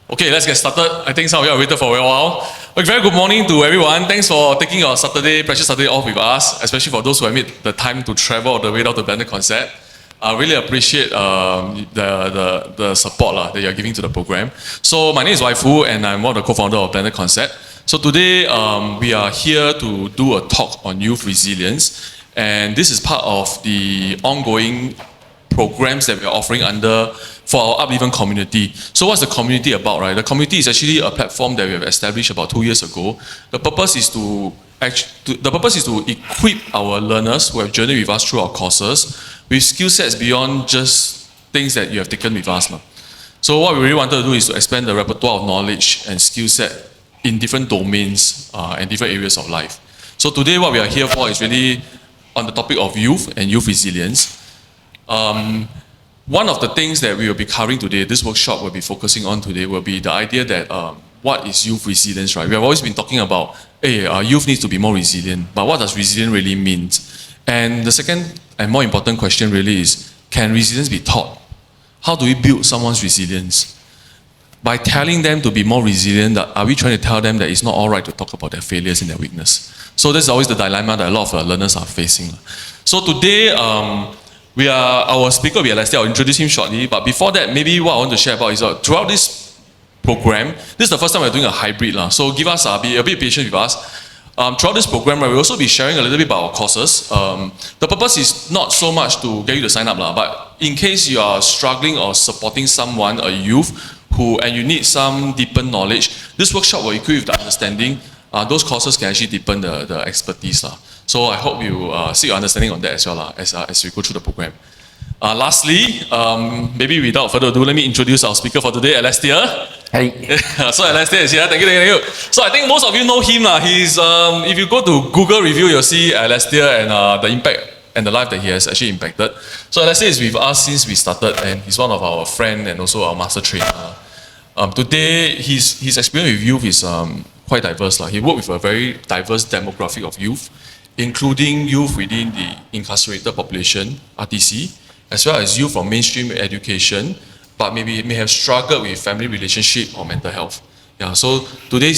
Okay, let's get started. I think some of you have waited for a while. Very good morning to everyone. Thanks for taking your precious Saturday off with us, especially for those who have made the time to travel all the way down to Blended Concept. I really appreciate the support that you're giving to the program. So my name is Waifu and I'm one of the co-founder of Blended Concept. So today we are here to do a talk on youth resilience, and this is part of the ongoing programs that we are offering for our Upliven community. So what's the community about, right? The community is actually a platform that we have established about 2 years ago. The purpose is to equip our learners who have journeyed with us through our courses with skill sets beyond just things that you have taken with us. So what we really wanted to do is to expand the repertoire of knowledge and skill set in different domains and different areas of life. So today what we are here for is really on the topic of youth and youth resilience. One of the things that we will be covering today, this workshop will be focusing on today, will be the idea that what is youth resilience, right? We have always been talking about, youth needs to be more resilient, but what does resilient really mean? And the second and more important question really is, can resilience be taught? How do we build someone's resilience? By telling them to be more resilient, are we trying to tell them that it's not all right to talk about their failures and their weakness? So that's always the dilemma that a lot of learners are facing. So today, our speaker will be Alastair. I'll introduce him shortly. But before that, maybe what I want to share about is throughout this program, this is the first time we're doing a hybrid. So give us be a bit patient with us. Throughout this program, we'll also be sharing a little bit about our courses. The purpose is not so much to get you to sign up, but in case you are struggling or supporting someone, a youth, and you need some deepened knowledge, this workshop will equip you with the understanding. Those courses can actually deepen the expertise. So I hope you seek your understanding on that as well as we go through the program. Lastly, maybe without further ado, let me introduce our speaker for today, Alastair. Hey. So Alastair is here. Thank you. So I think most of you know him. He's if you go to Google review, you'll see Alastair and the impact and the life that he has actually impacted. So Alastair is with us since we started, and he's one of our friends and also our master trainer. Today, his experience with youth is quite diverse. He worked with a very diverse demographic of youth, including youth within the incarcerated population, RTC, as well as youth from mainstream education, but maybe may have struggled with family relationship or mental health. So today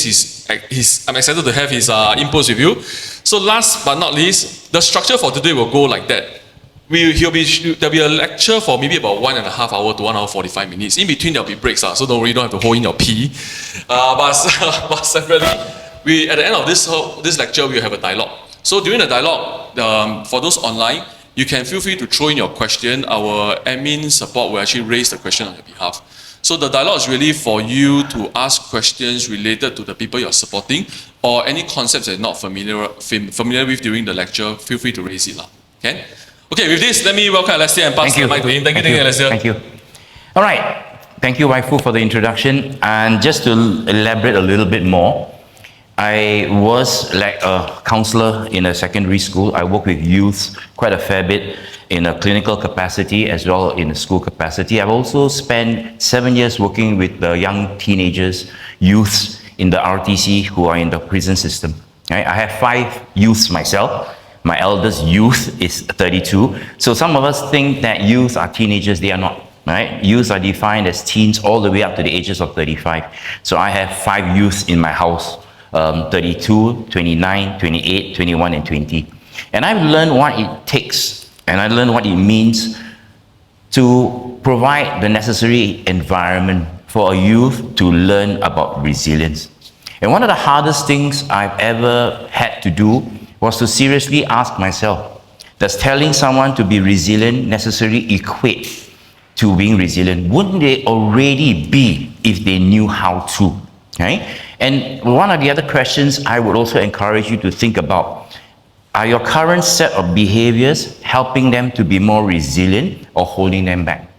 I'm excited to have his inputs with you. So last but not least, the structure for today will go like that. There'll be a lecture for maybe about 1.5 hours to 1 hour 45 minutes. In between there'll be breaks, so don't worry, you don't have to hold in your pee. But separately, at the end of this lecture, we'll have a dialogue. So during the dialogue, for those online, you can feel free to throw in your question. Our admin support will actually raise the question on your behalf. So the dialogue is really for you to ask questions related to the people you're supporting, or any concepts that you're not familiar with during the lecture. Feel free to raise it. Okay, with this, let me welcome Alastair and pass the mic to him. Thank you, Alastair. Thank you. All right. Thank you, Waifu, for the introduction. And just to elaborate a little bit more, I was like a counselor in a secondary school. I work with youth quite a fair bit in a clinical capacity as well in a school capacity. I've also spent 7 years working with the young teenagers, youths in the RTC who are in the prison system. I have 5 youths myself. My eldest youth is 32. So some of us think that youth are teenagers. They are not. Right? Youths are defined as teens all the way up to the ages of 35. So I have 5 youths in my house. 32, 29, 28, 21, and 20. And I've learned what it takes, and I learned what it means to provide the necessary environment for a youth to learn about resilience. And one of the hardest things I've ever had to do was to seriously ask myself, does telling someone to be resilient necessarily equate to being resilient? Wouldn't they already be if they knew how to? Okay? And one of the other questions I would also encourage you to think about, are your current set of behaviors helping them to be more resilient or holding them back?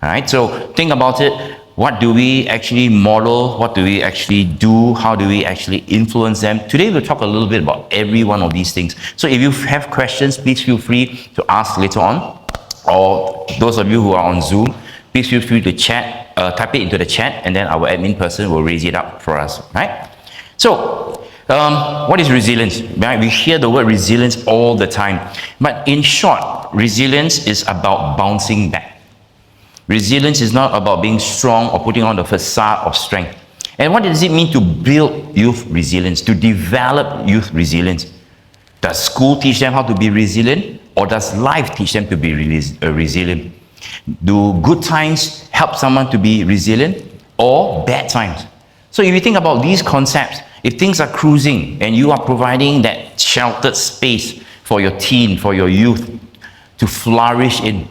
All right, so think about it. What do we actually model? What do we actually do? How do we actually influence them? Today we'll talk a little bit about every one of these things. So if you have questions, please feel free to ask later on. Or those of you who are on Zoom, please feel free to chat, type it into the chat, and then our admin person will raise it up for us, right? So, what is resilience? Right? We hear the word resilience all the time. But in short, resilience is about bouncing back. Resilience is not about being strong or putting on the facade of strength. And what does it mean to build youth resilience, to develop youth resilience? Does school teach them how to be resilient, or does life teach them to be resilient? Do good times help someone to be resilient, or bad times? So if you think about these concepts, if things are cruising and you are providing that sheltered space for your teen, for your youth to flourish in,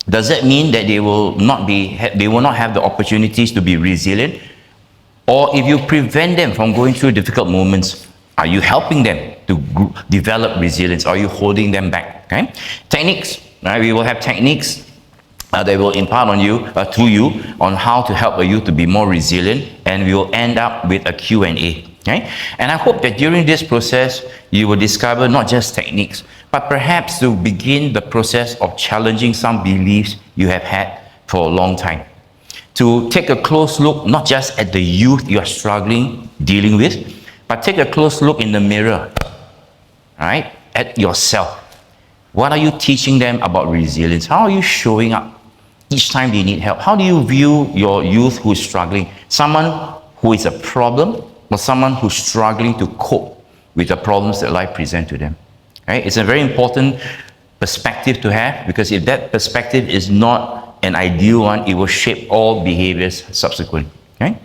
does that mean that they will not have the opportunities to be resilient? Or if you prevent them from going through difficult moments, are you helping them to develop resilience? Are you holding them back? Okay? Techniques, right? We will have techniques that will impart on you, to you, on how to help you to be more resilient, and we will end up with a Q&A. Okay? And I hope that during this process, you will discover not just techniques, but perhaps to begin the process of challenging some beliefs you have had for a long time. To take a close look, not just at the youth you are struggling, dealing with, but take a close look in the mirror, right? At yourself. What are you teaching them about resilience? How are you showing up each time they need help? How do you view your youth who is struggling? Someone who is a problem, or someone who's struggling to cope with the problems that life presents to them? Right? It's a very important perspective to have, because if that perspective is not an ideal one, it will shape all behaviors subsequently. Okay?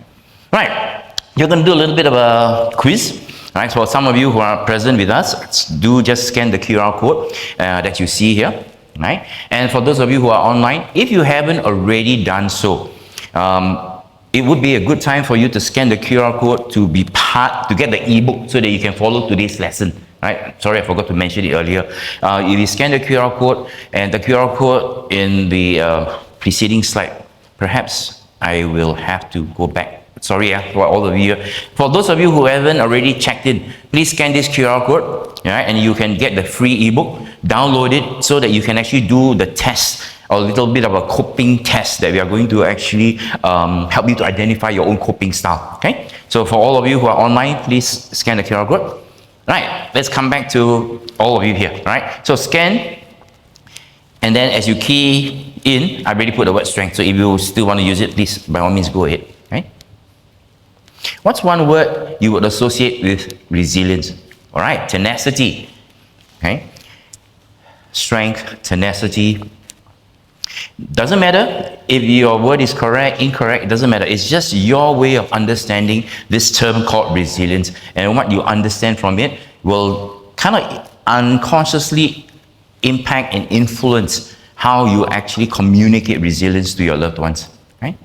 Right. You're going to do a little bit of a quiz. Right? For some of you who are present with us, do just scan the QR code that you see here. Right? And for those of you who are online, if you haven't already done so, it would be a good time for you to scan the QR code to get the ebook so that you can follow today's lesson. Right? Sorry, I forgot to mention it earlier. If you scan the QR code, and the QR code in the preceding slide, perhaps I will have to go back. Sorry for all of you. For those of you who haven't already checked in, please scan this QR code, right? And you can get the free ebook, download it so that you can actually do the test, a little bit of a coping test that we are going to actually help you to identify your own coping style. Okay? So for all of you who are online, please scan the QR code. Right, let's come back to all of you here. Right, so scan, and then as you key in, I already put the word strength. So if you still want to use it, please by all means go ahead. Right? What's one word you would associate with resilience? All right, tenacity. Okay, strength, tenacity. Doesn't matter if your word is correct, incorrect, it doesn't matter. It's just your way of understanding this term called resilience, and what you understand from it will kind of unconsciously impact and influence how you actually communicate resilience to your loved ones. Right?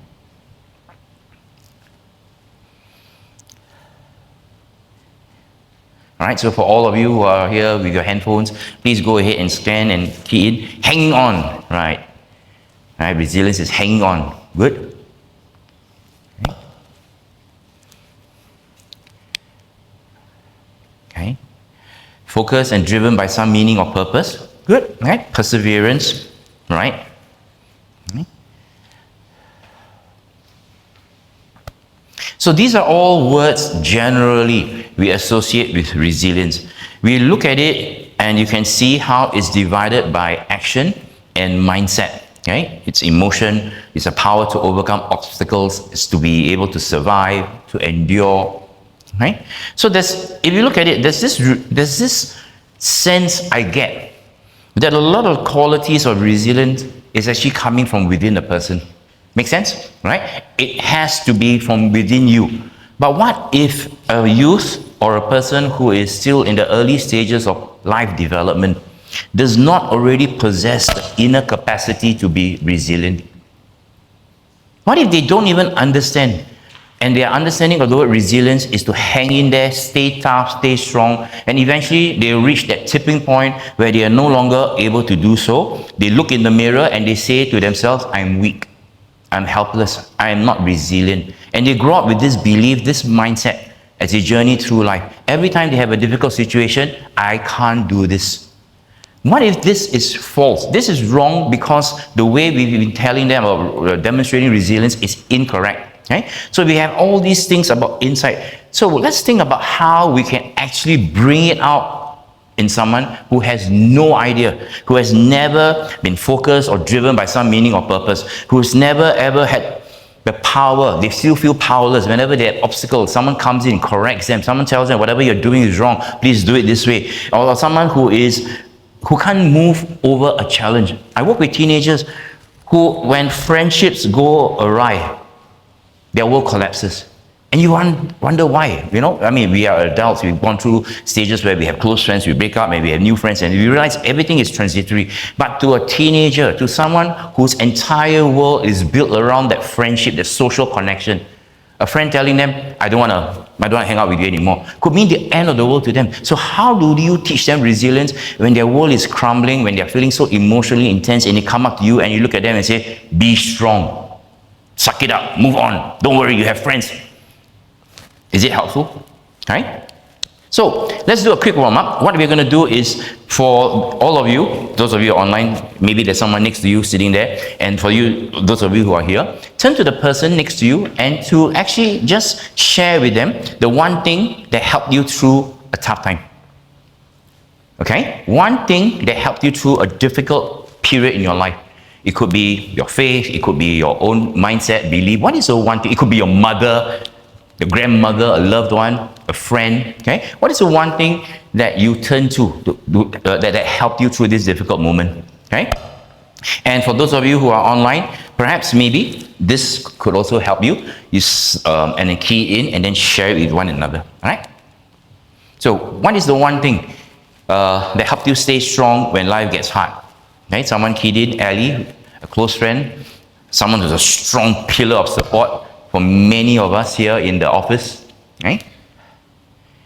All right, so for all of you who are here with your handphones, please go ahead and scan and key in. Hanging on, right? Right, resilience is hanging on. Good. Okay. Okay. Focused and driven by some meaning or purpose. Good. Right. Perseverance. Right. Okay. So these are all words generally we associate with resilience. We look at it and you can see how it's divided by action and mindset. Okay? It's emotion, it's a power to overcome obstacles, it's to be able to survive, to endure. Right? So if you look at it, there's this sense I get that a lot of qualities of resilience is actually coming from within a person. Make sense? Right? It has to be from within you. But what if a youth or a person who is still in the early stages of life development does not already possess the inner capacity to be resilient? What if they don't even understand, and their understanding of the word resilience is to hang in there, stay tough, stay strong, and eventually they reach that tipping point where they are no longer able to do so. They look in the mirror and they say to themselves, I'm weak, I'm helpless, I am not resilient. And they grow up with this belief, this mindset as they journey through life. Every time they have a difficult situation, I can't do this. What if this is false? This is wrong because the way we've been telling them about demonstrating resilience is incorrect. Okay? So we have all these things about insight. So let's think about how we can actually bring it out in someone who has no idea, who has never been focused or driven by some meaning or purpose, who has never ever had the power. They still feel powerless whenever they have obstacles. Someone comes in, corrects them, someone tells them whatever you're doing is wrong, please do it this way. Or someone who can't move over a challenge. I work with teenagers who, when friendships go awry, their world collapses. And you wonder why, you know? I mean, we are adults, we've gone through stages where we have close friends, we break up, maybe we have new friends, and we realize everything is transitory. But to a teenager, to someone whose entire world is built around that friendship, that social connection, a friend telling them, I don't want to hang out with you anymore, could mean the end of the world to them. So how do you teach them resilience when their world is crumbling, when they're feeling so emotionally intense, and they come up to you and you look at them and say, be strong, suck it up, move on, don't worry, you have friends. Is it helpful? Right? So let's do a quick warm-up. What we're going to do is, for all of you, those of you online, maybe there's someone next to you sitting there, and for you, those of you who are here, turn to the person next to you and to actually just share with them the one thing that helped you through a tough time. Okay? One thing that helped you through a difficult period in your life. It could be your faith, it could be your own mindset, belief. What is the one thing? It could be your mother, your grandmother, a loved one, a friend. Okay, what is the one thing that you turn to that helped you through this difficult moment? Okay, and for those of you who are online, perhaps maybe this could also help you. And then key in and then share it with one another. All right. So, what is the one thing that helped you stay strong when life gets hard? Okay, someone keyed in, Ali, a close friend, someone who's a strong pillar of support for many of us here in the office. Right?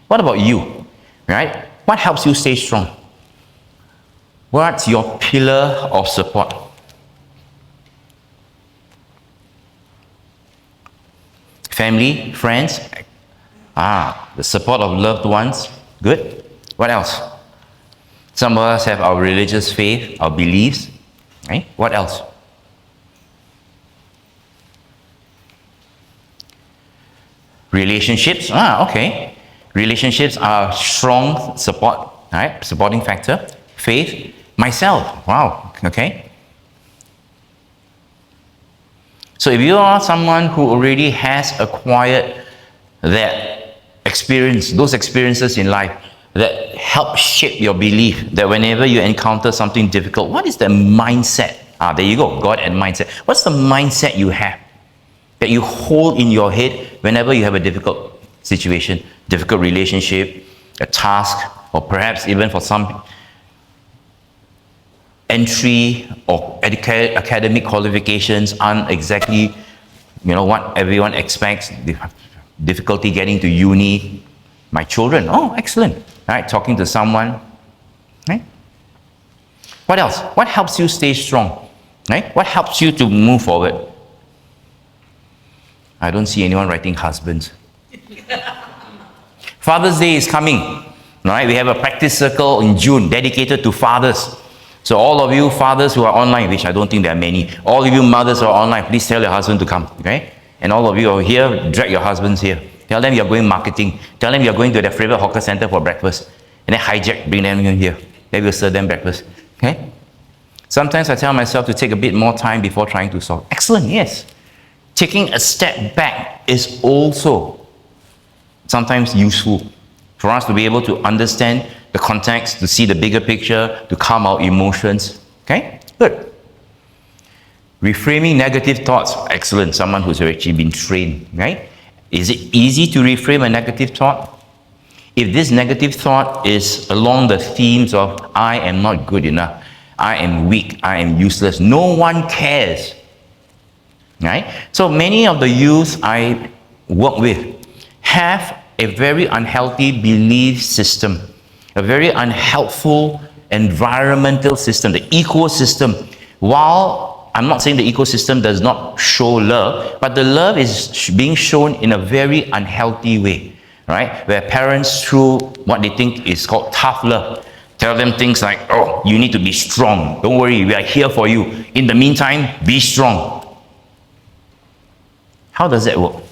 What about you? Right? What helps you stay strong? What's your pillar of support? Family, friends, the support of loved ones. Good. What else? Some of us have our religious faith, our beliefs. Right? What else? Relationships. Okay. Relationships are strong support, right? Supporting factor. Faith. Myself. Wow. Okay. So if you are someone who already has acquired that experience, those experiences in life that help shape your belief, that whenever you encounter something difficult, what is the mindset? There you go. God and mindset. What's the mindset you have that you hold in your head whenever you have a difficult situation, difficult relationship, a task, or perhaps even for some entry or academic qualifications aren't exactly, what everyone expects. Difficulty getting to uni. My children, excellent. Right, talking to someone. Right? What else? What helps you stay strong? Right? What helps you to move forward? I don't see anyone writing husbands. Father's Day is coming. Right? We have a practice circle in June dedicated to fathers. So all of you fathers who are online, which I don't think there are many, all of you mothers who are online, please tell your husband to come. Okay? And all of you who are here, drag your husbands here. Tell them you're going marketing. Tell them you're going to their favorite hawker center for breakfast. And then hijack, bring them in here. Then we'll serve them breakfast. Okay? Sometimes I tell myself to take a bit more time before trying to solve. Excellent, yes. Taking a step back is also sometimes useful for us to be able to understand the context, to see the bigger picture, to calm our emotions. Okay? Good. Reframing negative thoughts. Excellent. Someone who's actually been trained, right? Is it easy to reframe a negative thought? If this negative thought is along the themes of I am not good enough, I am weak, I am useless, no one cares. Right? So many of the youth I work with have a very unhealthy belief system, a very unhelpful environmental system, the ecosystem. While I'm not saying the ecosystem does not show love, but the love is being shown in a very unhealthy way, right? Where parents, through what they think is called tough love, tell them things like, oh, you need to be strong. Don't worry, we are here for you. In the meantime, be strong. How does that work?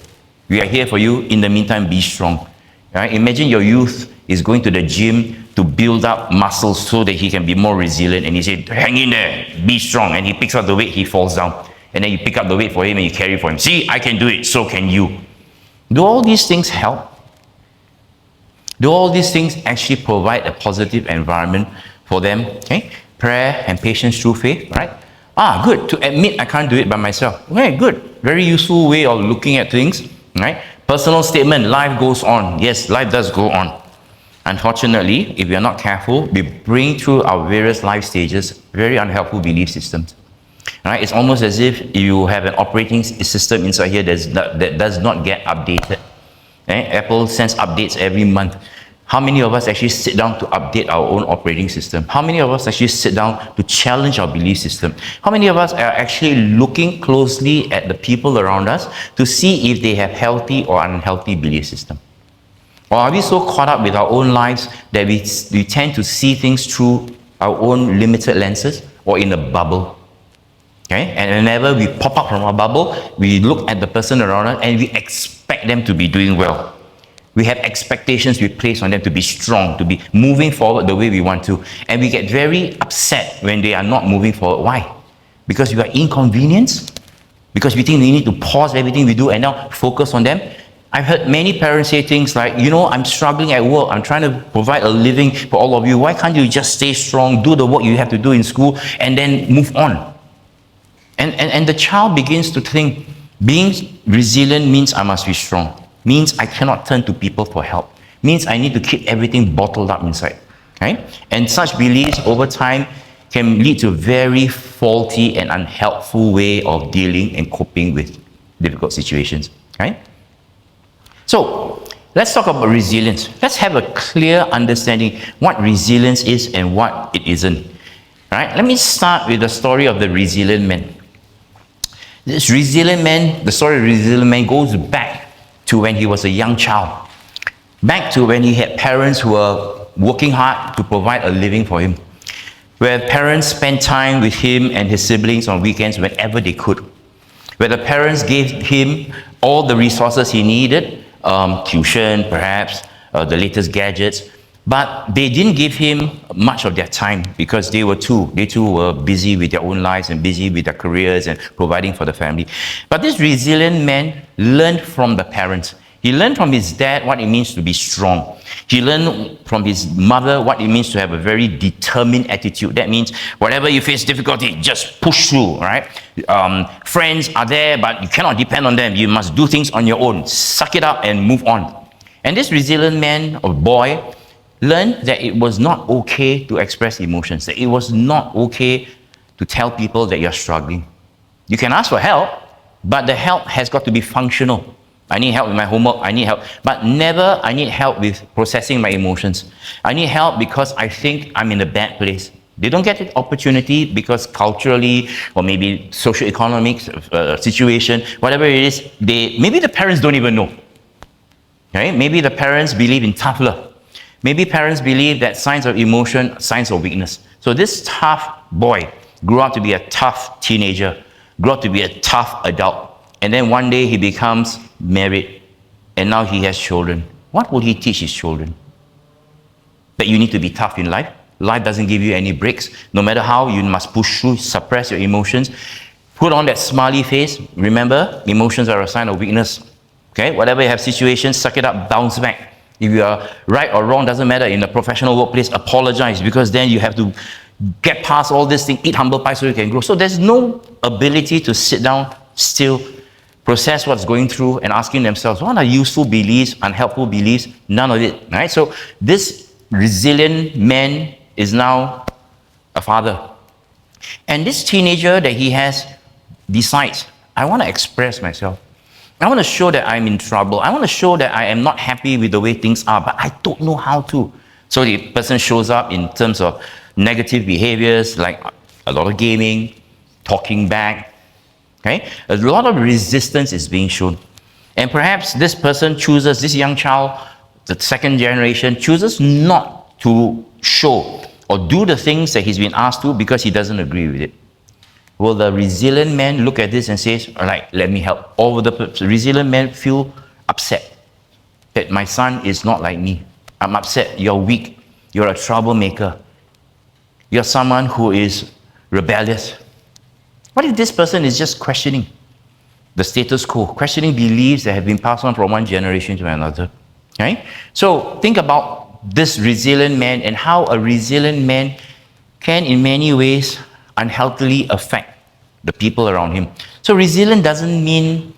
We are here for you. In the meantime, be strong. Right? Imagine your youth is going to the gym to to build up muscles so that he can be more resilient. And he said, hang in there, be strong. And he picks up the weight, he falls down. And then you pick up the weight for him and you carry for him. See, I can do it, so can you. Do all these things help? Do all these things actually provide a positive environment for them? Okay, prayer and patience through faith, right? Good, to admit I can't do it by myself. Okay, good. Very useful way of looking at things, right? Personal statement, life goes on. Yes, life does go on. Unfortunately, if we are not careful, we bring through our various life stages very unhelpful belief systems. Right? It's almost as if you have an operating system inside here that does not get updated. Okay? Apple sends updates every month. How many of us actually sit down to update our own operating system? How many of us actually sit down to challenge our belief system? How many of us are actually looking closely at the people around us to see if they have healthy or unhealthy belief system? Or are we so caught up with our own lives that we tend to see things through our own limited lenses or in a bubble? Okay? And whenever we pop up from our bubble, we look at the person around us and we expect them to be doing well. We have expectations we place on them to be strong, to be moving forward the way we want to. And we get very upset when they are not moving forward. Why? Because we are inconvenienced? Because we think we need to pause everything we do and now focus on them? I've heard many parents say things like, I'm struggling at work. I'm trying to provide a living for all of you. Why can't you just stay strong, do the work you have to do in school, and then move on? And the child begins to think, being resilient means I must be strong, means I cannot turn to people for help, means I need to keep everything bottled up inside. Okay? And such beliefs over time can lead to a very faulty and unhelpful way of dealing and coping with difficult situations. Okay? So, let's talk about resilience. Let's have a clear understanding what resilience is and what it isn't. Right? Let me start with the story of the resilient man. This resilient man, the story of the resilient man goes back to when he was a young child. Back to when he had parents who were working hard to provide a living for him. Where parents spent time with him and his siblings on weekends whenever they could. Where the parents gave him all the resources he needed, tuition perhaps, the latest gadgets, but they didn't give him much of their time because they too were busy with their own lives and busy with their careers and providing for the family. But this resilient man learned from the parents. He learned from his dad what it means to be strong. He learned from his mother what it means to have a very determined attitude. That means whatever you face difficulty, just push through, right? Friends are there, but you cannot depend on them. You must do things on your own. Suck it up and move on. And this resilient man or boy learned that it was not okay to express emotions, that it was not okay to tell people that you're struggling. You can ask for help, but the help has got to be functional. I need help with my homework, I need help, but never I need help with processing my emotions. I need help because I think I'm in a bad place. They don't get the opportunity because culturally or maybe socio-economic situation, whatever it is, maybe the parents don't even know. Okay? Maybe the parents believe in tough love. Maybe parents believe that signs of emotion are signs of weakness. So this tough boy grew up to be a tough teenager, grew up to be a tough adult. And then one day he becomes married and now he has children. What will he teach his children? That you need to be tough in life. Life doesn't give you any breaks. No matter how, you must push through, suppress your emotions. Put on that smiley face. Remember, emotions are a sign of weakness. Okay, whatever you have situations, suck it up, bounce back. If you are right or wrong, doesn't matter. In a professional workplace, apologize, because then you have to get past all this thing, eat humble pie so you can grow. So there's no ability to sit down, still process what's going through and asking themselves, what are useful beliefs, unhelpful beliefs? None of it, right? So this resilient man is now a father. And this teenager that he has decides, I want to express myself. I want to show that I'm in trouble. I want to show that I am not happy with the way things are, but I don't know how to. So the person shows up in terms of negative behaviors, like a lot of gaming, talking back. Okay? A lot of resistance is being shown. And perhaps this person chooses, this young child, the second generation, chooses not to show or do the things that he's been asked to because he doesn't agree with it. Will the resilient man look at this and says, all right, let me help? Or will the resilient man feel upset that my son is not like me? I'm upset, you're weak. You're a troublemaker. You're someone who is rebellious. What if this person is just questioning the status quo, questioning beliefs that have been passed on from one generation to another? Okay? So think about this resilient man and how a resilient man can in many ways unhealthily affect the people around him. So resilient doesn't mean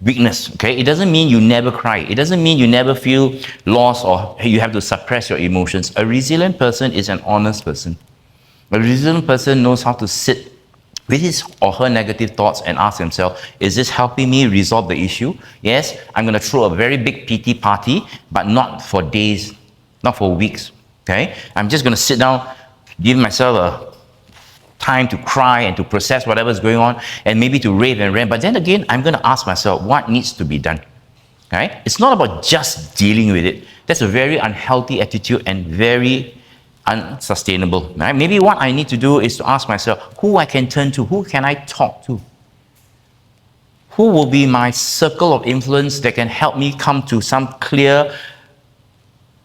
weakness, okay? It doesn't mean you never cry. It doesn't mean you never feel loss or you have to suppress your emotions. A resilient person is an honest person. A resilient person knows how to sit with his or her negative thoughts and ask himself, is this helping me resolve the issue? Yes, I'm going to throw a very big pity party, but not for days, not for weeks, okay? I'm just going to sit down, give myself a time to cry and to process whatever's going on and maybe to rave and rant. But then again, I'm going to ask myself what needs to be done. Right? It's not about just dealing with it. That's a very unhealthy attitude and very unsustainable. Right? Maybe what I need to do is to ask myself who I can turn to, who can I talk to? Who will be my circle of influence that can help me come to some clear,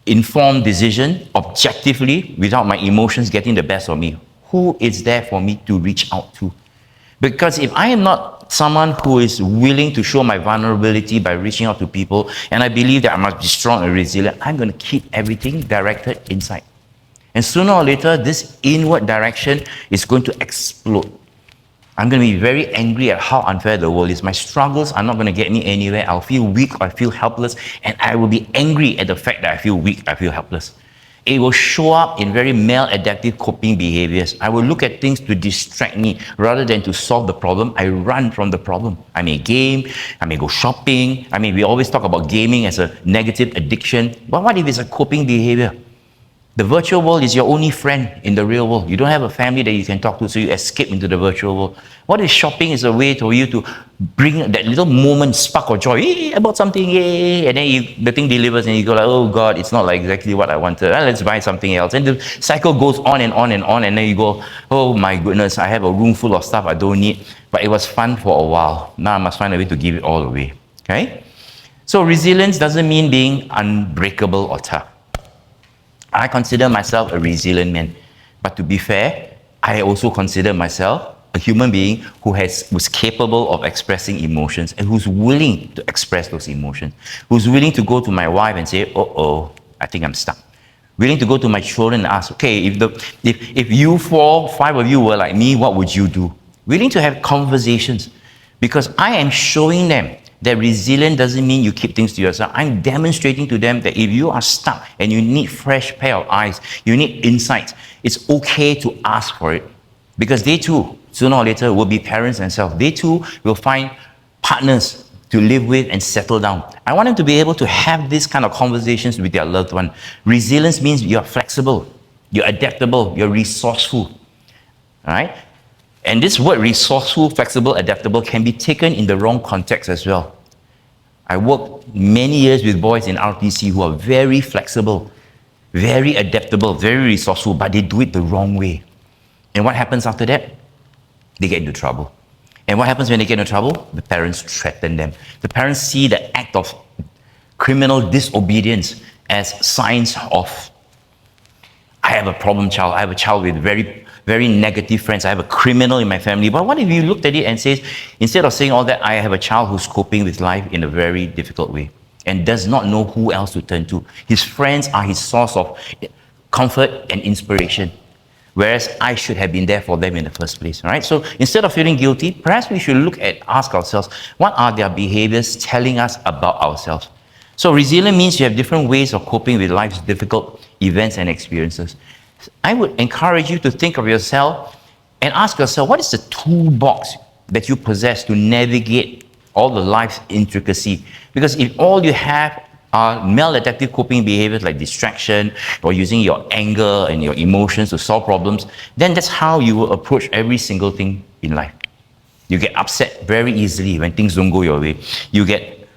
informed decision objectively without my emotions getting the best of me? Who is there for me to reach out to? Because if I am not someone who is willing to show my vulnerability by reaching out to people, and I believe that I must be strong and resilient, I'm going to keep everything directed inside. And sooner or later, this inward direction is going to explode. I'm going to be very angry at how unfair the world is. My struggles are not going to get me anywhere. I'll feel weak, I feel helpless, and I will be angry at the fact that I feel weak, I feel helpless. It will show up in very maladaptive coping behaviors. I will look at things to distract me rather than to solve the problem. I run from the problem. I may game, I may go shopping. I mean, we always talk about gaming as a negative addiction. But what if it's a coping behavior? The virtual world is your only friend in the real world. You don't have a family that you can talk to, so you escape into the virtual world. What if shopping is a way for you to bring that little moment, spark of joy? Hey, I bought something, yay! And then the thing delivers and you go like, oh God, it's not like exactly what I wanted. Let's buy something else. And the cycle goes on and on and on. And then you go, oh my goodness, I have a room full of stuff I don't need. But it was fun for a while. Now I must find a way to give it all away. Okay? So resilience doesn't mean being unbreakable or tough. I consider myself a resilient man. But to be fair, I also consider myself a human being who's capable of expressing emotions and who's willing to express those emotions. Who's willing to go to my wife and say, oh, I think I'm stuck. Willing to go to my children and ask, okay, if you five of you were like me, what would you do? Willing to have conversations because I am showing them that resilient doesn't mean you keep things to yourself. I'm demonstrating to them that if you are stuck and you need fresh pair of eyes, you need insights, it's okay to ask for it. Because they too, sooner or later, will be parents themselves. They too will find partners to live with and settle down. I want them to be able to have these kind of conversations with their loved one. Resilience means you're flexible, you're adaptable, you're resourceful. All right? And this word resourceful, flexible, adaptable can be taken in the wrong context as well. I worked many years with boys in RTC who are very flexible, very adaptable, very resourceful, but they do it the wrong way. And what happens after that? They get into trouble. And what happens when they get into trouble? The parents threaten them. The parents see the act of criminal disobedience as signs of, I have a problem child. I have a child with very negative friends. I have a criminal in my family. But what if you looked at it and says, instead of saying all that, I have a child who's coping with life in a very difficult way and does not know who else to turn to. His friends are his source of comfort and inspiration, whereas I should have been there for them in the first place. All right? So instead of feeling guilty, perhaps we should ask ourselves, what are their behaviors telling us about ourselves? So resilient means you have different ways of coping with life's difficult events and experiences. I would encourage you to think of yourself and ask yourself, what is the toolbox that you possess to navigate all the life's intricacy? Because if all you have are maladaptive coping behaviors like distraction or using your anger and your emotions to solve problems, then that's how you will approach every single thing in life. You get upset very easily when things don't go your way. You get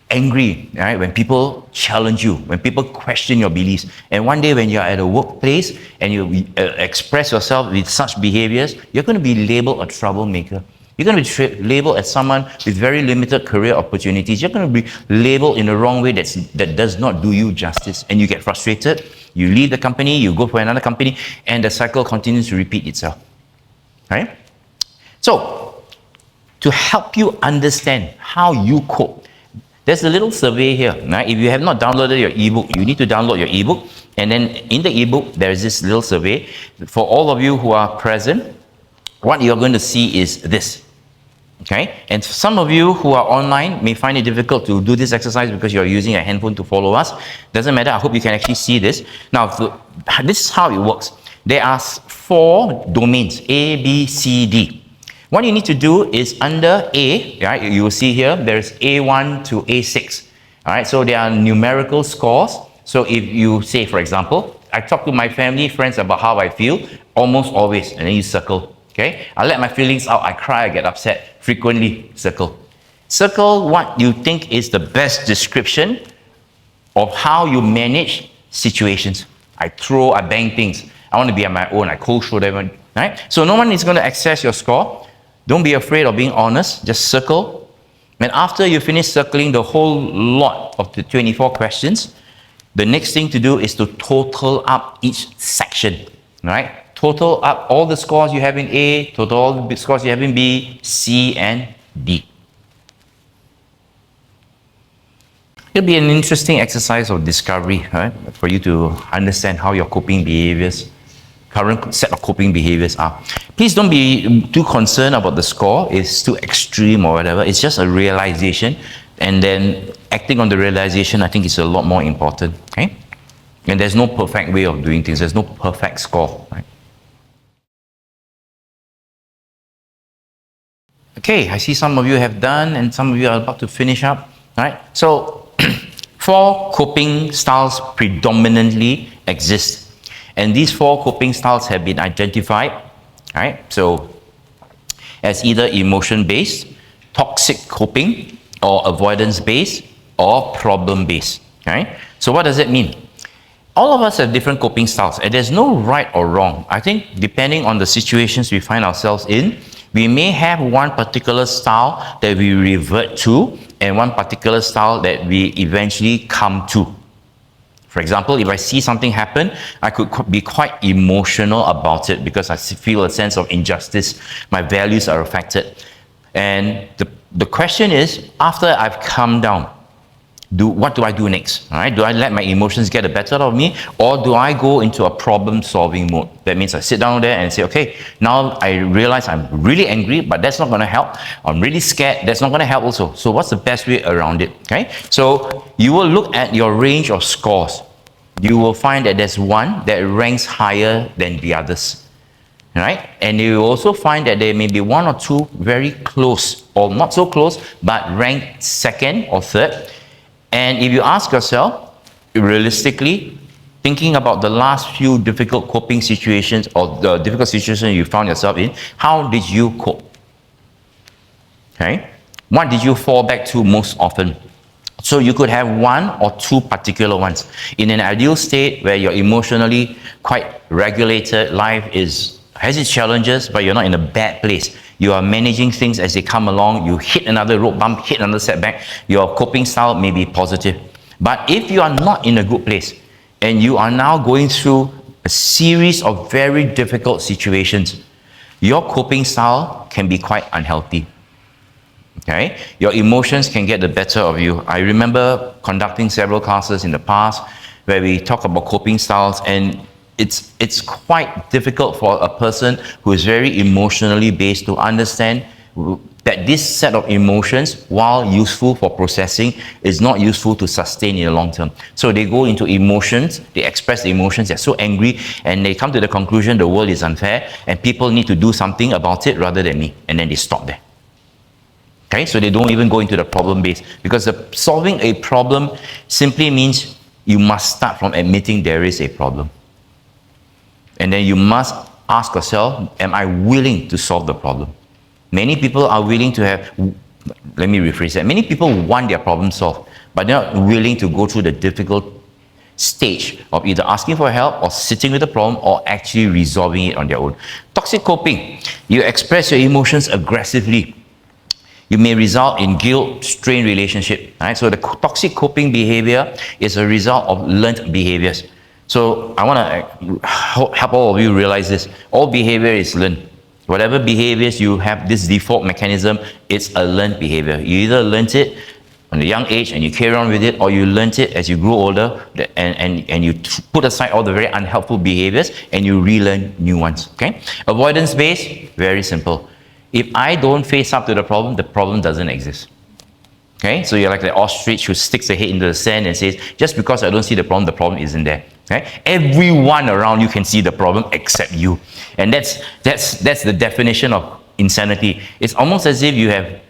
angry, right? When people challenge you, when people question your beliefs. And one day when you're at a workplace and you express yourself with such behaviors, you're going to be labeled a troublemaker. You're going to be labeled as someone with very limited career opportunities. You're going to be labeled in the wrong way that does not do you justice. And you get frustrated. You leave the company, you go for another company, and the cycle continues to repeat itself. Right? So, to help you understand how you cope, there's a little survey here. Right? If you have not downloaded your ebook, you need to download your ebook. And then in the ebook, there is this little survey. For all of you who are present, what you're going to see is this. Okay? And some of you who are online may find it difficult to do this exercise because you're using a handphone to follow us. Doesn't matter. I hope you can actually see this. Now, this is how it works. There are 4 domains, A, B, C, D. What you need to do is under A, right? You will see here, there's A1 to A6. All right? So there are numerical scores. So if you say, for example, I talk to my family, friends about how I feel, almost always, and then you circle. Okay, I let my feelings out, I cry, I get upset, frequently, circle. Circle what you think is the best description of how you manage situations. I bang things. I want to be on my own, I cold shoulder everyone, right? So no one is going to access your score. Don't be afraid of being honest, just circle. And after you finish circling the whole lot of the 24 questions, the next thing to do is to total up each section, right? Total up all the scores you have in A, total all the scores you have in B, C, and D. It'll be an interesting exercise of discovery, right? For you to understand how your coping behaviors, current set of coping behaviors are. Please don't be too concerned about the score. It's too extreme or whatever. It's just a realization. And then acting on the realization, I think, is a lot more important, okay? And there's no perfect way of doing things. There's no perfect score, right? Okay, I see some of you have done and some of you are about to finish up, right? So, 4 coping styles predominantly exist. And these 4 coping styles have been identified, right? So, as either emotion-based, toxic coping, or avoidance-based, or problem-based, right? So what does it mean? All of us have different coping styles, and there's no right or wrong. I think depending on the situations we find ourselves in, we may have one particular style that we revert to and one particular style that we eventually come to. For example, if I see something happen, I could be quite emotional about it because I feel a sense of injustice. My values are affected. And the question is, after I've calmed down, what do I do next? All right? Do I let my emotions get the better of me, or do I go into a problem-solving mode? That means I sit down there and say, okay, now I realize I'm really angry, but that's not going to help. I'm really scared. That's not going to help also. So what's the best way around it? Okay? So you will look at your range of scores. You will find that there's one that ranks higher than the others. Right? And you will also find that there may be 1 or 2 very close, or not so close, but ranked second or third. And if you ask yourself, realistically, thinking about the last few difficult coping situations or the difficult situation you found yourself in, how did you cope? Okay? What did you fall back to most often? So you could have 1 or 2 particular ones. In an ideal state where you're emotionally quite regulated, life has its challenges, but you're not in a bad place. You are managing things as they come along. You hit another road bump, hit another setback. Your coping style may be positive. But if you are not in a good place and you are now going through a series of very difficult situations, your coping style can be quite unhealthy. Okay? Your emotions can get the better of you. I remember conducting several classes in the past where we talk about coping styles, and it's quite difficult for a person who is very emotionally based to understand that this set of emotions, while useful for processing, is not useful to sustain in the long term. So they go into emotions, they express emotions, they're so angry, and they come to the conclusion the world is unfair and people need to do something about it rather than me, and then they stop there. Okay, so they don't even go into the problem base, because solving a problem simply means you must start from admitting there is a problem. And then you must ask yourself, am I willing to solve the problem? Many people are willing to let me rephrase that. Many people want their problem solved, but they're not willing to go through the difficult stage of either asking for help or sitting with the problem or actually resolving it on their own. Toxic coping, you express your emotions aggressively. You may result in guilt, strained relationship. Right? So the toxic coping behavior is a result of learned behaviors. So I want to help all of you realize this. All behavior is learned. Whatever behaviors you have, this default mechanism, it's a learned behavior. You either learned it from a young age and you carry on with it, or you learned it as you grew older and you put aside all the very unhelpful behaviors and you relearn new ones. Okay? Avoidance based, very simple. If I don't face up to the problem doesn't exist. Okay? So you're like the ostrich who sticks the head into the sand and says, just because I don't see the problem isn't there. Okay? Everyone around you can see the problem except you. And that's the definition of insanity. It's almost as if you have,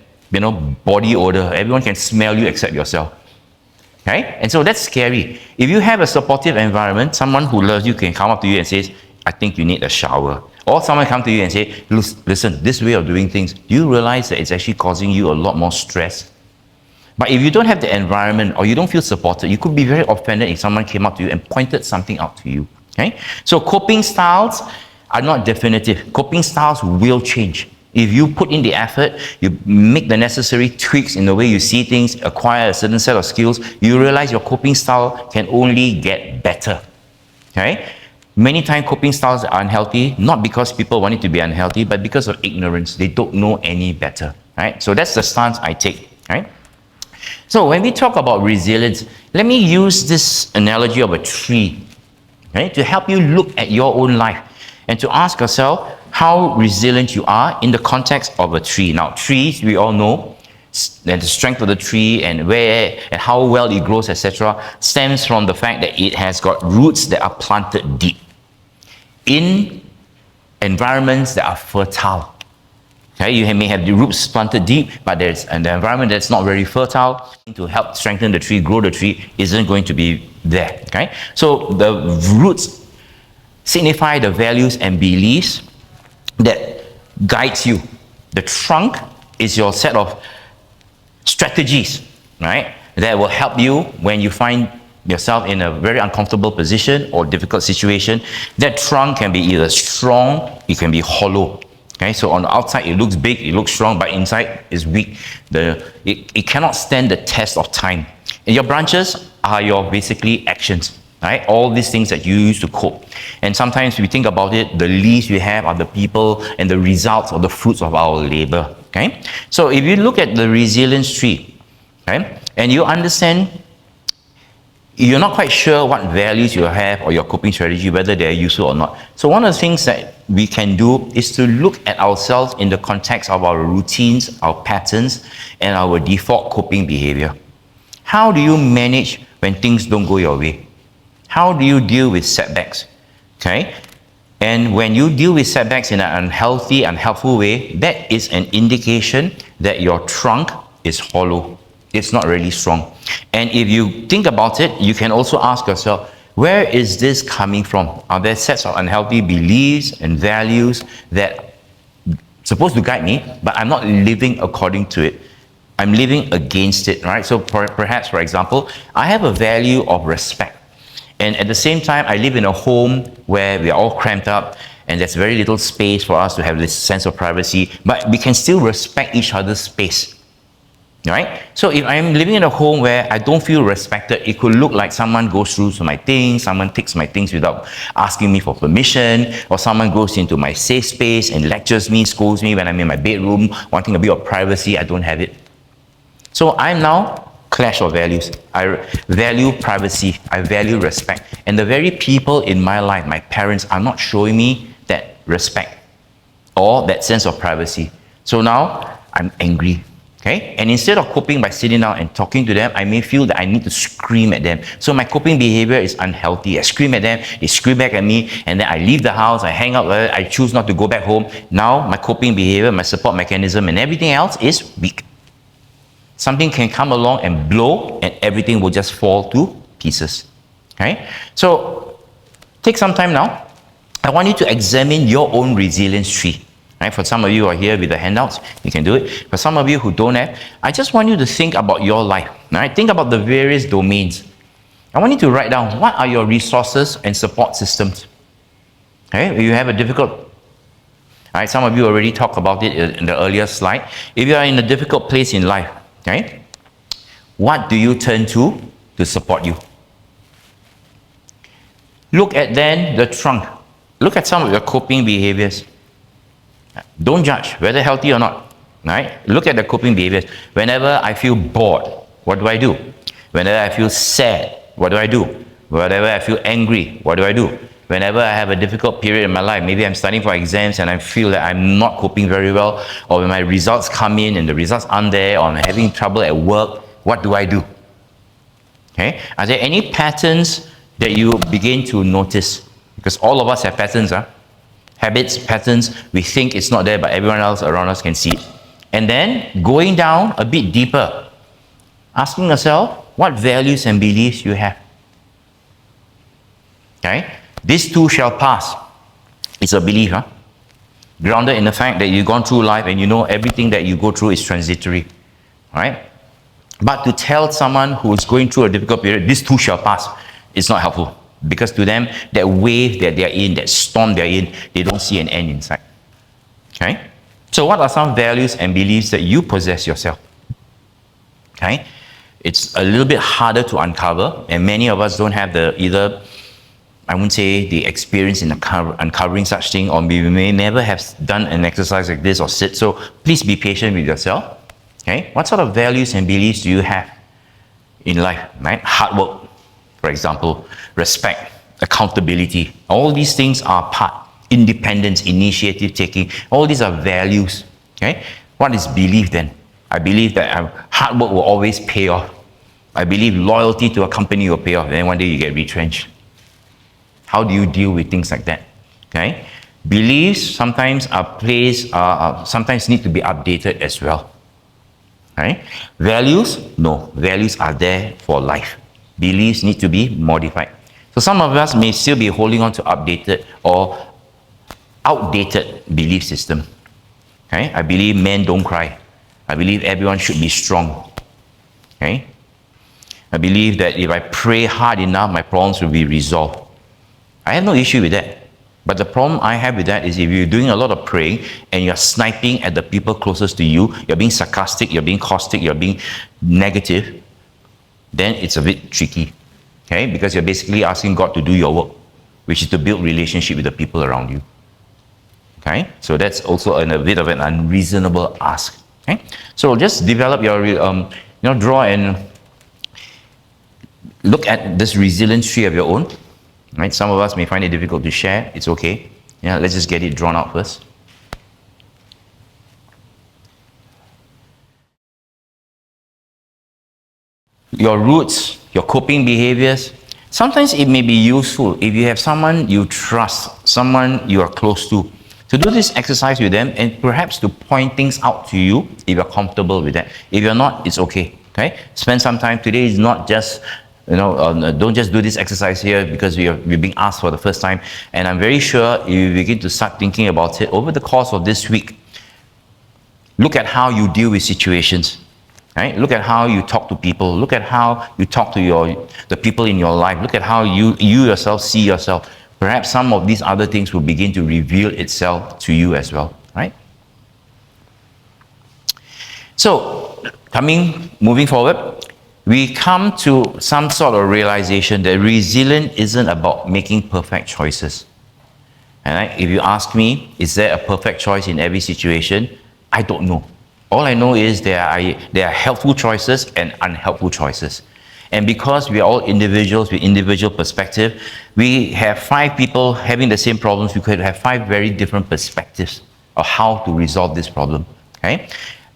body odor. Everyone can smell you except yourself. Okay? And so that's scary. If you have a supportive environment, someone who loves you can come up to you and says, I think you need a shower. Or someone come to you and say, listen, this way of doing things, do you realize that it's actually causing you a lot more stress? But if you don't have the environment or you don't feel supported, you could be very offended if someone came up to you and pointed something out to you. Okay? So coping styles are not definitive. Coping styles will change. If you put in the effort, you make the necessary tweaks in the way you see things, acquire a certain set of skills, you realize your coping style can only get better. Okay? Many times coping styles are unhealthy, not because people want it to be unhealthy, but because of ignorance. They don't know any better. Right? So that's the stance I take. Right? So when we talk about resilience, let me use this analogy of a tree, right, to help you look at your own life and to ask yourself how resilient you are in the context of a tree. Now, trees, we all know, that the strength of the tree and where and how well it grows, etc., stems from the fact that it has got roots that are planted deep in environments that are fertile. Okay, you may have the roots planted deep, but there's an environment that's not very fertile. To help strengthen the tree, grow the tree, isn't going to be there. Okay, so the roots signify the values and beliefs that guides you. The trunk is your set of strategies, right, that will help you when you find yourself in a very uncomfortable position or difficult situation. That trunk can be either strong, it can be hollow. Okay, so on the outside it looks big, it looks strong, but inside is weak. It cannot stand the test of time. And your branches are your basically actions, right? All these things that you use to cope. And sometimes we think about it, the leaves we have are the people and the results or the fruits of our labor. Okay, so if you look at the resilience tree, okay, and you understand, you're not quite sure what values you have or your coping strategy, whether they're useful or not. So one of the things that we can do is to look at ourselves in the context of our routines, our patterns, and our default coping behavior. How do you manage when things don't go your way? How do you deal with setbacks? Okay? And when you deal with setbacks in an unhealthy, unhelpful way, that is an indication that your trunk is hollow. It's not really strong. And if you think about it, you can also ask yourself, where is this coming from? Are there sets of unhealthy beliefs and values that are supposed to guide me, but I'm not living according to it? I'm living against it, right? So perhaps, for example, I have a value of respect. And at the same time, I live in a home where we are all cramped up and there's very little space for us to have this sense of privacy, but we can still respect each other's space. Right? So if I'm living in a home where I don't feel respected, it could look like someone goes through to my things, someone takes my things without asking me for permission, or someone goes into my safe space and lectures me, scolds me when I'm in my bedroom, wanting a bit of privacy. I don't have it. So I'm now clash of values. I value privacy, I value respect. And the very people in my life, my parents, are not showing me that respect or that sense of privacy. So now I'm angry. Okay? And instead of coping by sitting down and talking to them, I may feel that I need to scream at them. So my coping behavior is unhealthy. I scream at them, they scream back at me, and then I leave the house, I hang out, I choose not to go back home. Now my coping behavior, my support mechanism, and everything else is weak. Something can come along and blow, and everything will just fall to pieces. Okay? So take some time now. I want you to examine your own resilience tree. Right? For some of you who are here with the handouts, you can do it. For some of you who don't have, I just want you to think about your life. Right? Think about the various domains. I want you to write down what are your resources and support systems. Okay, you have a difficult, all right, some of you already talked about it in the earlier slide. If you are in a difficult place in life, okay, what do you turn to support you? Look at then the trunk. Look at some of your coping behaviors. Don't judge whether healthy or not. Right? Look at the coping behaviors. Whenever I feel bored, what do I do? Whenever I feel sad, what do I do? Whenever I feel angry, what do I do? Whenever I have a difficult period in my life, maybe I'm studying for exams and I feel that I'm not coping very well, or when my results come in and the results aren't there, or I'm having trouble at work, what do I do? Okay? Are there any patterns that you begin to notice? Because all of us have patterns, habits, patterns. We think it's not there, but everyone else around us can see it. And then going down a bit deeper, asking yourself what values and beliefs you have. Okay? This too shall pass. It's a belief, grounded in the fact that you've gone through life and you know everything that you go through is transitory. All right? But to tell someone who is going through a difficult period, this too shall pass, it's not helpful. Because to them, that wave that they're in, that storm they're in, they don't see an end in sight. Okay? So what are some values and beliefs that you possess yourself? Okay? It's a little bit harder to uncover, and many of us don't have either, I wouldn't say the experience in uncovering such thing, or we may never have done an exercise like this or sit. So please be patient with yourself. Okay? What sort of values and beliefs do you have in life? Right? Hard work, for example, respect, accountability. All these things are part. Independence, initiative taking. All these are values. Okay? What is belief then? I believe that hard work will always pay off. I believe loyalty to a company will pay off. Then one day you get retrenched. How do you deal with things like that? Okay? Beliefs sometimes sometimes need to be updated as well. Right? Values? No. Values are there for life. Beliefs need to be modified. So some of us may still be holding on to updated or outdated belief system. Okay? I believe men don't cry. I believe everyone should be strong. Okay? I believe that if I pray hard enough, my problems will be resolved. I have no issue with that. But the problem I have with that is if you're doing a lot of praying and you're sniping at the people closest to you, you're being sarcastic, you're being caustic, you're being negative, then it's a bit tricky. Okay? Because you're basically asking God to do your work, which is to build relationship with the people around you. Okay? So that's also a bit of an unreasonable ask. Okay? So just develop your, draw and look at this resilience tree of your own. Right? Some of us may find it difficult to share. It's okay. Yeah, let's just get it drawn out first. Your roots, your coping behaviors. Sometimes it may be useful if you have someone you trust, someone you are close to do this exercise with them and perhaps to point things out to you if you're comfortable with that. If you're not, it's okay. Okay? Spend some time. Today is not just, don't just do this exercise here because we're being asked for the first time. And I'm very sure if you begin to start thinking about it over the course of this week, look at how you deal with situations. Right? Look at how you talk to people. Look at how you talk to the people in your life. Look at how you yourself see yourself. Perhaps some of these other things will begin to reveal itself to you as well. Right? So, moving forward, we come to some sort of realization that resilience isn't about making perfect choices. And if you ask me, is there a perfect choice in every situation? I don't know. All I know is there are helpful choices and unhelpful choices. And because we are all individuals with individual perspective, we have 5 people having the same problems. We could have 5 very different perspectives of how to resolve this problem. Okay?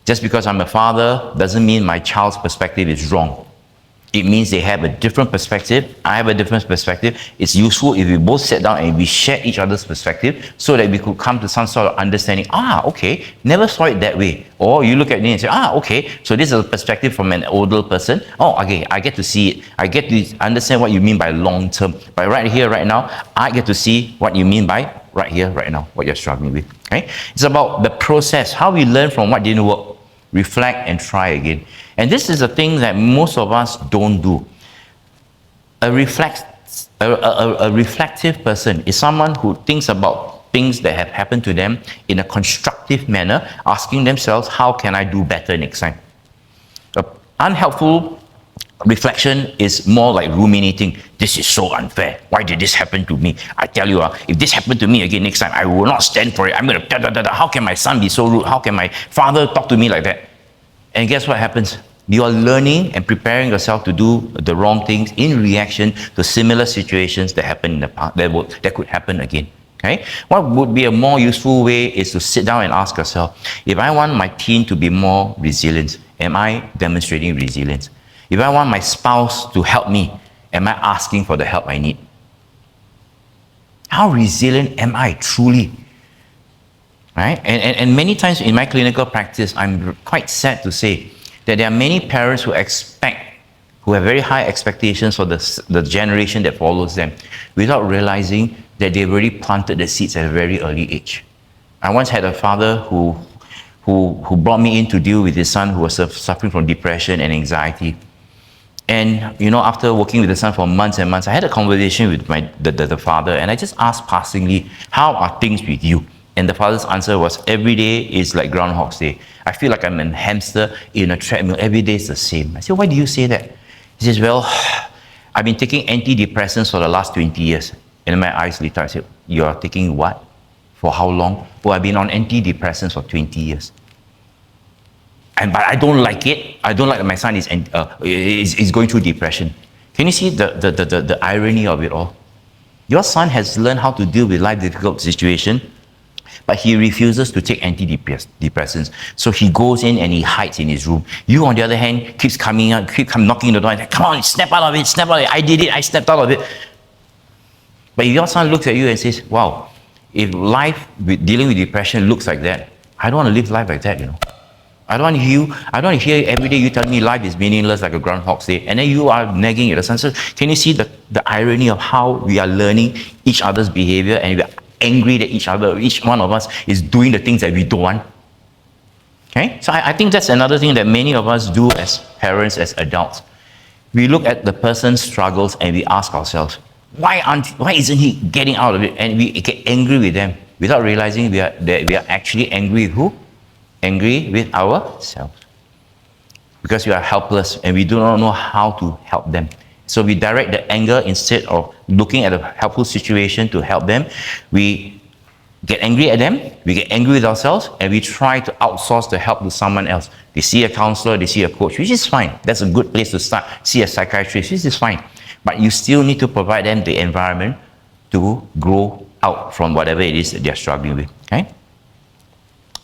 Just because I'm a father doesn't mean my child's perspective is wrong. It means they have a different perspective. I have a different perspective. It's useful if we both sit down and we share each other's perspective so that we could come to some sort of understanding. Okay, never saw it that way. Or you look at me and say, okay, so this is a perspective from an older person. Okay, I get to see it. I get to understand what you mean by long term. But right here, right now, I get to see what you mean by right here, right now, what you're struggling with. Okay? It's about the process, how we learn from what didn't work, reflect and try again. And this is a thing that most of us don't do. A reflective person is someone who thinks about things that have happened to them in a constructive manner, asking themselves, how can I do better next time? Unhelpful reflection is more like ruminating. This is so unfair. Why did this happen to me? I tell you, if this happened to me again next time, I will not stand for it. I'm going to, how can my son be so rude? How can my father talk to me like that? And guess what happens? You are learning and preparing yourself to do the wrong things in reaction to similar situations that happened in the past, that could happen again. Okay? What would be a more useful way is to sit down and ask yourself, if I want my teen to be more resilient, am I demonstrating resilience? If I want my spouse to help me, am I asking for the help I need? How resilient am I truly? Right? And many times in my clinical practice, I'm quite sad to say that there are many parents who have very high expectations for the generation that follows them, without realizing that they've already planted the seeds at a very early age. I once had a father who brought me in to deal with his son who was suffering from depression and anxiety. And you know, after working with the son for months and months, I had a conversation with the father, and I just asked passingly, how are things with you? And the father's answer was, every day is like Groundhog's Day. I feel like I'm a hamster in a treadmill. Every day is the same. I said, why do you say that? He says, well, I've been taking antidepressants for the last 20 years. And my eyes lit up. I said, you're taking what? For how long? Oh, I've been on antidepressants for 20 years. But I don't like it. I don't like that my son is going through depression. Can you see the irony of it all? Your son has learned how to deal with life difficult situation, but he refuses to take antidepressants. So he goes in and he hides in his room. You, on the other hand, keep knocking on the door and say, come on, snap out of it, snap out of it. I did it, I snapped out of it. But if your son looks at you and says, wow, if life dealing with depression looks like that, I don't want to live life like that, you know. I don't want to hear every day you tell me life is meaningless like a Groundhog's Day, and then you are nagging your son. So can you see the irony of how we are learning each other's behavior, and we are angry that each one of us is doing the things that we don't want? Okay? So I think that's another thing that many of us do as parents, as adults. We look at the person's struggles and we ask ourselves, why isn't he getting out of it? And we get angry with them without realizing we are actually angry with who? Angry with ourselves. Because we are helpless and we do not know how to help them. So we direct the anger instead of looking at a helpful situation to help them. We get angry at them, we get angry with ourselves, and we try to outsource the help to someone else. They see a counselor, they see a coach, which is fine. That's a good place to start. See a psychiatrist, which is fine. But you still need to provide them the environment to grow out from whatever it is that they're struggling with. Okay?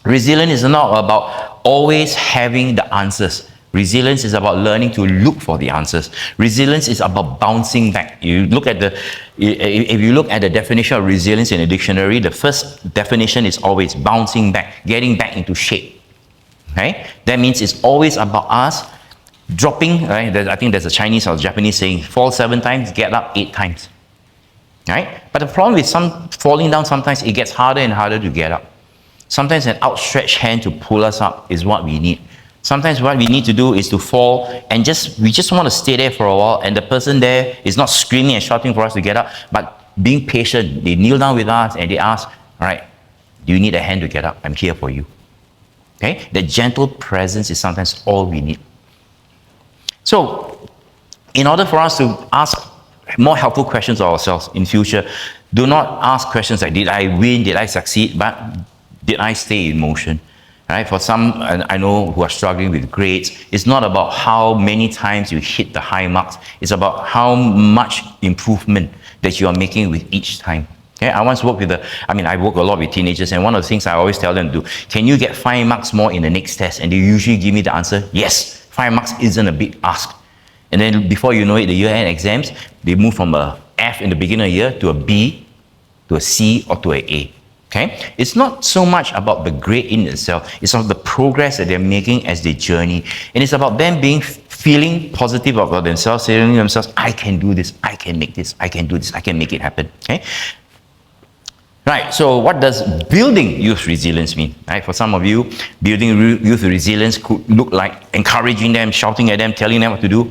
Resilience is not about always having the answers. Resilience is about learning to look for the answers. Resilience is about bouncing back. If you look at the definition of resilience in a dictionary, the first definition is always bouncing back, getting back into shape. Okay? That means it's always about us dropping, right? I think there's a Chinese or Japanese saying, fall 7 times, get up 8 times. Right? But the problem with falling down, sometimes it gets harder and harder to get up. Sometimes an outstretched hand to pull us up is what we need. Sometimes what we need to do is to fall and we just want to stay there for a while, and the person there is not screaming and shouting for us to get up, but being patient. They kneel down with us and they ask, all right, do you need a hand to get up? I'm here for you. Okay? That gentle presence is sometimes all we need. So, in order for us to ask more helpful questions of ourselves in future, do not ask questions like, did I win, did I succeed, but did I stay in motion? Right? For some, I know, who are struggling with grades, it's not about how many times you hit the high marks. It's about how much improvement that you are making with each time. Okay? I once worked I work a lot with teenagers, and one of the things I always tell them to do, can you get 5 marks more in the next test? And they usually give me the answer, yes, 5 marks isn't a big ask. And then before you know it, the year-end exams, they move from a F in the beginning of the year to a B, to a C, or to an A. Okay? It's not so much about the grade in itself. It's about the progress that they're making as they journey. And it's about them feeling positive about themselves, saying to themselves, I can do this, I can make this, I can do this, I can make it happen. Okay? Right, so what does building youth resilience mean? Right, for some of you, building youth resilience could look like encouraging them, shouting at them, telling them what to do.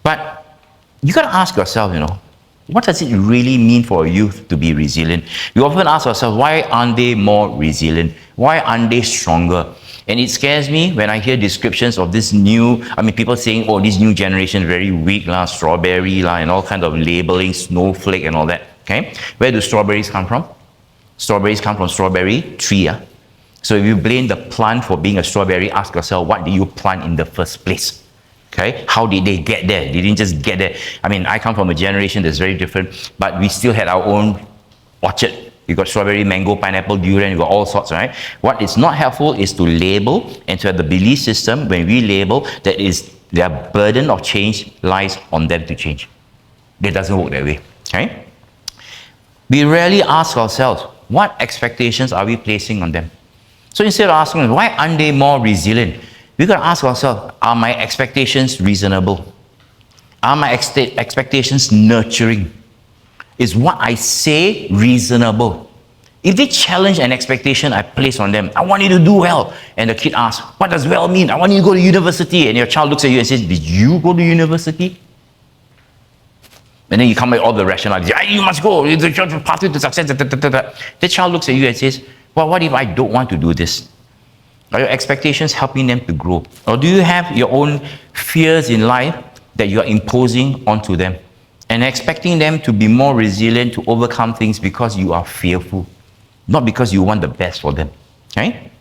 But you got to ask yourself, what does it really mean for a youth to be resilient? We often ask ourselves, why aren't they more resilient? Why aren't they stronger? And it scares me when I hear descriptions of this people saying, oh, this new generation very weak, strawberry, and all kind of labeling, snowflake and all that. Okay? Where do strawberries come from? Strawberries come from strawberry tree. So if you blame the plant for being a strawberry, ask yourself, what did you plant in the first place? Okay, how did they get there? They didn't just get there. I come from a generation that's very different, but we still had our own orchard. You got strawberry, mango, pineapple, durian, you got all sorts, right? What is not helpful is to label and to have the belief system when we label that is their burden of change lies on them to change. It doesn't work that way, okay? We rarely ask ourselves, what expectations are we placing on them? So instead of asking, why aren't they more resilient? We've got to ask ourselves, are my expectations reasonable? Are my expectations nurturing? Is what I say reasonable? If they challenge an expectation I place on them, I want you to do well, and the kid asks, what does well mean? I want you to go to university, and your child looks at you and says, did you go to university? And then you come with all the rationality, you must go, it's the pathway to success. The child looks at you and says, well, what if I don't want to do this? Are your expectations helping them to grow? Or do you have your own fears in life that you are imposing onto them and expecting them to be more resilient, to overcome things because you are fearful, not because you want the best for them? Okay?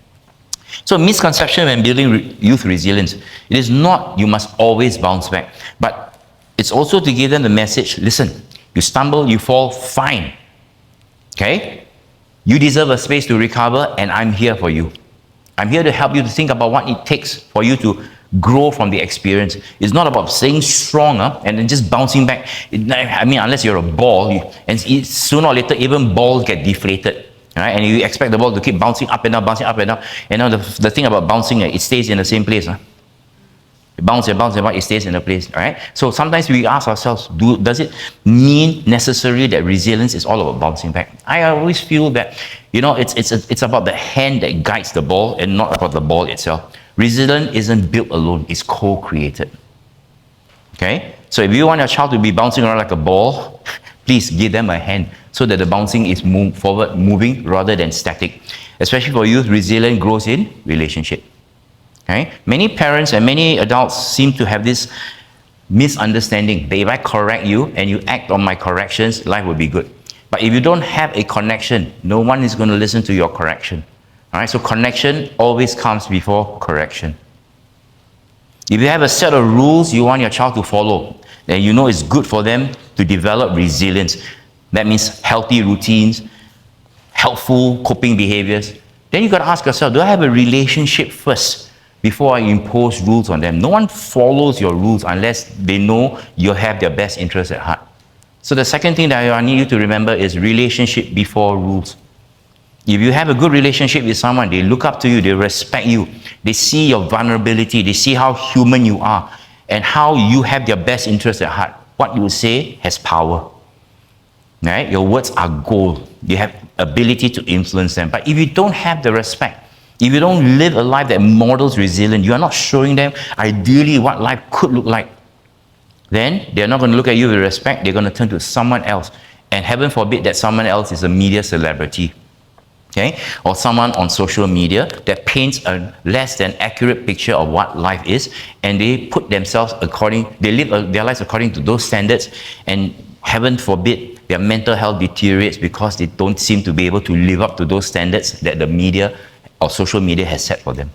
So misconception when building youth resilience, it is not you must always bounce back, but it's also to give them the message, listen, you stumble, you fall, fine. Okay? You deserve a space to recover, and I'm here for you. I'm here to help you to think about what it takes for you to grow from the experience. It's not about staying stronger and then just bouncing back. Unless you're a ball, and sooner or later, even balls get deflated. Right? And you expect the ball to keep bouncing up and down, bouncing up and down. And now the thing about bouncing, it stays in the same place. It bounces and bounces, but it stays in the place. Right? So sometimes we ask ourselves, does it mean necessarily that resilience is all about bouncing back? I always feel that, it's about the hand that guides the ball and not about the ball itself. Resilience isn't built alone, it's co-created. Okay? So if you want your child to be bouncing around like a ball, please give them a hand so that the bouncing is forward moving rather than static. Especially for youth, resilience grows in relationship. Okay? Many parents and many adults seem to have this misunderstanding that if I correct you and you act on my corrections, life will be good. But if you don't have a connection, no one is going to listen to your correction. All right? So connection always comes before correction. If you have a set of rules you want your child to follow, then you know it's good for them to develop resilience. That means healthy routines, helpful coping behaviors. Then you got to ask yourself, do I have a relationship first before I impose rules on them? No one follows your rules unless they know you have their best interests at heart. So the second thing that I need you to remember is relationship before rules. If you have a good relationship with someone, they look up to you, they respect you, they see your vulnerability, they see how human you are and how you have their best interests at heart. What you say has power. Right? Your words are gold. You have ability to influence them. But if you don't have the respect, if you don't live a life that models resilience, you are not showing them ideally what life could look like, then they're not going to look at you with respect. They're going to turn to someone else. And heaven forbid that someone else is a media celebrity. Okay? Or someone on social media that paints a less than accurate picture of what life is, and they put themselves they live their lives according to those standards, and heaven forbid their mental health deteriorates because they don't seem to be able to live up to those standards that the media or social media has set for them.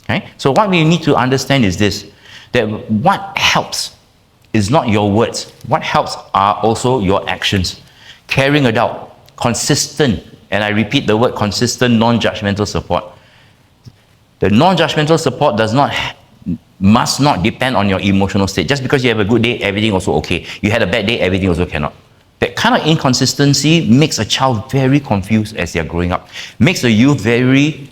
Okay? So what we need to understand is this, that what helps is not your words. What helps are also your actions. Caring adult, consistent, and I repeat the word consistent, non-judgmental support. The non-judgmental support must not depend on your emotional state. Just because you have a good day, everything also okay. You had a bad day, everything also cannot. That kind of inconsistency makes a child very confused as they're growing up. Makes a youth very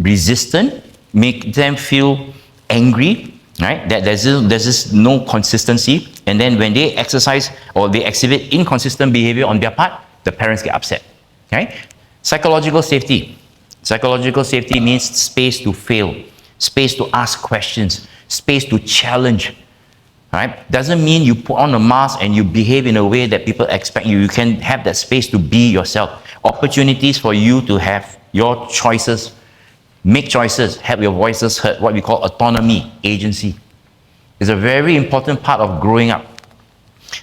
resistant, make them feel angry, right? That there's no consistency. And then when they exercise or they exhibit inconsistent behavior on their part, the parents get upset. Okay? Psychological safety. Psychological safety means space to fail, space to ask questions, space to challenge. Right? Doesn't mean you put on a mask and you behave in a way that people expect you. You can have that space to be yourself. Opportunities for you to have your choices, make choices, have your voices heard, what we call autonomy, agency. Is a very important part of growing up.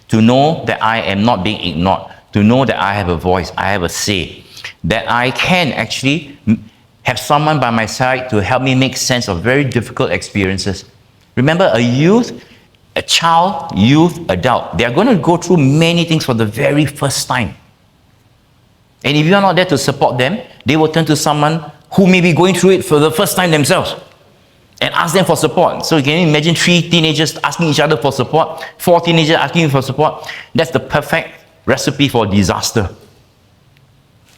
To know that I am not being ignored, to know that I have a voice, I have a say, that I can actually have someone by my side to help me make sense of very difficult experiences. Remember, a youth, a child, youth, adult, they are going to go through many things for the very first time. And if you are not there to support them, they will turn to someone who may be going through it for the first time themselves and ask them for support. So you can imagine 3 teenagers asking each other for support, 4 teenagers asking for support. That's the perfect recipe for disaster.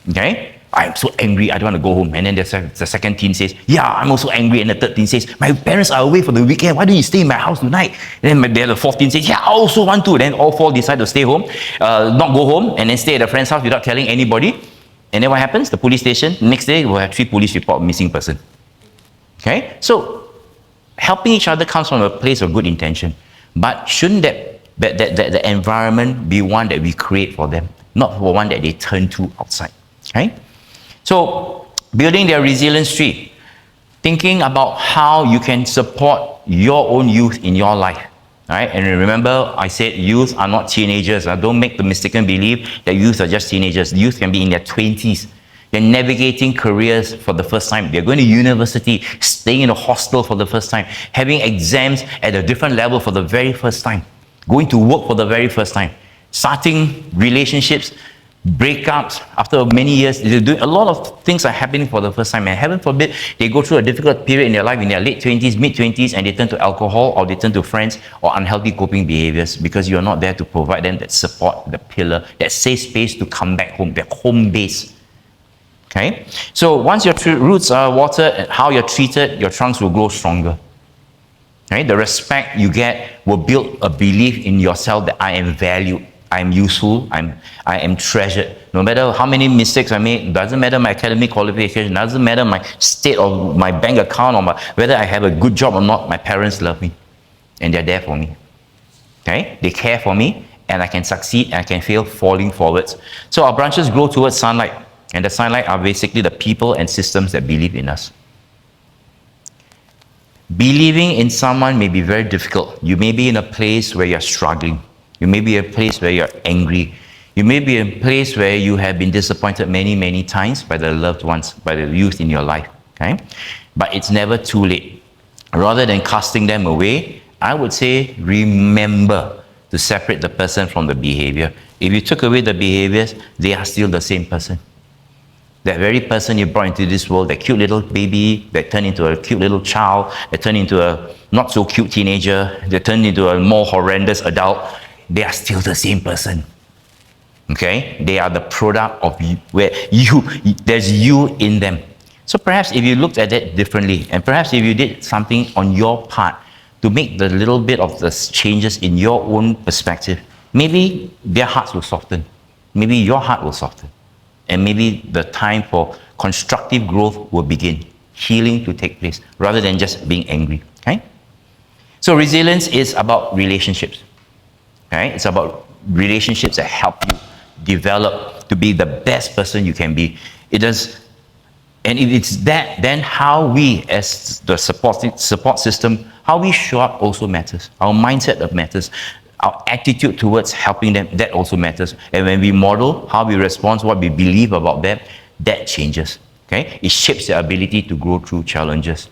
Okay? I'm so angry, I don't want to go home. And then the second teen says, yeah, I'm also angry. And the third teen says, my parents are away for the weekend. Why don't you stay in my house tonight? And then the fourth teen says, yeah, I also want to. Then all 4 decide to stay home, not go home, and then stay at a friend's house without telling anybody. And then what happens? The police station, next day, we'll have 3 police report missing person. Okay? So, helping each other comes from a place of good intention. But shouldn't the environment be one that we create for them, not for one that they turn to outside? Okay? So, building their resilience tree, thinking about how you can support your own youth in your life. Right? And remember, I said youth are not teenagers. Don't make the mistaken belief that youth are just teenagers. Youth can be in their 20s. They're navigating careers for the first time. They're going to university, staying in a hostel for the first time, having exams at a different level for the very first time, going to work for the very first time, starting relationships, breakups after many years. A lot of things are happening for the first time, and heaven forbid they go through a difficult period in their life in their late 20s, mid 20s, and they turn to alcohol or they turn to friends or unhealthy coping behaviors because you're not there to provide them that support, the pillar, that safe space to come back home, their home base. Okay, so once your roots are watered and how you're treated, your trunks will grow stronger. Okay, the respect you get will build a belief in yourself that I am valued, I am useful, I am treasured. No matter how many mistakes I make, doesn't matter my academic qualification, doesn't matter my state of my bank account or whether I have a good job or not, my parents love me and they're there for me. Okay, they care for me and I can succeed and I can fail falling forwards. So our branches grow towards sunlight. And the sunlight are basically the people and systems that believe in us. Believing in someone may be very difficult. You may be in a place where you're struggling. You may be in a place where you're angry. You may be in a place where you have been disappointed many, many times by the loved ones, by the youth in your life. Okay? But it's never too late. Rather than casting them away, I would say remember to separate the person from the behavior. If you took away the behaviors, they are still the same person. That very person you brought into this world, that cute little baby, that turned into a cute little child, that turned into a not so cute teenager, that turned into a more horrendous adult, they are still the same person. Okay? They are the product of you, where there's you in them. So perhaps if you looked at it differently, and perhaps if you did something on your part to make the little bit of the changes in your own perspective, maybe their hearts will soften. Maybe your heart will soften. And maybe the time for constructive growth will begin, healing to take place, rather than just being angry. Okay? So resilience is about relationships. Okay? It's about relationships that help you develop to be the best person you can be. It does, and if it's that, then how we, as the support system, how we show up also matters. Our mindset matters. Our attitude towards helping them, that also matters. And when we model how we respond, what we believe about them, that changes. Okay? It shapes their ability to grow through challenges.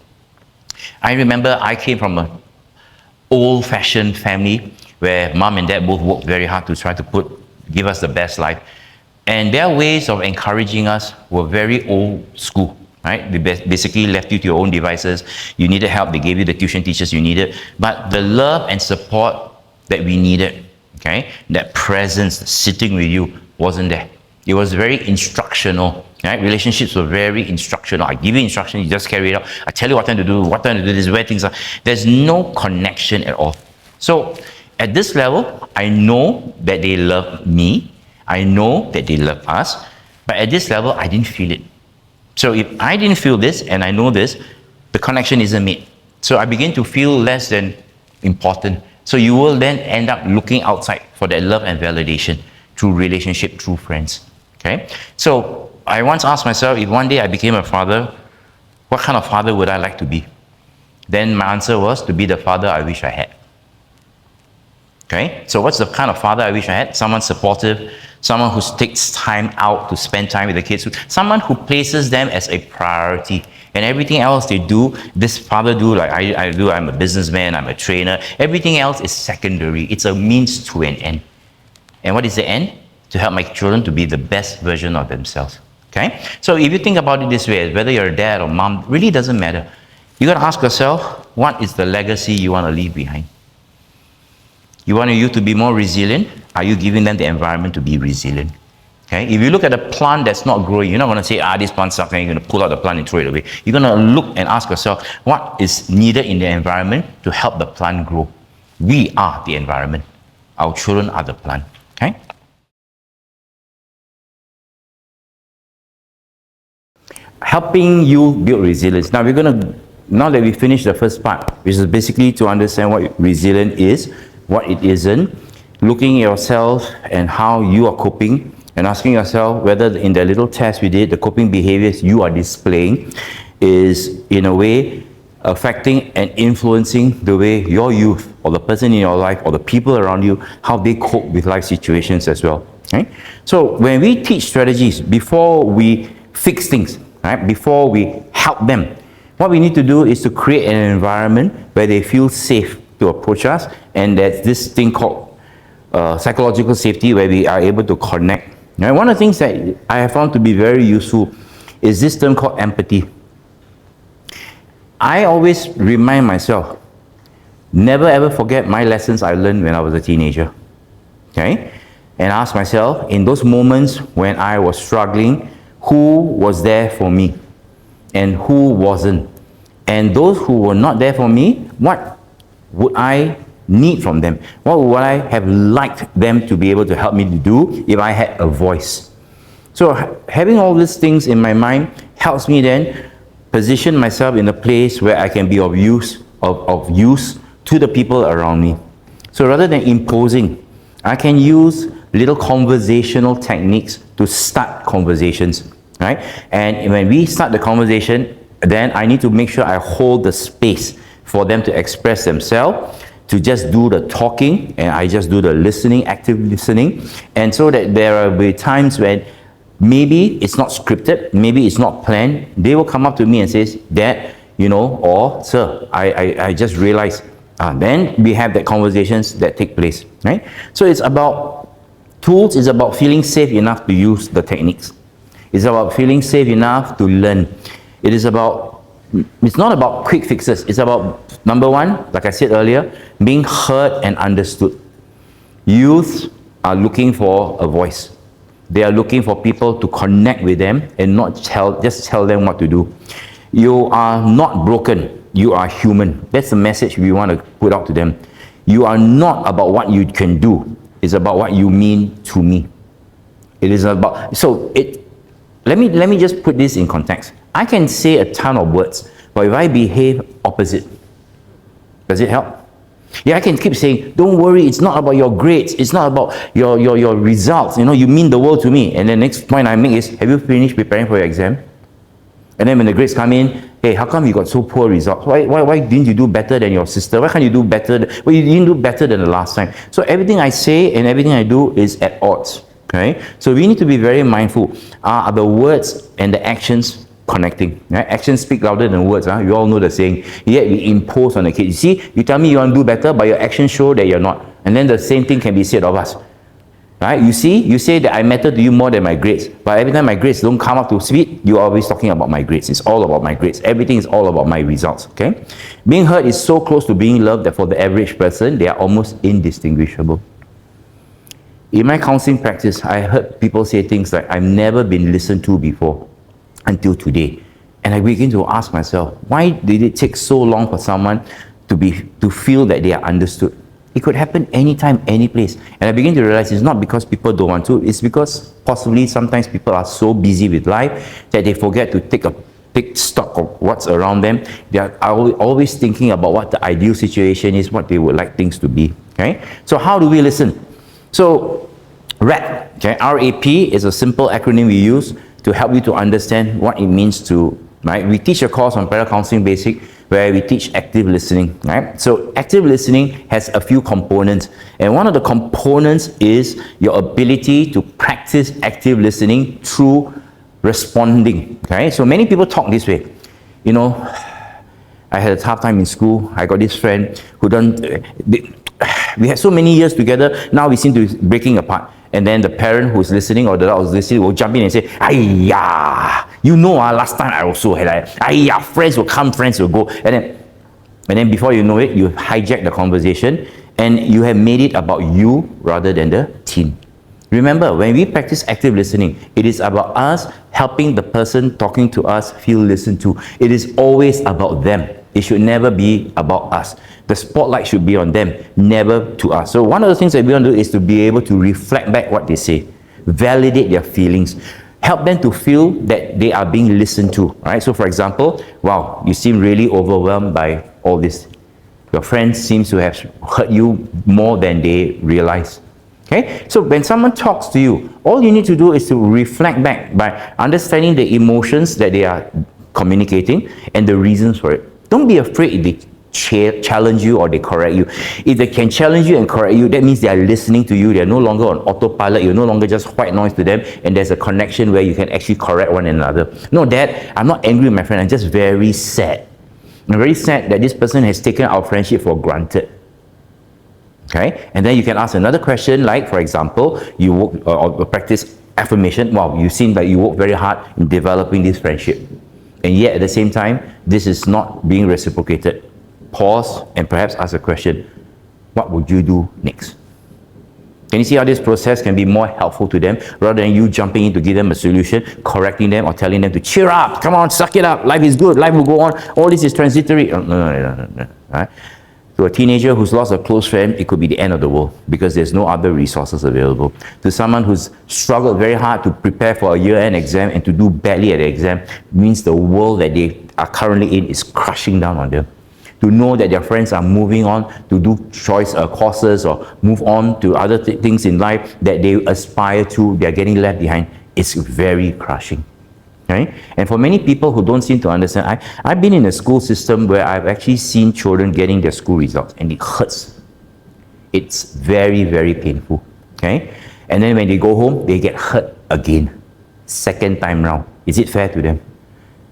I remember I came from an old-fashioned family where mom and dad both worked very hard to try to give us the best life. And their ways of encouraging us were very old school. Right? They basically left you to your own devices. You needed help, they gave you the tuition teachers you needed. But the love and support that we needed, okay, that presence sitting with you wasn't there. It was very instructional. Right? Relationships were very instructional. I give you instruction, you just carry it out. I tell you what time to do, this, where things are. There's no connection at all. So at this level, I know that they love me. I know that they love us. But at this level, I didn't feel it. So if I didn't feel this and I know this, the connection isn't made. So I begin to feel less than important. So you will then end up looking outside for that love and validation through relationship, through friends. Okay? So I once asked myself, if one day I became a father, what kind of father would I like to be? Then my answer was to be the father I wish I had. Okay? So what's the kind of father I wish I had? Someone supportive, someone who takes time out to spend time with the kids, someone who places them as a priority. And everything else they do, this father do, like I do, I'm a businessman, I'm a trainer. Everything else is secondary. It's a means to an end. And what is the end? To help my children to be the best version of themselves. Okay? So if you think about it this way, whether you're a dad or mom, really doesn't matter. You got to ask yourself, what is the legacy you want to leave behind? You want you to be more resilient? Are you giving them the environment to be resilient? Okay? If you look at a plant that's not growing, you're not going to say, this plant sucks, and you're going to pull out the plant and throw it away. You're going to look and ask yourself, what is needed in the environment to help the plant grow? We are the environment. Our children are the plant. Okay? Helping you build resilience. Now now that we finished the first part, which is basically to understand what resilient is, what it isn't, looking at yourself and how you are coping, and asking yourself whether in the little test we did, the coping behaviors you are displaying is in a way affecting and influencing the way your youth or the person in your life or the people around you, how they cope with life situations as well. Okay? So when we teach strategies, before we fix things, right, before we help them, what we need to do is to create an environment where they feel safe to approach us, and that's this thing called psychological safety, where we are able to connect. Now, one of the things that I have found to be very useful is this term called empathy. I always remind myself, never ever forget my lessons I learned when I was a teenager. Okay? And ask myself, in those moments when I was struggling, who was there for me and who wasn't? And those who were not there for me, what would I need from them? What would I have liked them to be able to help me to do if I had a voice? So having all these things in my mind helps me then position myself in a place where I can be of use to the people around me. So rather than imposing, I can use little conversational techniques to start conversations, right? And when we start the conversation, then I need to make sure I hold the space for them to express themselves, to just do the talking, and I just do the listening, active listening. And so that there will be times when maybe it's not scripted, maybe it's not planned. They will come up to me and say, Dad, or Sir, I just realized. Then we have that conversations that take place, right? So it's about tools, it's about feeling safe enough to use the techniques. It's about feeling safe enough to learn. It's not about quick fixes. It's about, number one, like I said earlier, being heard and understood. Youth are looking for a voice. They are looking for people to connect with them and not just tell them what to do. You are not broken. You are human. That's the message we want to put out to them. You are not about what you can do. It's about what you mean to me. It is about, let me just put this in context. I can say a ton of words, but if I behave opposite, does it help? Yeah, I can keep saying, don't worry, it's not about your grades, it's not about your results, you mean the world to me. And the next point I make is, have you finished preparing for your exam? And then when the grades come in, hey, how come you got so poor results? Why didn't you do better than your sister? Why can't you do better? Well, you didn't do better than the last time. So everything I say and everything I do is at odds. Okay? So we need to be very mindful. Are the words and the actions connecting? Right? Actions speak louder than words. You all know the saying. Yet we impose on the kids. You see, you tell me you want to do better, but your actions show that you're not. And then the same thing can be said of us. Right? You say that I matter to you more than my grades, but every time my grades don't come up to speed, you're always talking about my grades. It's all about my grades. Everything is all about my results. Okay? Being heard is so close to being loved that for the average person, they are almost indistinguishable. In my counseling practice, I heard people say things like, I've never been listened to before until today. And I begin to ask myself, why did it take so long for someone to feel that they are understood? It could happen anytime, any place. And I begin to realize it's not because people don't want to, it's because possibly sometimes people are so busy with life that they forget to take a take stock of what's around them. They are always thinking about what the ideal situation is, what they would like things to be. Okay, so how do we listen? So RAP, okay, R-A-P is a simple acronym we use to help you to understand what it means to, right? We teach a course on Para Counseling Basic where we teach active listening, right? So active listening has a few components, and one of the components is your ability to practice active listening through responding, okay? So many people talk this way, you know, I had a tough time in school, I got this friend who we had so many years together, now we seem to be breaking apart. And then the parent who's listening or the adult who's listening will jump in and say, "Aiya, you know, last time I also had like, aiya, friends will come, friends will go." And then before you know it, you hijack the conversation and you have made it about you rather than the teen. Remember, when we practice active listening, it is about us helping the person talking to us feel listened to. It is always about them. It should never be about us. The spotlight should be on them, never to us. So one of the things that we want to do is to be able to reflect back what they say, validate their feelings, help them to feel that they are being listened to, right? So for example, wow, you seem really overwhelmed by all this. Your friend seems to have hurt you more than they realize. Okay, so when someone talks to you, all you need to do is to reflect back by understanding the emotions that they are communicating and the reasons for it. Don't be afraid if they challenge you or they correct you. If they can challenge you and correct you, that means they are listening to you. They are no longer on autopilot. You're no longer just white noise to them, and there's a connection where you can actually correct one another. No, Dad, I'm not angry with my friend. I'm just very sad. I'm very sad that this person has taken our friendship for granted. Okay, and then you can ask another question, like for example, you work or practice affirmation. Wow, you seem like you work very hard in developing this friendship, and yet at the same time, this is not being reciprocated. Pause and perhaps ask a question: what would you do next? Can you see how this process can be more helpful to them rather than you jumping in to give them a solution, correcting them, or telling them to cheer up, come on, suck it up, life is good, life will go on, all this is transitory. No. Right? To a teenager who's lost a close friend, it could be the end of the world because there's no other resources available. To someone who's struggled very hard to prepare for a year-end exam and to do badly at the exam means the world that they are currently in is crushing down on them. To know that their friends are moving on to do courses or move on to other things in life that they aspire to, they're getting left behind, it's very crushing. Okay? And for many people who don't seem to understand, I've been in a school system where I've actually seen children getting their school results and it hurts. It's very, very painful. Okay? And then when they go home, they get hurt again. Second time round. Is it fair to them?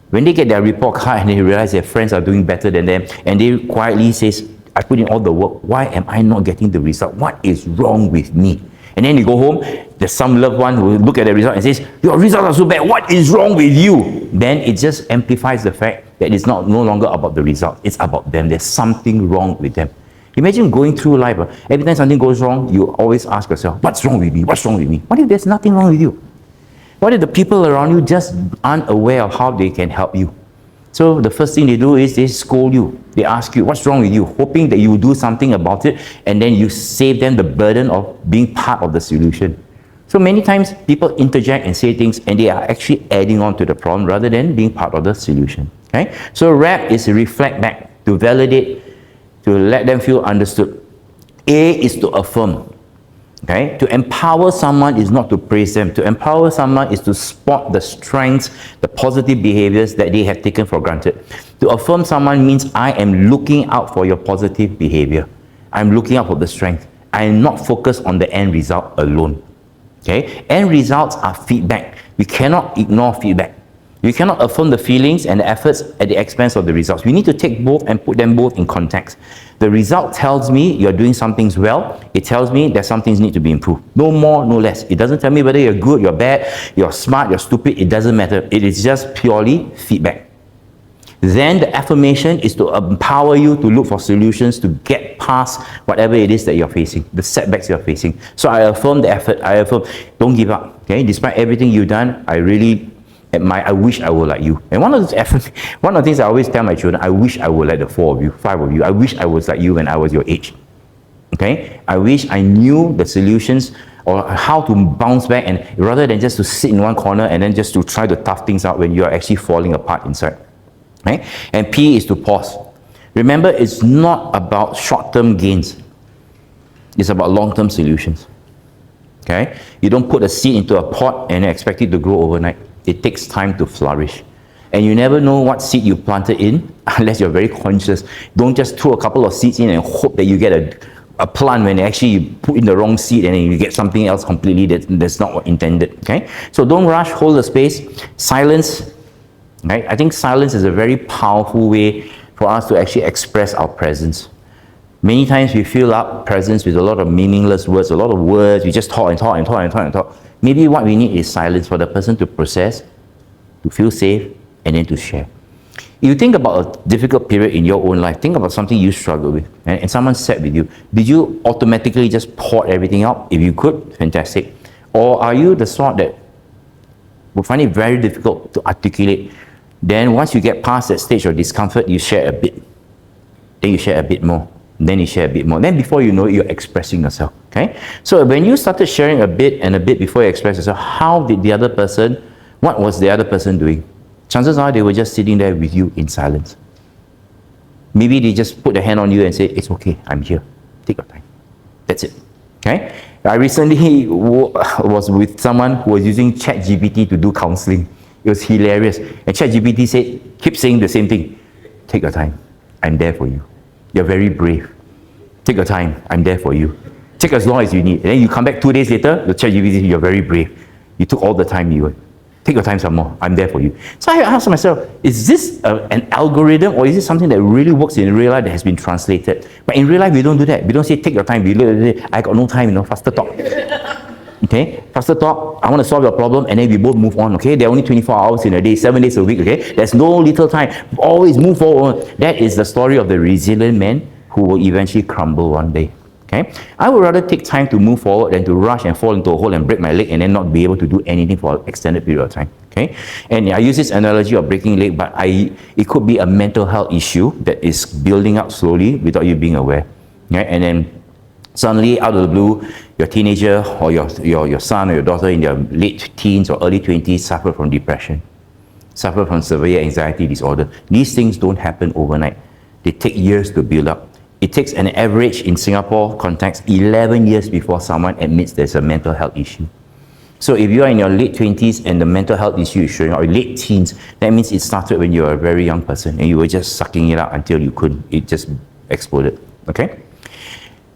When they get their report card and they realize their friends are doing better than them and they quietly says, I put in all the work, why am I not getting the result? What is wrong with me? And then you go home, there's some loved one who will look at the result and says, your results are so bad, what is wrong with you? Then it just amplifies the fact that it's no longer about the result, it's about them. There's something wrong with them. Imagine going through life, every time something goes wrong, you always ask yourself, what's wrong with me? What's wrong with me? What if there's nothing wrong with you? What if the people around you just aren't aware of how they can help you? So the first thing they do is they scold you. They ask you, what's wrong with you? Hoping that you will do something about it, and then you save them the burden of being part of the solution. So many times people interject and say things and they are actually adding on to the problem rather than being part of the solution. Okay? So RAP is to reflect back, to validate, to let them feel understood. A is to affirm. Okay? To empower someone is not to praise them. To empower someone is to spot the strengths, the positive behaviors that they have taken for granted. To affirm someone means I am looking out for your positive behavior. I'm looking out for the strength. I am not focused on the end result alone. Okay? End results are feedback. We cannot ignore feedback. You cannot affirm the feelings and the efforts at the expense of the results. We need to take both and put them both in context. The result tells me you're doing some things well. It tells me that some things need to be improved. No more, no less. It doesn't tell me whether you're good, you're bad, you're smart, you're stupid. It doesn't matter. It is just purely feedback. Then the affirmation is to empower you to look for solutions to get past whatever it is that you're facing, the setbacks you're facing. So I affirm the effort. I affirm, don't give up. Okay, despite everything you've done, I wish I were like you. And one of the things I always tell my children, I wish I were like the 4 of you, 5 of you. I wish I was like you when I was your age. Okay? I wish I knew the solutions. or how to bounce back, and rather than just to sit in one corner and then just to try to tough things out when you are actually falling apart inside. Right? And P is to pause. Remember, it's not about short-term gains. It's about long-term solutions. Okay? You don't put a seed into a pot and expect it to grow overnight. It takes time to flourish. And you never know what seed you planted in unless you're very conscious. Don't just throw a couple of seeds in and hope that you get a plant when actually you put in the wrong seed and then you get something else completely that's not what intended. Okay? So don't rush, hold the space. Silence. Right? I think silence is a very powerful way for us to actually express our presence. Many times we fill up presence with a lot of meaningless words, a lot of words. We just talk and talk and talk and talk and talk. Maybe what we need is silence for the person to process, to feel safe, and then to share. If you think about a difficult period in your own life, think about something you struggle with, and someone sat with you. Did you automatically just pour everything out? If you could, fantastic. Or are you the sort that will find it very difficult to articulate? Then once you get past that stage of discomfort, you share a bit. Then you share a bit more. Then you share a bit more. Then before you know it, you're expressing yourself. Okay? So when you started sharing a bit and a bit before you express yourself, how did the other person, what was the other person doing? Chances are they were just sitting there with you in silence. Maybe they just put their hand on you and say, it's okay, I'm here. Take your time. That's it. Okay? I recently was with someone who was using ChatGPT to do counseling. It was hilarious. And ChatGPT said, keep saying the same thing. Take your time. I'm there for you. You're very brave. Take your time. I'm there for you. Take as long as you need. And then you come back 2 days later, the ChatGPT says, you're very brave. You took all the time you would. Take your time some more. I'm there for you. So I asked myself, is this an algorithm, or is it something that really works in real life that has been translated? But in real life, we don't do that. We don't say, take your time. We say, I got no time, faster talk. Okay, faster talk. I want to solve your problem, and then we both move on. Okay, there are only 24 hours in a day, 7 days a week. Okay, there's no little time. Always move forward. That is the story of the resilient man who will eventually crumble one day. Okay, I would rather take time to move forward than to rush and fall into a hole and break my leg and then not be able to do anything for an extended period of time. Okay, and I use this analogy of breaking leg, but it could be a mental health issue that is building up slowly without you being aware. Okay, and then suddenly, out of the blue, your teenager or your son or your daughter in their late teens or early 20s suffer from depression, suffer from severe anxiety disorder. These things don't happen overnight. They take years to build up. It takes an average in Singapore context 11 years before someone admits there's a mental health issue. So if you are in your late 20s and the mental health issue is showing, or late teens, that means it started when you were a very young person and you were just sucking it up until you couldn't. It just exploded. Okay?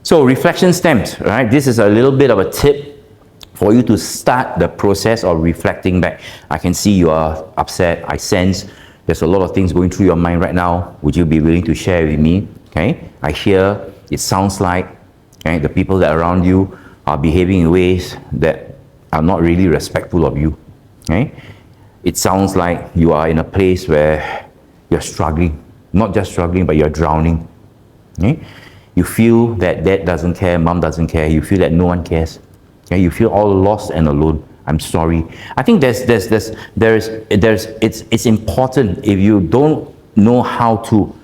So reflection stems, right? This is a little bit of a tip for you to start the process of reflecting back. I can see you are upset. I sense there's a lot of things going through your mind right now. Would you be willing to share with me? Okay? I hear, it sounds like, okay, the people that are around you are behaving in ways that are not really respectful of you. Okay? It sounds like you are in a place where you're struggling. Not just struggling, but you're drowning. Okay? You feel that dad doesn't care, mom doesn't care. You feel that no one cares. Okay? You feel all lost and alone. I'm sorry. I think it's important if you don't know how to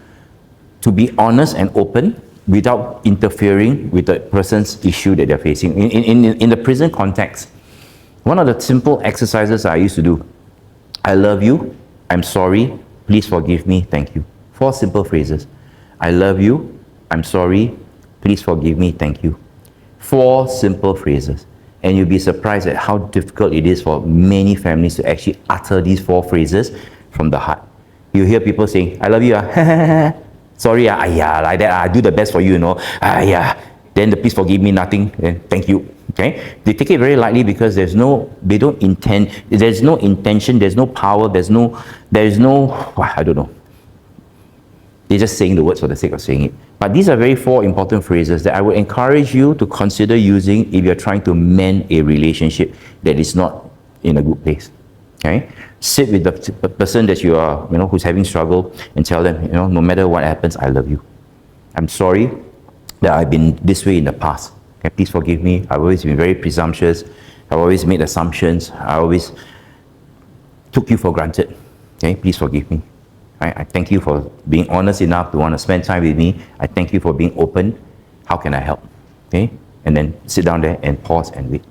be honest and open without interfering with the person's issue that they're facing. In the prison context, one of the simple exercises I used to do, I love you, I'm sorry, please forgive me, thank you. 4 simple phrases. I love you, I'm sorry, please forgive me, thank you. 4 simple phrases. And you'll be surprised at how difficult it is for many families to actually utter these 4 phrases from the heart. You hear people saying, I love you, sorry, like that, I do the best for you, Then the please forgive me, nothing, then thank you. Okay? They take it very lightly because there's no intention, there's no power, I don't know. They're just saying the words for the sake of saying it. But these are 4 important phrases that I would encourage you to consider using if you're trying to mend a relationship that is not in a good place. Okay? Sit with the person that you are, who's having struggle and tell them, no matter what happens, I love you. I'm sorry that I've been this way in the past. Okay? Please forgive me. I've always been very presumptuous. I've always made assumptions. I always took you for granted. Okay? Please forgive me. I thank you for being honest enough to want to spend time with me. I thank you for being open. How can I help? Okay? And then sit down there and pause and wait.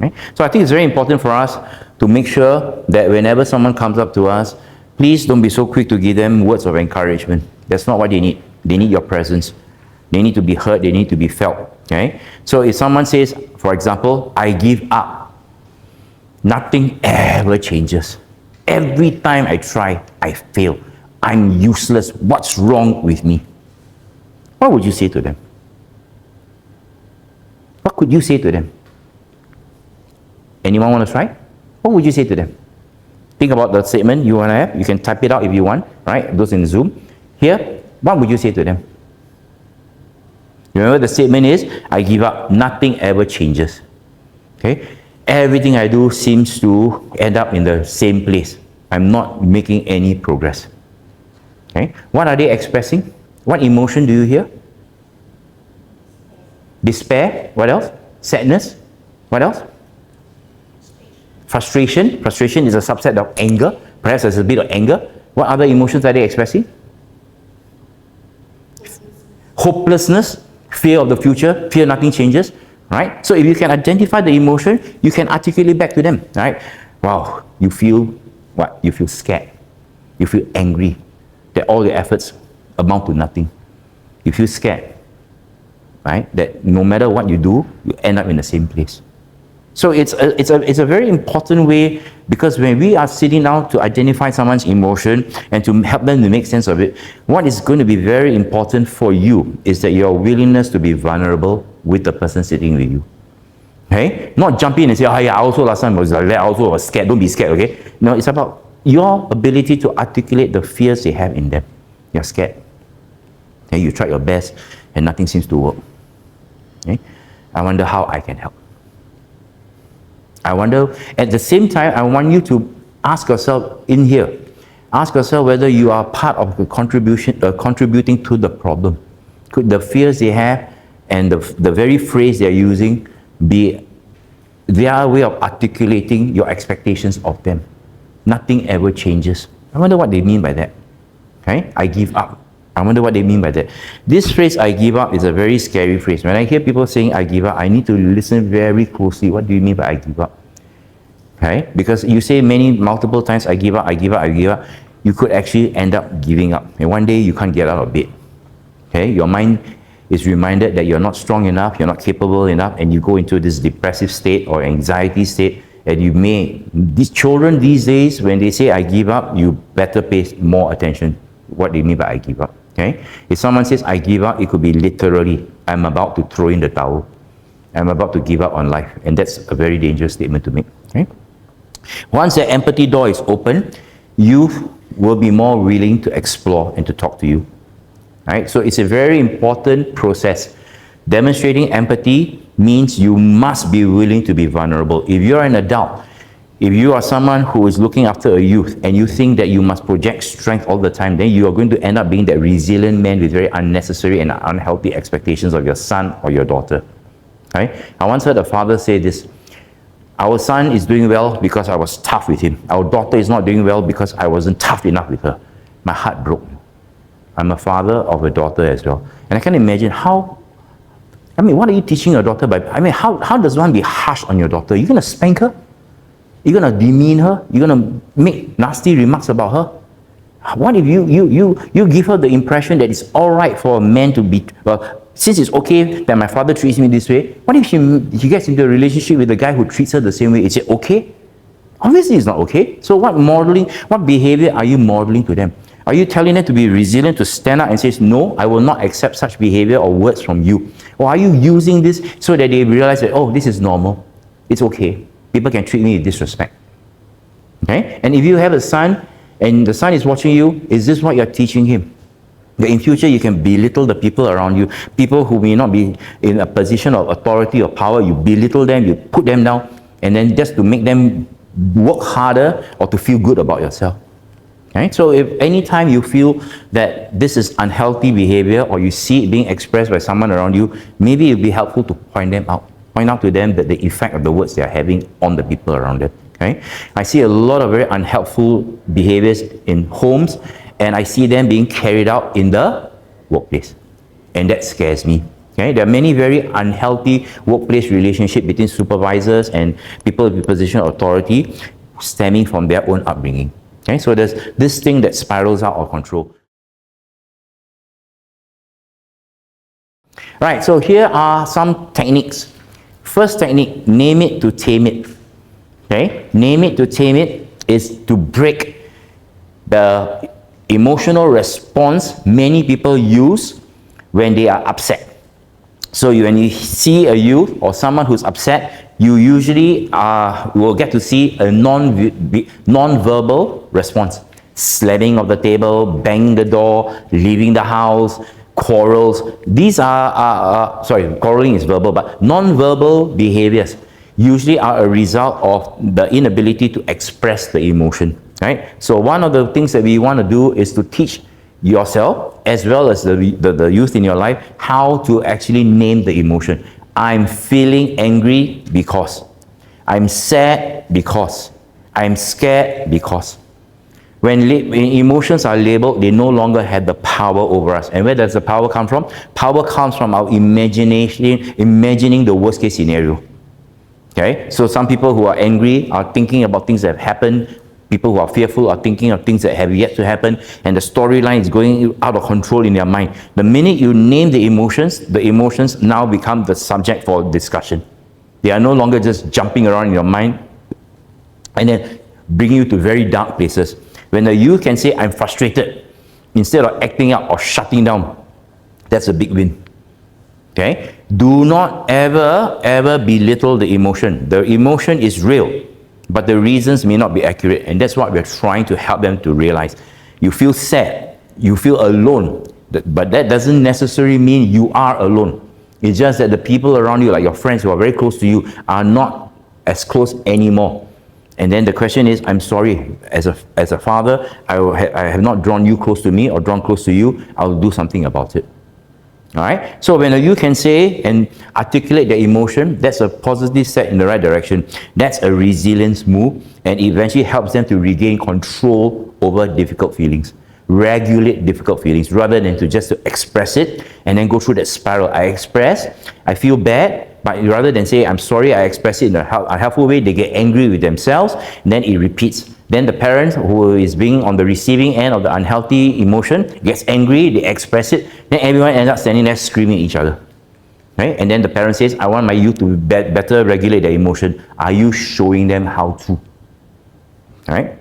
Okay? So I think it's very important for us to make sure that whenever someone comes up to us, please don't be so quick to give them words of encouragement. That's not what they need. They need your presence. They need to be heard. They need to be felt. Okay? So if someone says, for example, I give up, nothing ever changes. Every time I try, I fail. I'm useless. What's wrong with me? What would you say to them? What could you say to them? Anyone want to try? What would you say to them? Think about the statement you want to have. You can type it out if you want, right? Those in Zoom. Here, what would you say to them? Remember the statement is, I give up, nothing ever changes. Okay? Everything I do seems to end up in the same place. I'm not making any progress. Okay? What are they expressing? What emotion do you hear? Despair. What else? Sadness. What else? Frustration. Frustration is a subset of anger. Perhaps there's a bit of anger. What other emotions are they expressing? Hopelessness. Fear of the future. Fear nothing changes. Right? So if you can identify the emotion, you can articulate back to them. Right? Wow. You feel what? You feel scared. You feel angry. That all your efforts amount to nothing. You feel scared. Right? That no matter what you do, you end up in the same place. So it's a very important way, because when we are sitting down to identify someone's emotion and to help them to make sense of it, what is going to be very important for you is that your willingness to be vulnerable with the person sitting with you. Okay? Not jump in and say, oh yeah, I also last time was like that, I also was scared. Don't be scared, okay? No, it's about your ability to articulate the fears they have in them. You're scared. Okay? You tried your best and nothing seems to work. Okay? I wonder how I can help. I wonder, at the same time, I want you to ask yourself in here, ask yourself whether you are part of the contributing to the problem. Could the fears they have and the very phrase they're using be their way of articulating your expectations of them? Nothing ever changes. I wonder what they mean by that. Okay? I give up. I wonder what they mean by that. This phrase, I give up, is a very scary phrase. When I hear people saying, I give up, I need to listen very closely. What do you mean by I give up? Okay? Because you say multiple times, I give up, I give up, I give up. You could actually end up giving up. And one day, you can't get out of bed. Okay? Your mind is reminded that you're not strong enough, you're not capable enough, and you go into this depressive state or anxiety state. And you may, these children these days, when they say, I give up, you better pay more attention. What they mean by I give up. Okay? If someone says, I give up, it could be literally, I'm about to throw in the towel. I'm about to give up on life. And that's a very dangerous statement to make. Okay? Once the empathy door is open, you will be more willing to explore and to talk to you. Right? So it's a very important process. Demonstrating empathy means you must be willing to be vulnerable. If you're an adult, if you are someone who is looking after a youth and you think that you must project strength all the time, then you are going to end up being that resilient man with very unnecessary and unhealthy expectations of your son or your daughter. Right? I once heard a father say this, our son is doing well because I was tough with him. Our daughter is not doing well because I wasn't tough enough with her. My heart broke. I'm a father of a daughter as well. And I can imagine what are you teaching your daughter by? How does one be harsh on your daughter? You're going to spank her? You're going to demean her? You're going to make nasty remarks about her? What if you give her the impression that it's all right for a man to be, since it's okay that my father treats me this way, what if she gets into a relationship with a guy who treats her the same way? Is it okay? Obviously it's not okay. So what behavior are you modeling to them? Are you telling them to be resilient, to stand up and say, no, I will not accept such behavior or words from you? Or are you using this so that they realize that, oh, this is normal, it's okay, people can treat me with disrespect? Okay? And if you have a son and the son is watching you, is this what you're teaching him? That in future you can belittle the people around you, people who may not be in a position of authority or power, you belittle them, you put them down, and then just to make them work harder or to feel good about yourself. Okay? So if any time you feel that this is unhealthy behavior or you see it being expressed by someone around you, maybe it would be helpful to point out to them that the effect of the words they are having on the people around them. Okay? I see a lot of very unhelpful behaviors in homes, and I see them being carried out in the workplace. And that scares me. Okay, there are many very unhealthy workplace relationships between supervisors and people in position of authority stemming from their own upbringing. Okay, so there's this thing that spirals out of control. Right, so here are some techniques. First technique, name it to tame it. Okay, name it to tame it is to break the emotional response many people use when they are upset. So when you see a youth or someone who's upset, you usually will get to see a non-verbal response. Slamming of the table, banging the door, leaving the house, quarrels. These are, sorry, quarreling is verbal, but non-verbal behaviors usually are a result of the inability to express the emotion, right? So one of the things that we want to do is to teach yourself as well as the youth in your life how to actually name the emotion. I'm feeling angry because, I'm sad because, I'm scared because. When emotions are labeled, they no longer have the power over us. And where does the power come from? Power comes from our imagining the worst case scenario. Okay, so some people who are angry are thinking about things that have happened. People who are fearful are thinking of things that have yet to happen, and the storyline is going out of control in their mind. The minute you name the emotions now become the subject for discussion. They are no longer just jumping around in your mind and then bringing you to very dark places. When the youth can say, I'm frustrated, instead of acting up or shutting down, that's a big win. Okay? Do not ever belittle the emotion. The emotion is real, but the reasons may not be accurate, and that's what we're trying to help them to realize. You feel sad, you feel alone, but that doesn't necessarily mean you are alone. It's just that the people around you, like your friends who are very close to you, are not as close anymore. And then the question is, I'm sorry, as a father, I have not drawn you close to me or drawn close to you. I'll do something about it. All right, so when you can say and articulate their emotion, that's a positive step in the right direction. That's a resilience move, and eventually helps them to regain control over difficult feelings, regulate difficult feelings, rather than to just to express it and then go through that spiral. I express, I feel bad, but rather than say I'm sorry, I express it in a helpful way, they get angry with themselves, and then it repeats. Then the parent who is being on the receiving end of the unhealthy emotion gets angry, they express it, then everyone ends up standing there screaming at each other. Right? And then the parent says, I want my youth to better regulate their emotion. Are you showing them how to? Right?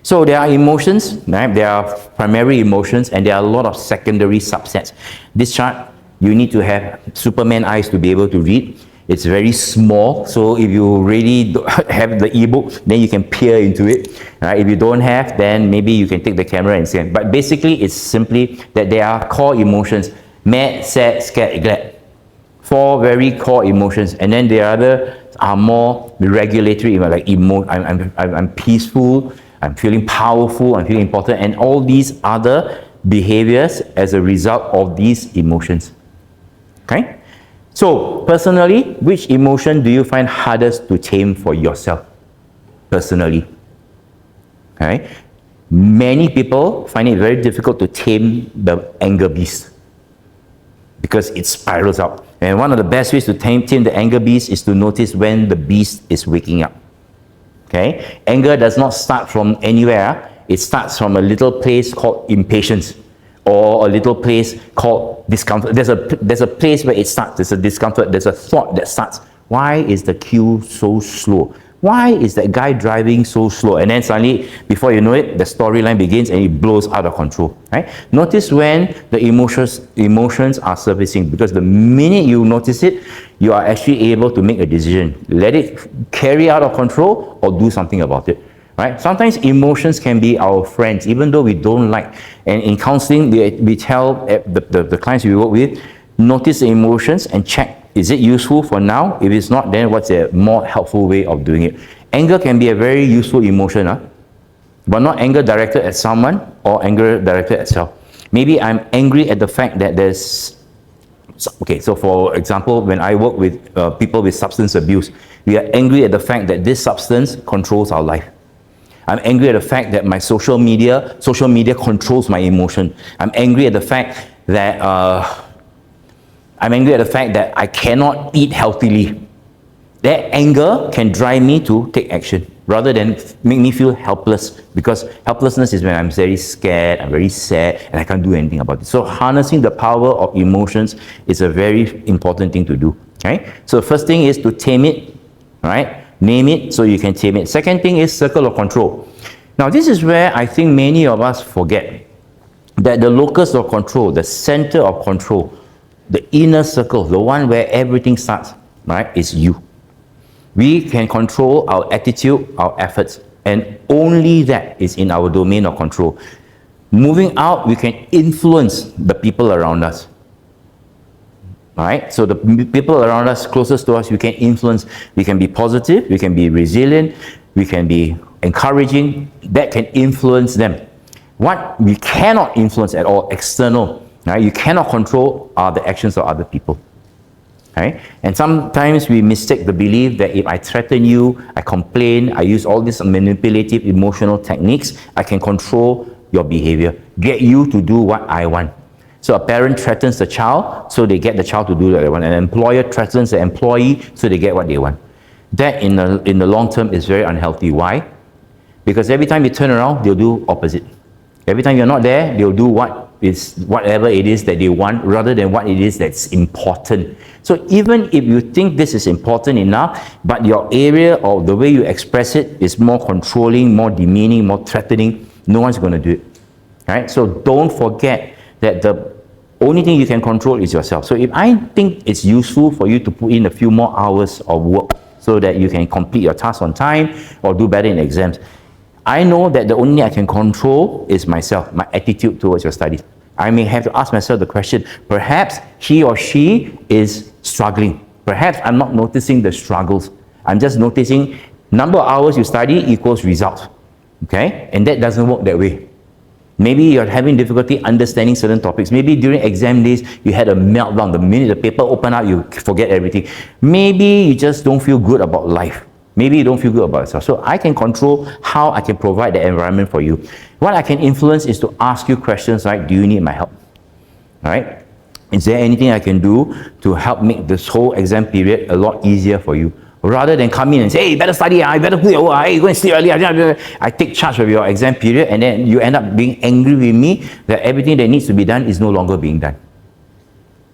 So there are emotions, right? There are primary emotions, and there are a lot of secondary subsets. This chart, you need to have Superman eyes to be able to read. It's very small, so if you really have the ebook, then you can peer into it. Right? If you don't have, then maybe you can take the camera and see it. But basically, it's simply that there are core emotions: mad, sad, scared, glad. 4 very core emotions, and then the other are more regulatory, like I'm peaceful, I'm feeling powerful, I'm feeling important, and all these other behaviors as a result of these emotions. Okay? So, personally, which emotion do you find hardest to tame for yourself? Personally. Okay? Many people find it very difficult to tame the anger beast because it spirals out. And one of the best ways to tame the anger beast is to notice when the beast is waking up. Okay? Anger does not start from anywhere. It starts from a little place called impatience, or a little place called discomfort. There's a place where it starts. There's a discomfort. There's a thought that starts. Why is the queue so slow? Why is that guy driving so slow? And then suddenly, before you know it, the storyline begins and it blows out of control. Right? Notice when the emotions are surfacing, because the minute you notice it, you are actually able to make a decision. Let it carry out of control or do something about it. Right? Sometimes emotions can be our friends, even though we don't like. And in counseling, we tell the clients we work with, notice the emotions and check, is it useful for now? If it's not, then what's a more helpful way of doing it? Anger can be a very useful emotion, but not anger directed at someone or anger directed at self. Maybe I'm angry at the fact that there's... Okay, so for example, when I work with people with substance abuse, we are angry at the fact that this substance controls our life. I'm angry at the fact that my social media controls my emotion. I'm angry at the fact that I'm angry at the fact that I cannot eat healthily. That anger can drive me to take action rather than make me feel helpless, because helplessness is when I'm very scared, I'm very sad, and I can't do anything about it. So harnessing the power of emotions is a very important thing to do. Okay? So the first thing is to tame it, right? Name it so you can tame it. Second thing is circle of control. Now this is where I think many of us forget that the locus of control, the center of control, the inner circle, the one where everything starts, right, is you. We can control our attitude, our efforts, and only that is in our domain of control. Moving out, we can influence the people around us. Right? So the people around us, closest to us, we can influence. We can be positive, we can be resilient, we can be encouraging. That can influence them. What we cannot influence at all, external, right? You cannot control are the actions of other people. Right? And sometimes we mistake the belief that if I threaten you, I complain, I use all these manipulative emotional techniques, I can control your behavior, get you to do what I want. So a parent threatens the child, so they get the child to do what they want. An employer threatens the employee, so they get what they want. That in the long term is very unhealthy. Why? Because every time you turn around, they'll do opposite. Every time you're not there, they'll do whatever it is that they want rather than what it is that's important. So even if you think this is important enough, but your area or the way you express it is more controlling, more demeaning, more threatening, no one's going to do it. Right? So don't forget that the only thing you can control is yourself. So if I think it's useful for you to put in a few more hours of work so that you can complete your task on time or do better in exams, I know that the only thing I can control is myself, my attitude towards your studies. I may have to ask myself the question, perhaps he or she is struggling. Perhaps I'm not noticing the struggles. I'm just noticing number of hours you study equals results. Okay? And that doesn't work that way. Maybe you're having difficulty understanding certain topics. Maybe during exam days, you had a meltdown. The minute the paper opened up, you forget everything. Maybe you just don't feel good about life. Maybe you don't feel good about yourself. So I can control how I can provide the environment for you. What I can influence is to ask you questions like, do you need my help? Right? Is there anything I can do to help make this whole exam period a lot easier for you? Rather than come in and say, hey, you better study, you better put your work, go and sleep early. I take charge of your exam period, and then you end up being angry with me that everything that needs to be done is no longer being done.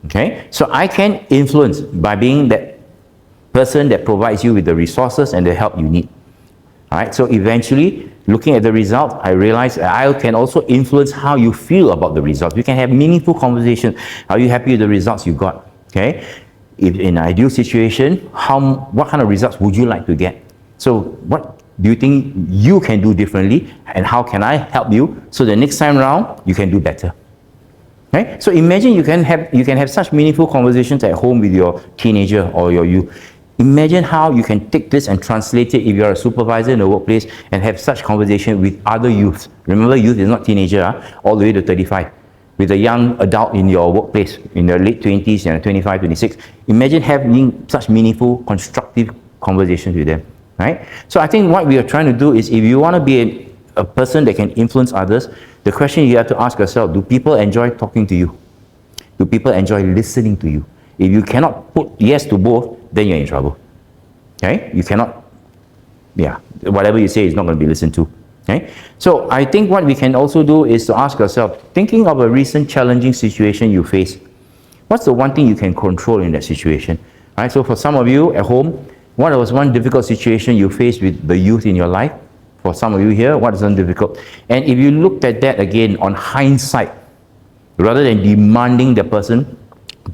Okay? So I can influence by being that person that provides you with the resources and the help you need. All right? So eventually, looking at the results, I realize I can also influence how you feel about the results. You can have meaningful conversations. Are you happy with the results you got? Okay? If in an ideal situation, what kind of results would you like to get? So what do you think you can do differently, and how can I help you so the next time round you can do better? Okay? So imagine you can have such meaningful conversations at home with your teenager or your youth. Imagine how you can take this and translate it if you're a supervisor in the workplace and have such conversation with other youths. Remember, youth is not teenager, all the way to 35. With a young adult in your workplace, in their late 20s and 25, 26. Imagine having such meaningful, constructive conversations with them, right? So I think what we are trying to do is, if you want to be a person that can influence others, the question you have to ask yourself, do people enjoy talking to you? Do people enjoy listening to you? If you cannot put yes to both, then you're in trouble. Okay? You cannot, whatever you say is not going to be listened to. Okay? So I think what we can also do is to ask yourself, thinking of a recent challenging situation you face, what's the one thing you can control in that situation? Right? So for some of you at home, what was one difficult situation you faced with the youth in your life? For some of you here, what is difficult? And if you looked at that again on hindsight, rather than demanding the person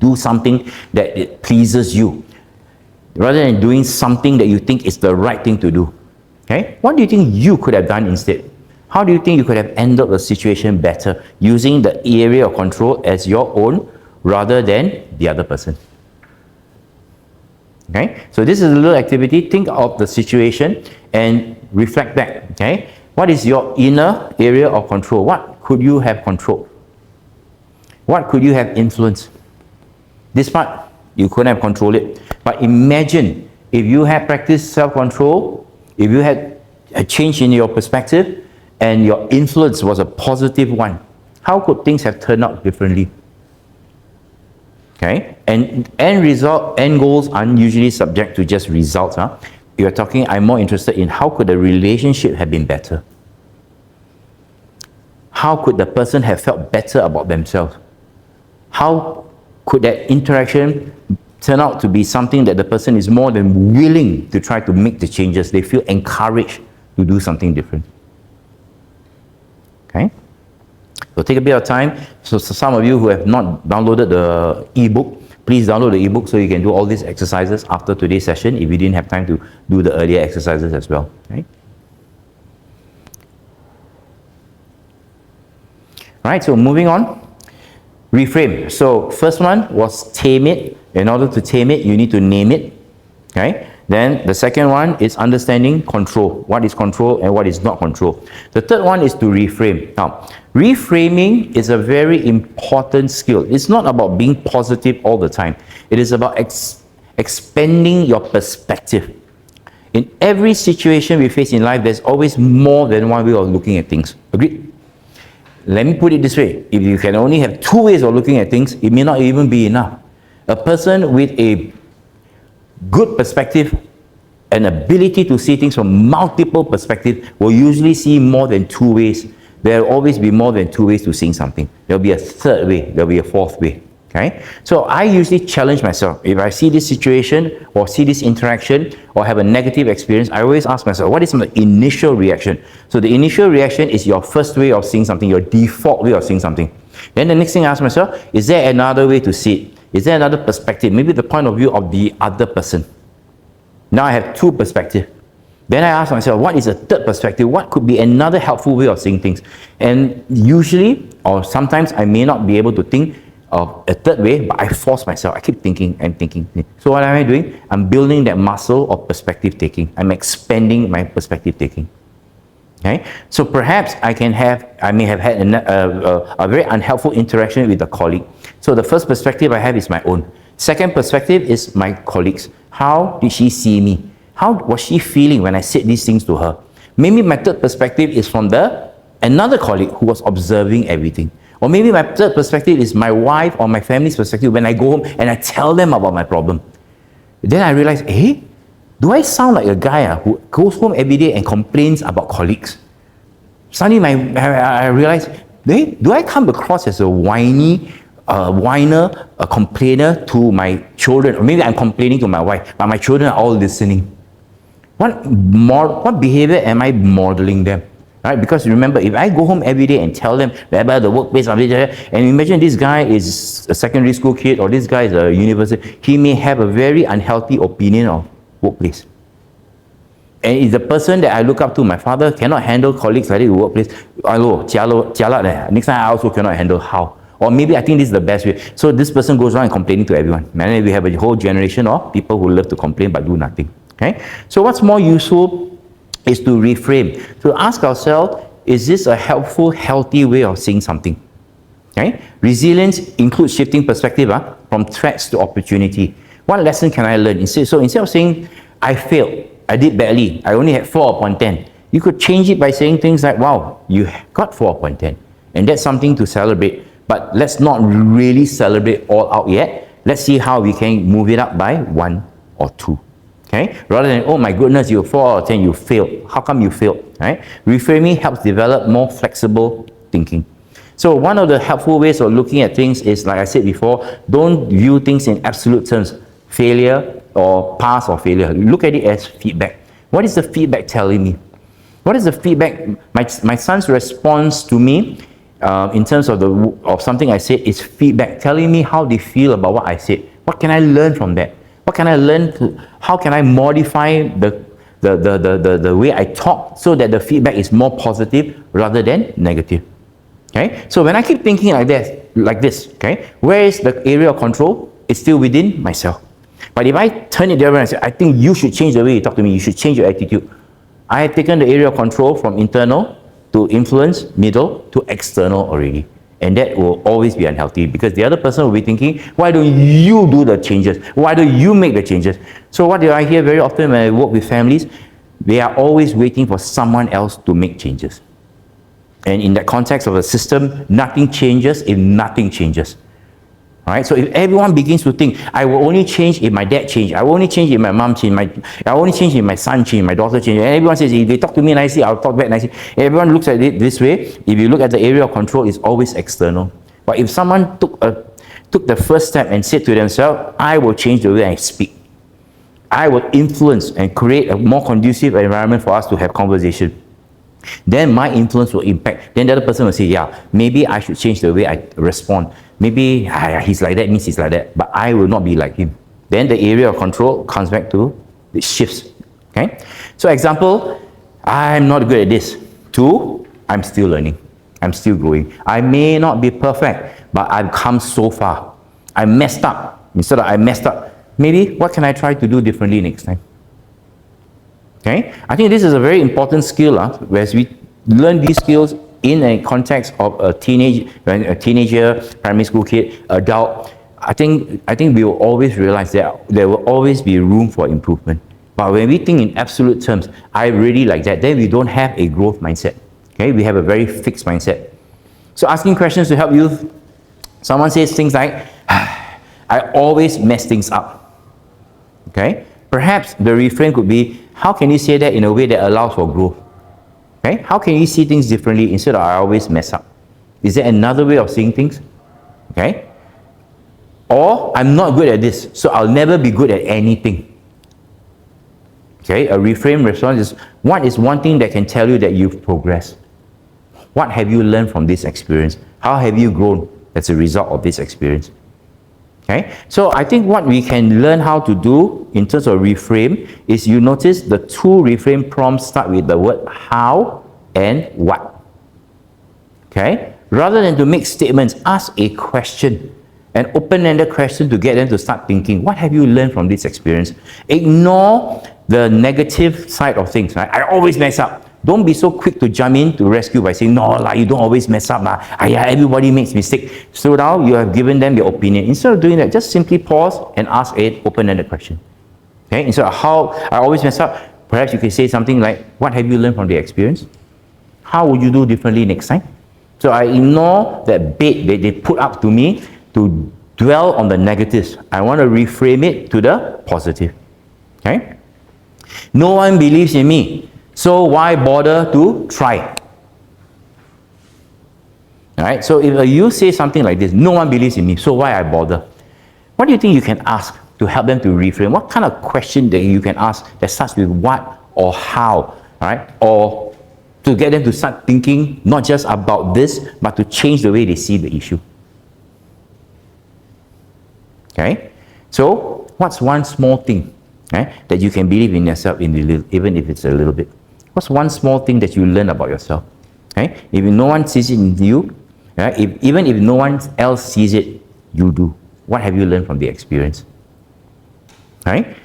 do something that it pleases you, rather than doing something that you think is the right thing to do, okay? What do you think you could have done instead? How do you think you could have ended the situation better using the area of control as your own rather than the other person? Okay? So this is a little activity. Think of the situation and reflect back. Okay? What is your inner area of control? What could you have controlled? What could you have influenced? This part, you couldn't have controlled it. But imagine if you had practiced self-control, if you had a change in your perspective, and your influence was a positive one, how could things have turned out differently? Okay, and end goals aren't usually subject to just results. You're talking, I'm more interested in how could the relationship have been better? How could the person have felt better about themselves? How could that interaction turn out to be something that the person is more than willing to try to make the changes? They feel encouraged to do something different. Okay? So take a bit of time. So some of you who have not downloaded the ebook, please download the ebook so you can do all these exercises after today's session if you didn't have time to do the earlier exercises as well. Okay? Right, so moving on. Reframe. So first one was tame it. In order to tame it, you need to name it. Okay? Then the second one is understanding control. What is control and what is not control. The third one is to reframe. Now, reframing is a very important skill. It's not about being positive all the time. It is about expanding your perspective. In every situation we face in life, there's always more than one way of looking at things. Agreed? Let me put it this way. If you can only have two ways of looking at things, it may not even be enough. A person with a good perspective and ability to see things from multiple perspectives will usually see more than two ways. There will always be more than two ways to seeing something. There will be a third way. There will be a fourth way. Okay? So I usually challenge myself. If I see this situation or see this interaction or have a negative experience, I always ask myself, what is my initial reaction? So the initial reaction is your first way of seeing something, your default way of seeing something. Then the next thing I ask myself, is there another way to see it? Is there another perspective? Maybe the point of view of the other person. Now I have two perspectives. Then I ask myself, what is a third perspective? What could be another helpful way of seeing things? And usually, or sometimes I may not be able to think of a third way, but I force myself. I keep thinking and thinking. So what am I doing? I'm building that muscle of perspective taking. I'm expanding my perspective taking. Okay? So perhaps I may have had a very unhelpful interaction with a colleague. So the first perspective I have is my own. Second perspective is my colleague's. How did she see me? How was she feeling when I said these things to her? Maybe my third perspective is from another colleague who was observing everything. Or maybe my third perspective is my wife or my family's perspective when I go home and I tell them about my problem. Then I realize, hey, do I sound like a guy who goes home every day and complains about colleagues? Suddenly I realize, hey, do I come across as a whiner, a complainer to my children? Or maybe I'm complaining to my wife, but my children are all listening. What behavior am I modeling them? Right? Because remember, if I go home every day and tell them about the workplace, and imagine this guy is a secondary school kid or this guy is a university, he may have a very unhealthy opinion of workplace. And if the person that I look up to, my father, cannot handle colleagues like this in the workplace, next time I also cannot handle how. Or maybe I think this is the best way. So this person goes around and complaining to everyone. And then we have a whole generation of people who love to complain but do nothing. Okay? So what's more useful is to reframe. To ask ourselves, is this a helpful, healthy way of seeing something? Okay? Resilience includes shifting perspective from threats to opportunity. What lesson can I learn? So instead of saying, I failed, I did badly, I only had 4 upon 10, you could change it by saying things like, wow, you got 4 upon 10. And that's something to celebrate. But let's not really celebrate all out yet. Let's see how we can move it up by 1 or 2. Okay? Rather than, oh my goodness, you 4 out of 10, you failed. How come you failed? Right? Reframing helps develop more flexible thinking. So one of the helpful ways of looking at things is, like I said before, don't view things in absolute terms. Failure or pass or failure. Look at it as feedback. What is the feedback telling me? What is the feedback? My son's response to me in terms of something I said is feedback, telling me how they feel about what I said. What can I learn from that? What can I learn? How can I modify the way I talk so that the feedback is more positive rather than negative? Okay. So when I keep thinking like this, okay, where is the area of control? It's still within myself. But if I turn it the other way and say, I think you should change the way you talk to me. You should change your attitude. I have taken the area of control from internal to influence, middle to external already. And that will always be unhealthy because the other person will be thinking, why don't you do the changes? Why don't you make the changes? So what do I hear very often when I work with families? They are always waiting for someone else to make changes. And in that context of a system, nothing changes if nothing changes. Right? So if everyone begins to think, I will only change if my dad change, I will only change if my mom change, I will only change if my son change, my daughter change, and everyone says, if they talk to me nicely, I'll talk back nicely. Everyone looks at it this way. If you look at the area of control, it's always external. But if someone took the first step and said to themselves, I will change the way I speak, I will influence and create a more conducive environment for us to have conversation, then my influence will impact. Then the other person will say, yeah, maybe I should change the way I respond. Maybe he's like that, means he's like that, but I will not be like him. Then the area of control comes back to, it shifts. Okay? So example, I'm not good at this. 2, I'm still learning. I'm still growing. I may not be perfect, but I've come so far. I messed up. Instead of I messed up, maybe what can I try to do differently next time? Okay? I think this is a very important skill, whereas we learn these skills in a context of a teenager, primary school kid, adult. I think we will always realize that there will always be room for improvement. But when we think in absolute terms, I really like that, then we don't have a growth mindset. Okay? We have a very fixed mindset. So asking questions to help you. Someone says things like, I always mess things up. Okay? Perhaps the refrain could be, how can you say that in a way that allows for growth? Okay? How can you see things differently instead of I always mess up? Is there another way of seeing things? Okay? Or I'm not good at this, so I'll never be good at anything. Okay? A reframe response is, what is one thing that can tell you that you've progressed? What have you learned from this experience? How have you grown as a result of this experience? Okay? So I think what we can learn how to do in terms of reframe is, you notice the 2 reframe prompts start with the word how and what. Okay? Rather than to make statements, ask a question, an open-ended question to get them to start thinking, what have you learned from this experience? Ignore the negative side of things. Right? I always mess up. Don't be so quick to jump in to rescue by saying, no, you don't always mess up. Everybody makes mistakes. So now you have given them your opinion. Instead of doing that, just simply pause and ask an open-ended question. Okay? Instead of how I always mess up, perhaps you can say something like, what have you learned from the experience? How would you do differently next time? So I ignore that bait that they put up to me to dwell on the negatives. I want to reframe it to the positive. Okay? No one believes in me, so why bother to try? Alright, so if you say something like this, no one believes in me, so why I bother? What do you think you can ask to help them to reframe? What kind of question that you can ask that starts with what or how? Alright, or to get them to start thinking not just about this, but to change the way they see the issue. Okay, so what's one small thing that you can believe in yourself, even if it's a little bit? What's one small thing that you learn about yourself? Okay? If no one sees it in you, even if no one else sees it, you do. What have you learned from the experience? Right?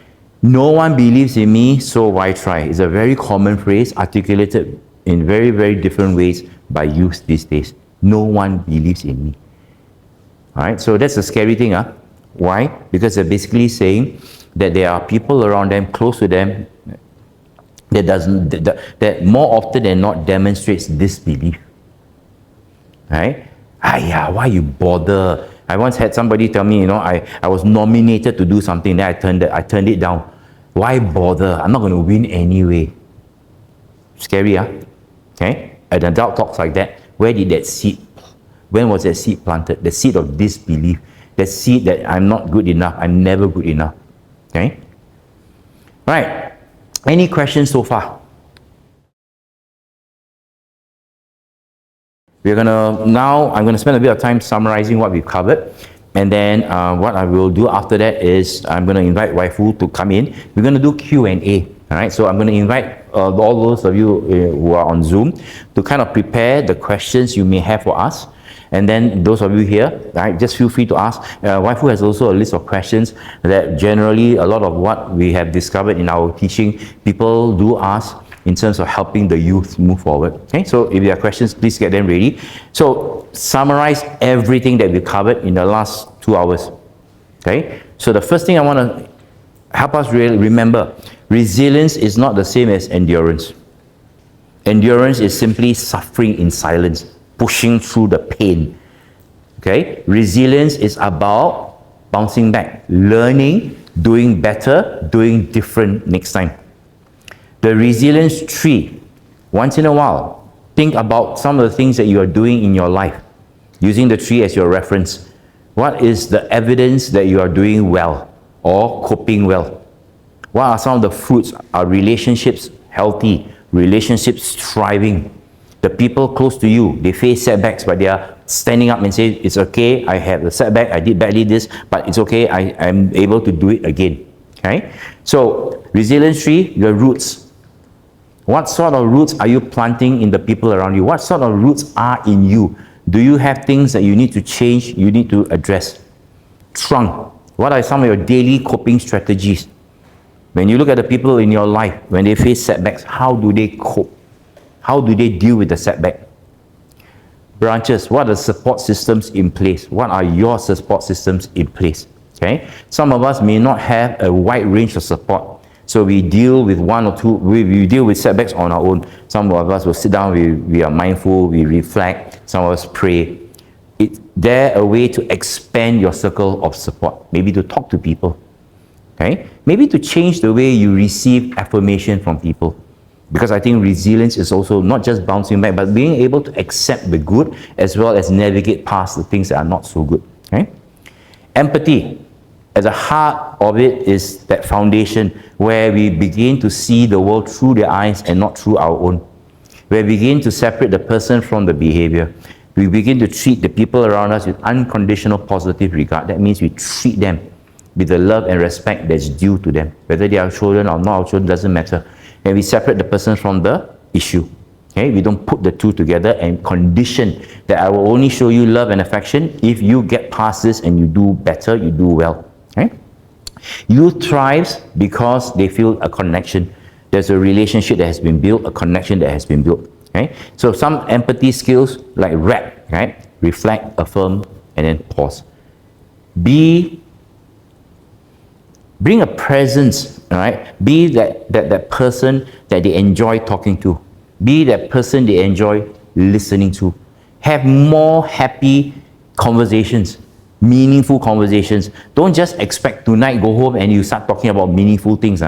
No one believes in me, so why try? It's a very common phrase articulated in very, very different ways by youth these days. No one believes in me. Alright, so that's a scary thing. Why? Because they're basically saying that there are people around them, close to them, that more often than not demonstrates disbelief. Right? Why you bother? I once had somebody tell me, I was nominated to do something, then I turned it down. Why bother? I'm not going to win anyway. Scary, Okay? An adult talks like that. Where did that seed, when was that seed planted? The seed of disbelief. The seed that I'm not good enough, I'm never good enough. Okay? Right. Any questions so far? I'm going to spend a bit of time summarizing what we've covered. And then what I will do after that is I'm going to invite Waifu to come in. We're going to do Q&A. All right, so I'm going to invite all those of you who are on Zoom to kind of prepare the questions you may have for us. And then those of you here, right, just feel free to ask. Waifu has also a list of questions that generally a lot of what we have discovered in our teaching, people do ask in terms of helping the youth move forward. Okay, so if you have questions, please get them ready. So summarize everything that we covered in the last 2 hours. Okay, so the first thing I want to help us really remember, resilience is not the same as endurance. Endurance is simply suffering in silence, pushing through the pain. Okay? Resilience is about bouncing back, learning, doing better, doing different next time. The resilience tree, once in a while, think about some of the things that you are doing in your life, using the tree as your reference. What is the evidence that you are doing well or coping well? What are some of the fruits? Are relationships healthy? Relationships thriving? The people close to you, they face setbacks, but they are standing up and say, it's okay, I have a setback, I did badly this, but it's okay, I'm able to do it again. Okay? So, resilience tree, your roots. What sort of roots are you planting in the people around you? What sort of roots are in you? Do you have things that you need to change, you need to address? Trunk. What are some of your daily coping strategies? When you look at the people in your life, when they face setbacks, how do they cope? How do they deal with the setback? Branches. What are the support systems in place? What are your support systems in place? Okay. Some of us may not have a wide range of support. So we deal with one or two, we deal with setbacks on our own. Some of us will sit down, we are mindful, we reflect, some of us pray. Is there a way to expand your circle of support? Maybe to talk to people. Okay? Maybe to change the way you receive affirmation from people. Because I think resilience is also not just bouncing back, but being able to accept the good as well as navigate past the things that are not so good. Okay? Empathy. At the heart of it is that foundation where we begin to see the world through their eyes and not through our own. We begin to separate the person from the behavior. We begin to treat the people around us with unconditional positive regard. That means we treat them with the love and respect that's due to them. Whether they are children or not our children, doesn't matter. And we separate the person from the issue. Okay? We don't put the two together and condition that I will only show you love and affection if you get past this and you do better, you do well. Okay? Youth thrives because they feel a connection. There's a relationship that has been built, a connection that has been built. Okay? So some empathy skills like RAP, right? Reflect, affirm, and then pause. Bring a presence, right? Be that person that they enjoy talking to. Be that person they enjoy listening to. Have more happy conversations, meaningful conversations. Don't just expect tonight go home and you start talking about meaningful things.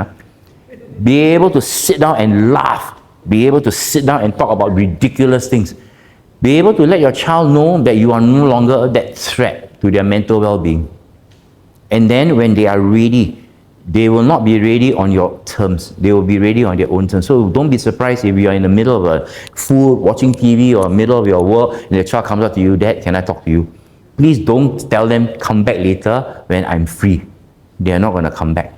Be able to sit down and laugh. Be able to sit down and talk about ridiculous things. Be able to let your child know that you are no longer that threat to their mental well-being. And then when they are ready, they will not be ready on your terms. They will be ready on their own terms. So don't be surprised if you are in the middle of a food, watching TV, or middle of your work, and the child comes up to you, Dad, can I talk to you? Please don't tell them, come back later when I'm free. They are not going to come back.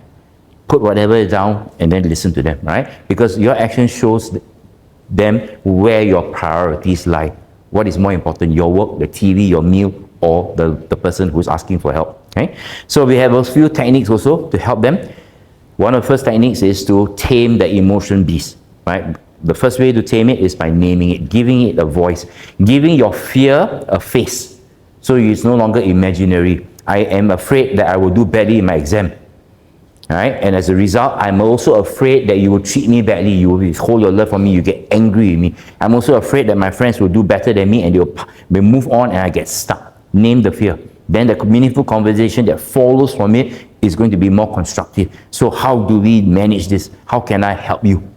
Put whatever down and then listen to them, right? Because your action shows them where your priorities lie. What is more important, your work, the TV, your meal, or the person who's asking for help. Okay? So we have a few techniques also to help them. One of the first techniques is to tame the emotion beast. Right? The first way to tame it is by naming it, giving it a voice, giving your fear a face. So it's no longer imaginary. I am afraid that I will do badly in my exam. Right? And as a result, I'm also afraid that you will treat me badly, you will withhold your love from me, you get angry with me. I'm also afraid that my friends will do better than me and they'll move on and I get stuck. Name the fear. Then the meaningful conversation that follows from it is going to be more constructive. So how do we manage this? How can I help you?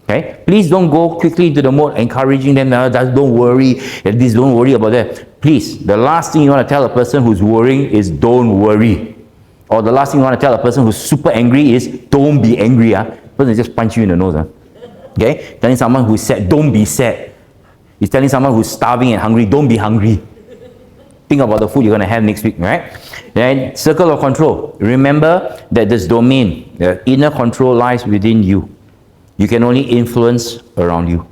Okay? Please don't go quickly into the mode encouraging them, don't worry, don't worry about that. Please, the last thing you want to tell a person who's worrying is don't worry. Or the last thing you want to tell a person who's super angry is don't be angry. Person just punch you in the nose. Okay? Telling someone who's sad, don't be sad. He's telling someone who's starving and hungry, don't be hungry. Think about the food you're going to have next week, right? Then, circle of control. Remember that this domain, the inner control lies within you. You can only influence around you.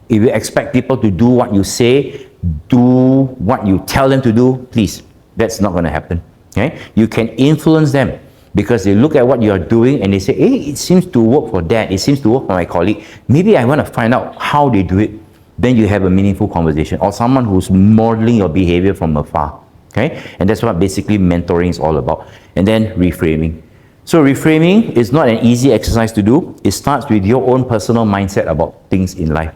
If you expect people to do what you say, do what you tell them to do, please, that's not going to happen. Okay? You can influence them because they look at what you are doing and they say, hey, it seems to work for that. It seems to work for my colleague. Maybe I want to find out how they do it. Then you have a meaningful conversation, or someone who's modeling your behavior from afar. Okay? And that's what basically mentoring is all about. And then reframing. So reframing is not an easy exercise to do. It starts with your own personal mindset about things in life.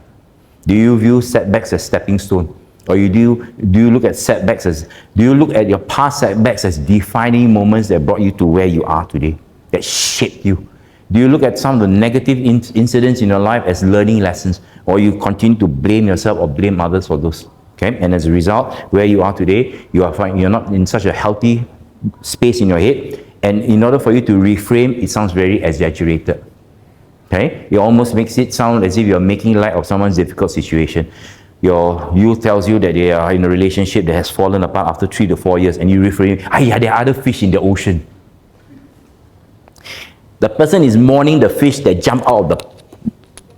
Do you view setbacks as stepping stone? Or do you look at setbacks as, do you look at your past setbacks as defining moments that brought you to where you are today, that shaped you? Do you look at some of the negative incidents in your life as learning lessons, or you continue to blame yourself or blame others for those? Okay, and as a result, where you are today, you're not in such a healthy space in your head, and in order for you to reframe, it sounds very exaggerated. Okay, it almost makes it sound as if you're making light of someone's difficult situation. Your youth tells you that they are in a relationship that has fallen apart after 3 to 4 years, and you reframe, yeah, there are other fish in the ocean. The person is mourning the fish that jumped out of the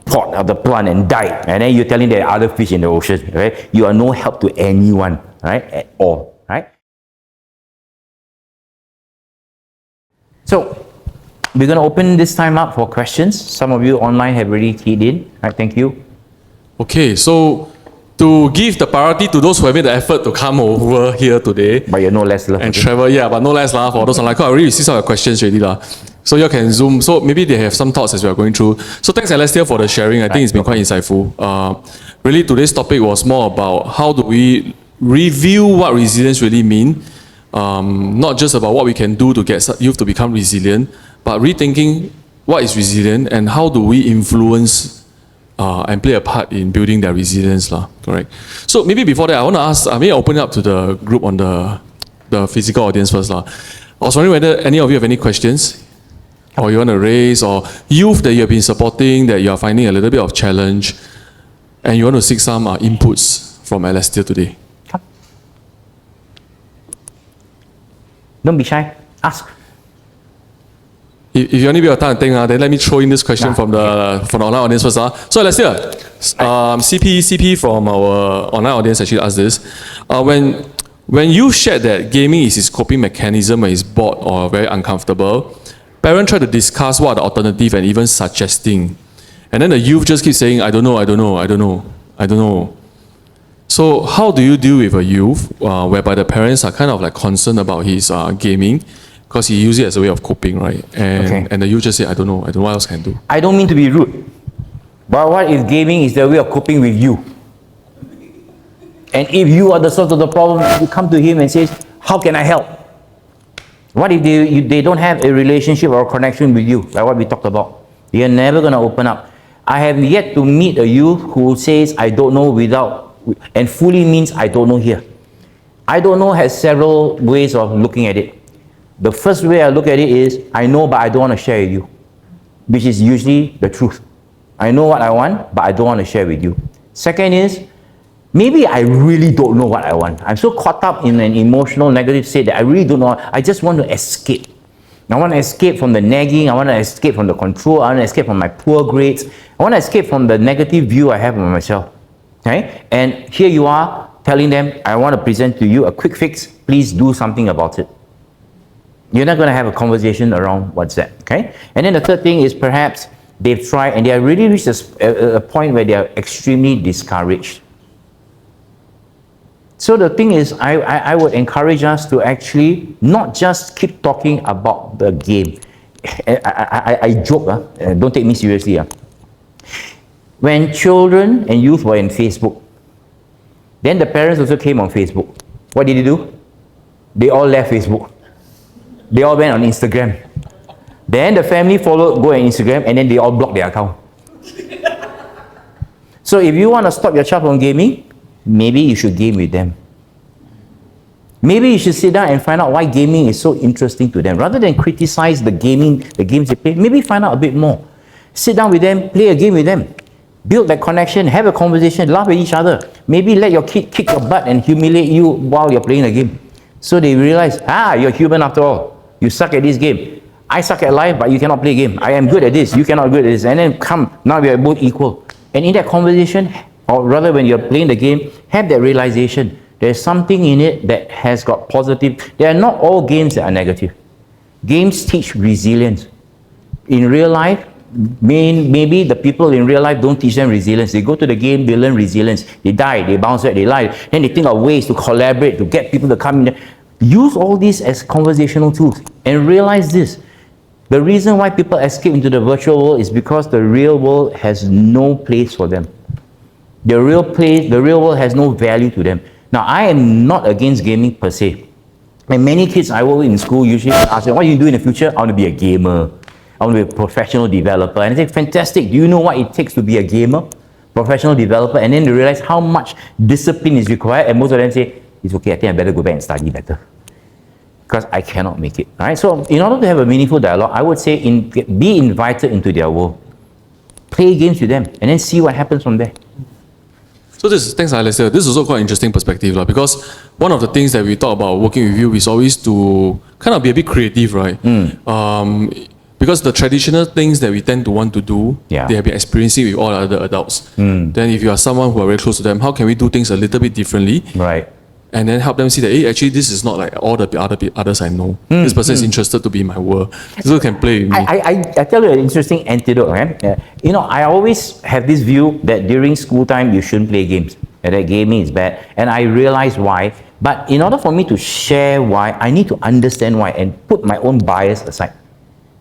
pot of the plant and died, and then you're telling there are other fish in the ocean, right? You are no help to anyone, right? At all, right? So we're going to open this time up for questions. Some of you online have already keyed in, right? Thank you. Okay, so to give the priority to those who have made the effort to come over here today But you're no less love. and travel, but no less for those online. I already received some of the questions already. So you can Zoom. So maybe they have some thoughts as we are going through. So thanks, Alastair, for the sharing. I think it's been quite insightful. Really, today's topic was more about how do we review what resilience really mean. Not just about what we can do to get youth to become resilient, but rethinking what is resilient and how do we influence and play a part in building their resilience. Correct. So maybe before that, I want to ask, maybe open it up to the group on the physical audience first. I was wondering whether any of you have any questions or you want to raise, or youth that you have been supporting that you are finding a little bit of challenge and you want to seek some inputs from Alastair today. Come. Don't be shy. Ask. If you only be a time to think, then let me throw in this question from the online audience first. So Alastair, CP from our online audience actually asked this. When you shared that gaming is his coping mechanism when he's bored or very uncomfortable, parents try to discuss what are the alternative and even suggesting. And then the youth just keeps saying, I don't know. So how do you deal with a youth whereby the parents are kind of like concerned about his gaming, because he uses it as a way of coping, right? And the youth just say, I don't know what else can I do. I don't mean to be rude, but what if gaming is their way of coping with you? And if you are the source of the problem, you come to him and say, how can I help? What if they don't have a relationship or a connection with you, like what we talked about? They are never going to open up. I have yet to meet a youth who says, I don't know and fully means I don't know here. I don't know has several ways of looking at it. The first way I look at it is, I know but I don't want to share with you, which is usually the truth. I know what I want, but I don't want to share with you. Second is, maybe I really don't know what I want. I'm so caught up in an emotional negative state that I really don't know. I just want to escape. I want to escape from the nagging. I want to escape from the control. I want to escape from my poor grades. I want to escape from the negative view I have of myself. Okay? And here you are telling them, I want to present to you a quick fix. Please do something about it. You're not going to have a conversation around what's that. Okay? And then the third thing is perhaps they've tried and they are really reached a point where they are extremely discouraged. So the thing is, I would encourage us to actually not just keep talking about the game. I joke, don't take me seriously. When children and youth were in Facebook, then the parents also came on Facebook. What did they do? They all left Facebook. They all went on Instagram. Then the family go on Instagram, and then they all block their account. So if you want to stop your child from gaming, maybe you should game with them. Maybe you should sit down and find out why gaming is so interesting to them. Rather than criticize the games they play, maybe find out a bit more. Sit down with them, play a game with them. Build that connection, have a conversation, laugh at each other. Maybe let your kid kick your butt and humiliate you while you're playing a game. So they realize, you're human after all. You suck at this game. I suck at life, but you cannot play game. I am good at this, you cannot be good at this. And then now we are both equal. And in that conversation, or rather when you're playing the game, have that realization. There's something in it that has got positive. They are not all games that are negative. Games teach resilience. In real life, maybe the people in real life don't teach them resilience. They go to the game, they learn resilience. They die, they bounce back, they lie. Then they think of ways to collaborate, to get people to come in. Use all these as conversational tools. And realize this. The reason why people escape into the virtual world is because the real world has no place for them. The real world has no value to them. Now, I am not against gaming per se. And many kids I work with in school usually ask them, what do you do in the future? I want to be a gamer. I want to be a professional developer. And I say, fantastic. Do you know what it takes to be a gamer? Professional developer? And then they realize how much discipline is required. And most of them say, it's okay, I think I better go back and study better, because I cannot make it. All right? So in order to have a meaningful dialogue, I would say be invited into their world. Play games with them and then see what happens from there. So thanks Alastair. This is also quite interesting perspective, because one of the things that we talk about working with you is always to kind of be a bit creative, right? Because the traditional things that we tend to want to do, they have been experiencing with all other adults. Then if you are someone who are very close to them, how can we do things a little bit differently? Right. And then help them see that, hey, actually this is not like all the others I know. This person is interested to be in my world. So can play with me. I tell you an interesting antidote, right? You know, I always have this view that during school time you shouldn't play games, and that gaming is bad. And I realize why. But in order for me to share why, I need to understand why and put my own bias aside.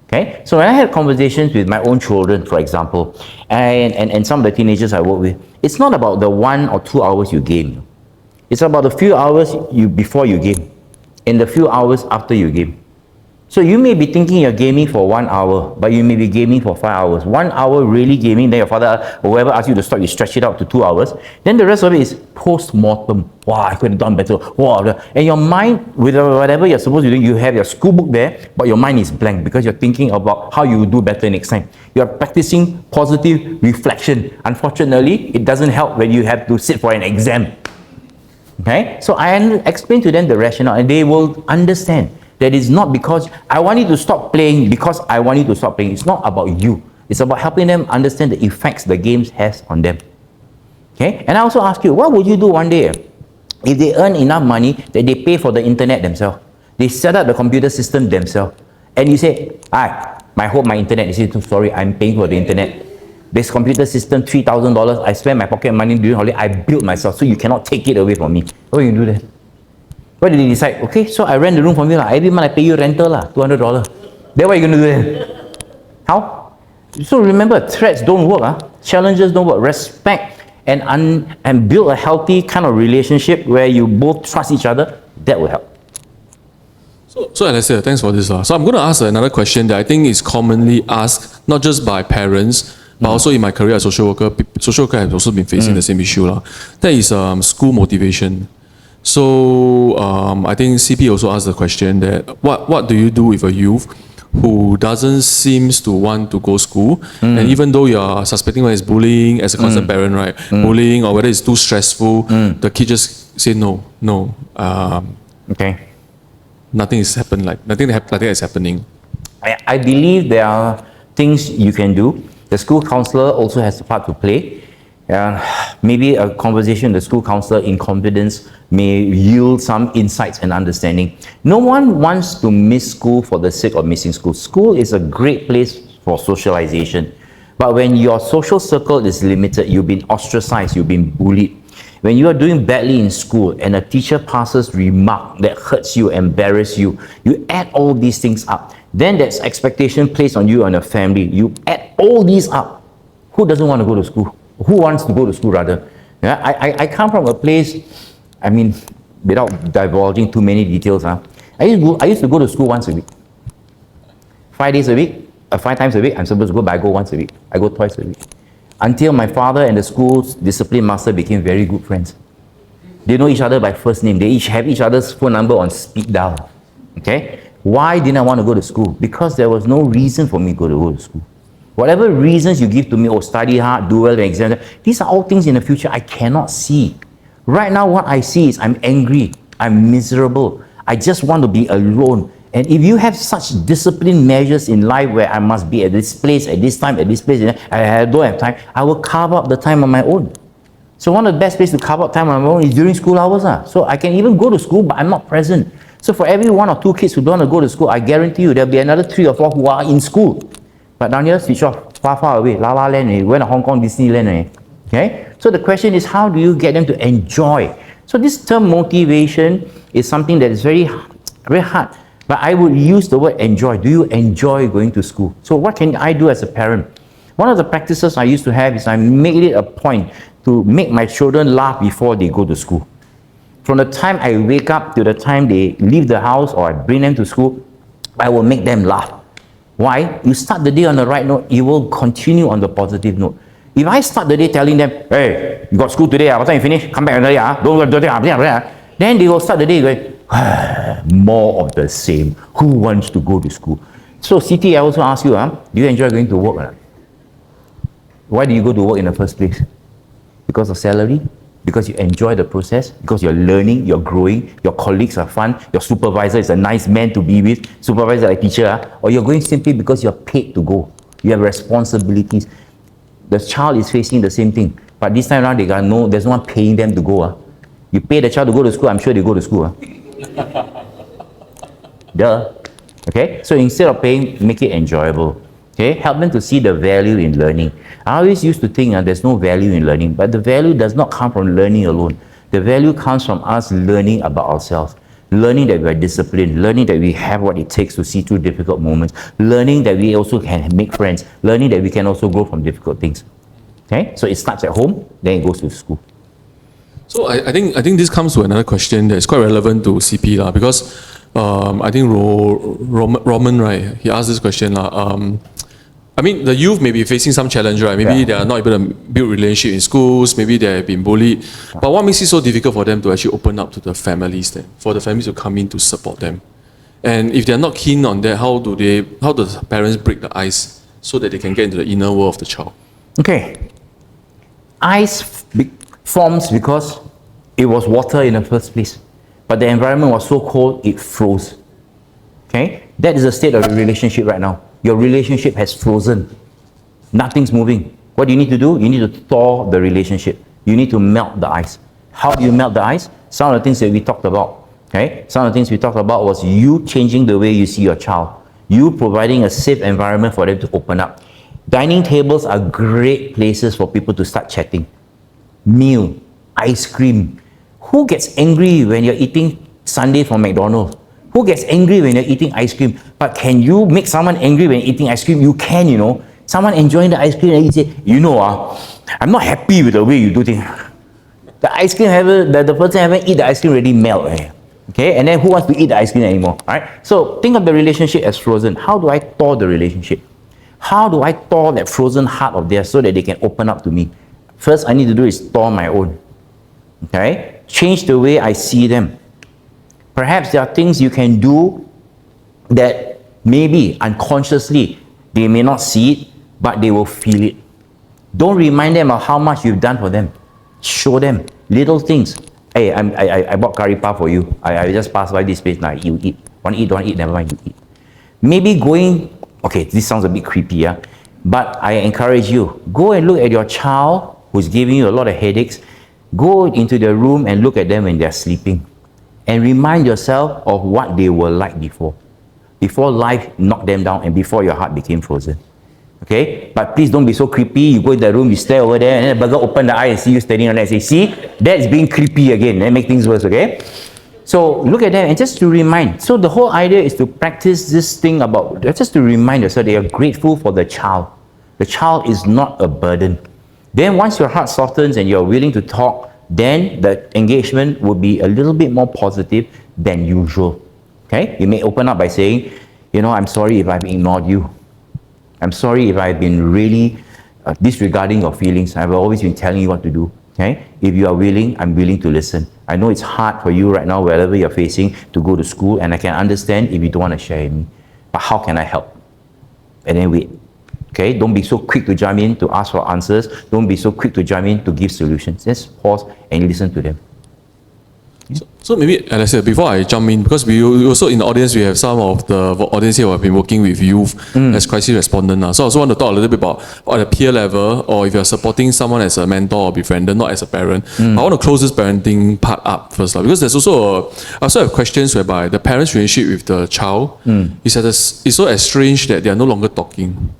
Okay? So when I had conversations with my own children, for example, and some of the teenagers I work with, it's not about the 1 or 2 hours you game. It's about the few hours before you game and the few hours after you game. So you may be thinking you're gaming for 1 hour, but you may be gaming for 5 hours. 1 hour really gaming, then your father or whoever asks you to stop, you stretch it out to 2 hours. Then the rest of it is post-mortem. Wow, I could have done better. Wow. And your mind, with whatever you're supposed to do, you have your school book there, but your mind is blank because you're thinking about how you will do better next time. You're practicing positive reflection. Unfortunately, it doesn't help when you have to sit for an exam. Okay, so I explain to them the rationale, and they will understand that it's not because I want you to stop playing because I want you to stop playing. It's not about you. It's about helping them understand the effects the games has on them. Okay, and I also ask you, what would you do one day if they earn enough money that they pay for the internet themselves? They set up the computer system themselves, and you say, my internet. You say, sorry, I'm paying for the internet. This computer system, $3,000, I spend my pocket money during holiday, I built myself, so you cannot take it away from me. What do you do then? What did they decide? Okay, so I rent the room from you, every month I pay you rental, $200. Then what are you going to do then? How? So remember, threats don't work, challenges don't work. Respect and build a healthy kind of relationship where you both trust each other, that will help. So Alastair, thanks for this. So I'm going to ask another question that I think is commonly asked, not just by parents, but also in my career as social worker have also been facing the same issue. That is school motivation. So I think CP also asked the question that what do you do with a youth who doesn't seem to want to go school, and even though you are suspecting whether it's bullying as a concerned parent, right? Bullying, or whether it's too stressful, the kid just say no. Okay. Nothing is happening. Nothing is happening. I believe there are things you can do. The school counselor also has a part to play. Maybe a conversation with the school counselor in confidence may yield some insights and understanding. No one wants to miss school for the sake of missing school. School is a great place for socialization. But when your social circle is limited, you've been ostracized, you've been bullied. When you are doing badly in school and a teacher passes remark that hurts you, embarrasses you, you add all these things up. Then there's expectation placed on you and your family. You add all these up. Who doesn't want to go to school? Who wants to go to school rather? I come from a place, without divulging too many details, I used to go to school once a week. 5 days a week, 5 times a week, I'm supposed to go, but I go once a week. I go twice a week. Until my father and the school's discipline master became very good friends. They know each other by first name. They each have each other's phone number on speed dial. Okay? Why didn't I want to go to school? Because there was no reason for me to go to school. Whatever reasons you give to me, study hard, do well in exams, these are all things in the future I cannot see. Right now, what I see is I'm angry, I'm miserable, I just want to be alone. And if you have such discipline measures in life where I must be at this place, at this time, at this place, I don't have time, I will carve out the time on my own. So one of the best places to carve out time on my own is during school hours. So I can even go to school, but I'm not present. So for every 1 or 2 kids who don't want to go to school, I guarantee you there'll be another 3 or 4 who are in school. But down here, switch off, far away, La La Land, went to Hong Kong, Disneyland. Okay? So the question is, how do you get them to enjoy? So this term motivation is something that is very hard. But I would use the word enjoy. Do you enjoy going to school? So what can I do as a parent? One of the practices I used to have is I made it a point to make my children laugh before they go to school. From the time I wake up to the time they leave the house or I bring them to school, I will make them laugh. Why? You start the day on the right note, you will continue on the positive note. If I start the day telling them, hey, you got school today, what time you finish? Come back early, don't do that. Then they will start the day going, more of the same. Who wants to go to school? So CT, I also ask you, do you enjoy going to work or not? Why do you go to work in the first place? Because of salary? Because you enjoy the process? Because you're learning, you're growing, your colleagues are fun, your supervisor is a nice man to be with, supervisor like teacher, or you're going simply because you're paid to go. You have responsibilities. The child is facing the same thing, but this time around there's no one paying them to go. You pay the child to go to school, I'm sure they go to school. Duh. Okay, so instead of paying, make it enjoyable. Okay, help them to see the value in learning. I always used to think there's no value in learning, but the value does not come from learning alone. The value comes from us learning about ourselves, learning that we are disciplined, learning that we have what it takes to see through difficult moments, learning that we also can make friends, learning that we can also grow from difficult things. Okay, so it starts at home, then it goes to school. So I think this comes to another question that is quite relevant to CP because I think Roman, right, he asked this question I mean, the youth may be facing some challenge, right? Maybe they are not able to build relationship in schools, maybe they have been bullied. But what makes it so difficult for them to actually open up to the families then, for the families to come in to support them? And if they're not keen on that, how do the parents break the ice so that they can get into the inner world of the child? Okay. Ice forms because it was water in the first place. But the environment was so cold, it froze. Okay? That is the state of the relationship right now. Your relationship has frozen. Nothing's moving. What do you need to do? You need to thaw the relationship. You need to melt the ice. How do you melt the ice? Some of the things that we talked about. Okay? Some of the things we talked about was you changing the way you see your child. You providing a safe environment for them to open up. Dining tables are great places for people to start chatting. Meal, ice cream. Who gets angry when you're eating sundae from McDonald's? Who gets angry when you're eating ice cream? But can you make someone angry when eating ice cream? You can, you know. Someone enjoying the ice cream and you say, I'm not happy with the way you do things. The ice cream the person haven't eaten the ice cream already melt. Okay, and then who wants to eat the ice cream anymore? Alright? So think of the relationship as frozen. How do I thaw the relationship? How do I thaw that frozen heart of theirs so that they can open up to me? First I need to do is thaw my own. Okay? Change the way I see them. Perhaps there are things you can do that maybe unconsciously they may not see it, but they will feel it. Don't remind them of how much you've done for them. Show them little things. Hey, I bought curry puff for you. I just passed by this place now. You eat. Want to eat, don't eat, never mind, you eat. Maybe going, okay, this sounds a bit creepy, but I encourage you, go and look at your child who's giving you a lot of headaches. Go into the room and look at them when they're sleeping. And remind yourself of what they were like before life knocked them down and before your heart became frozen. Okay? But please don't be so creepy. You go in the room, you stare over there, and then the burger open the eye and see you standing on there and say, see, that's being creepy again. And make things worse, okay? So look at them and just to remind. So the whole idea is to practice this thing about, just to remind yourself that you're grateful for the child. The child is not a burden. Then once your heart softens and you're willing to talk, then the engagement will be a little bit more positive than usual. Okay? You may open up by saying, I'm sorry if I've ignored you. I'm sorry if I've been really disregarding your feelings. I've always been telling you what to do. Okay? If you are willing, I'm willing to listen. I know it's hard for you right now, wherever you're facing, to go to school, and I can understand if you don't want to share with me. But how can I help? And then wait. Okay, don't be so quick to jump in to ask for answers. Don't be so quick to jump in to give solutions. Just pause and listen to them. So maybe, Alastair, before I jump in, because we also in the audience, we have some of the audience here who have been working with youth as crisis respondent. So I also want to talk a little bit about at a peer level, or if you're supporting someone as a mentor or befriender, not as a parent. I want to close this parenting part up first, because there's also I also have questions whereby the parent's relationship with the child is so estranged that they are no longer talking.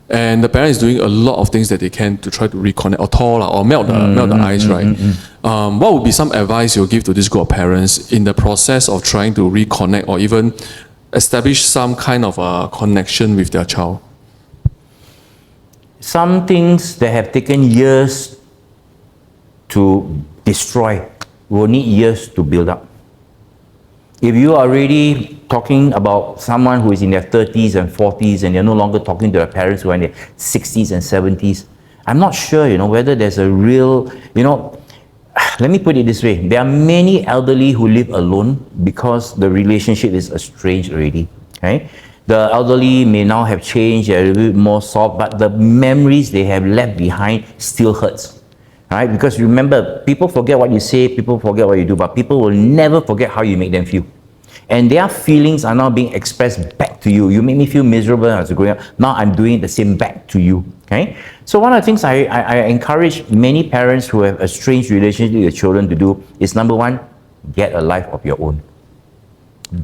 And the parent is doing a lot of things that they can to try to reconnect or thaw or melt the ice, right? What would be some advice you'll give to this group of parents in the process of trying to reconnect or even establish some kind of a connection with their child? Some things that have taken years to destroy will need years to build up. If you are already talking about someone who is in their 30s and 40s and they're no longer talking to their parents who are in their 60s and 70s, I'm not sure, whether there's a real, let me put it this way. There are many elderly who live alone because the relationship is estranged already. Okay? The elderly may now have changed, they're a little bit more soft, but the memories they have left behind still hurts. Right? Because remember, people forget what you say, people forget what you do, but people will never forget how you make them feel. And their feelings are now being expressed back to you. You make me feel miserable as growing up. Now I'm doing the same back to you. Okay? So one of the things I encourage many parents who have a strange relationship with their children to do is, number one, get a life of your own.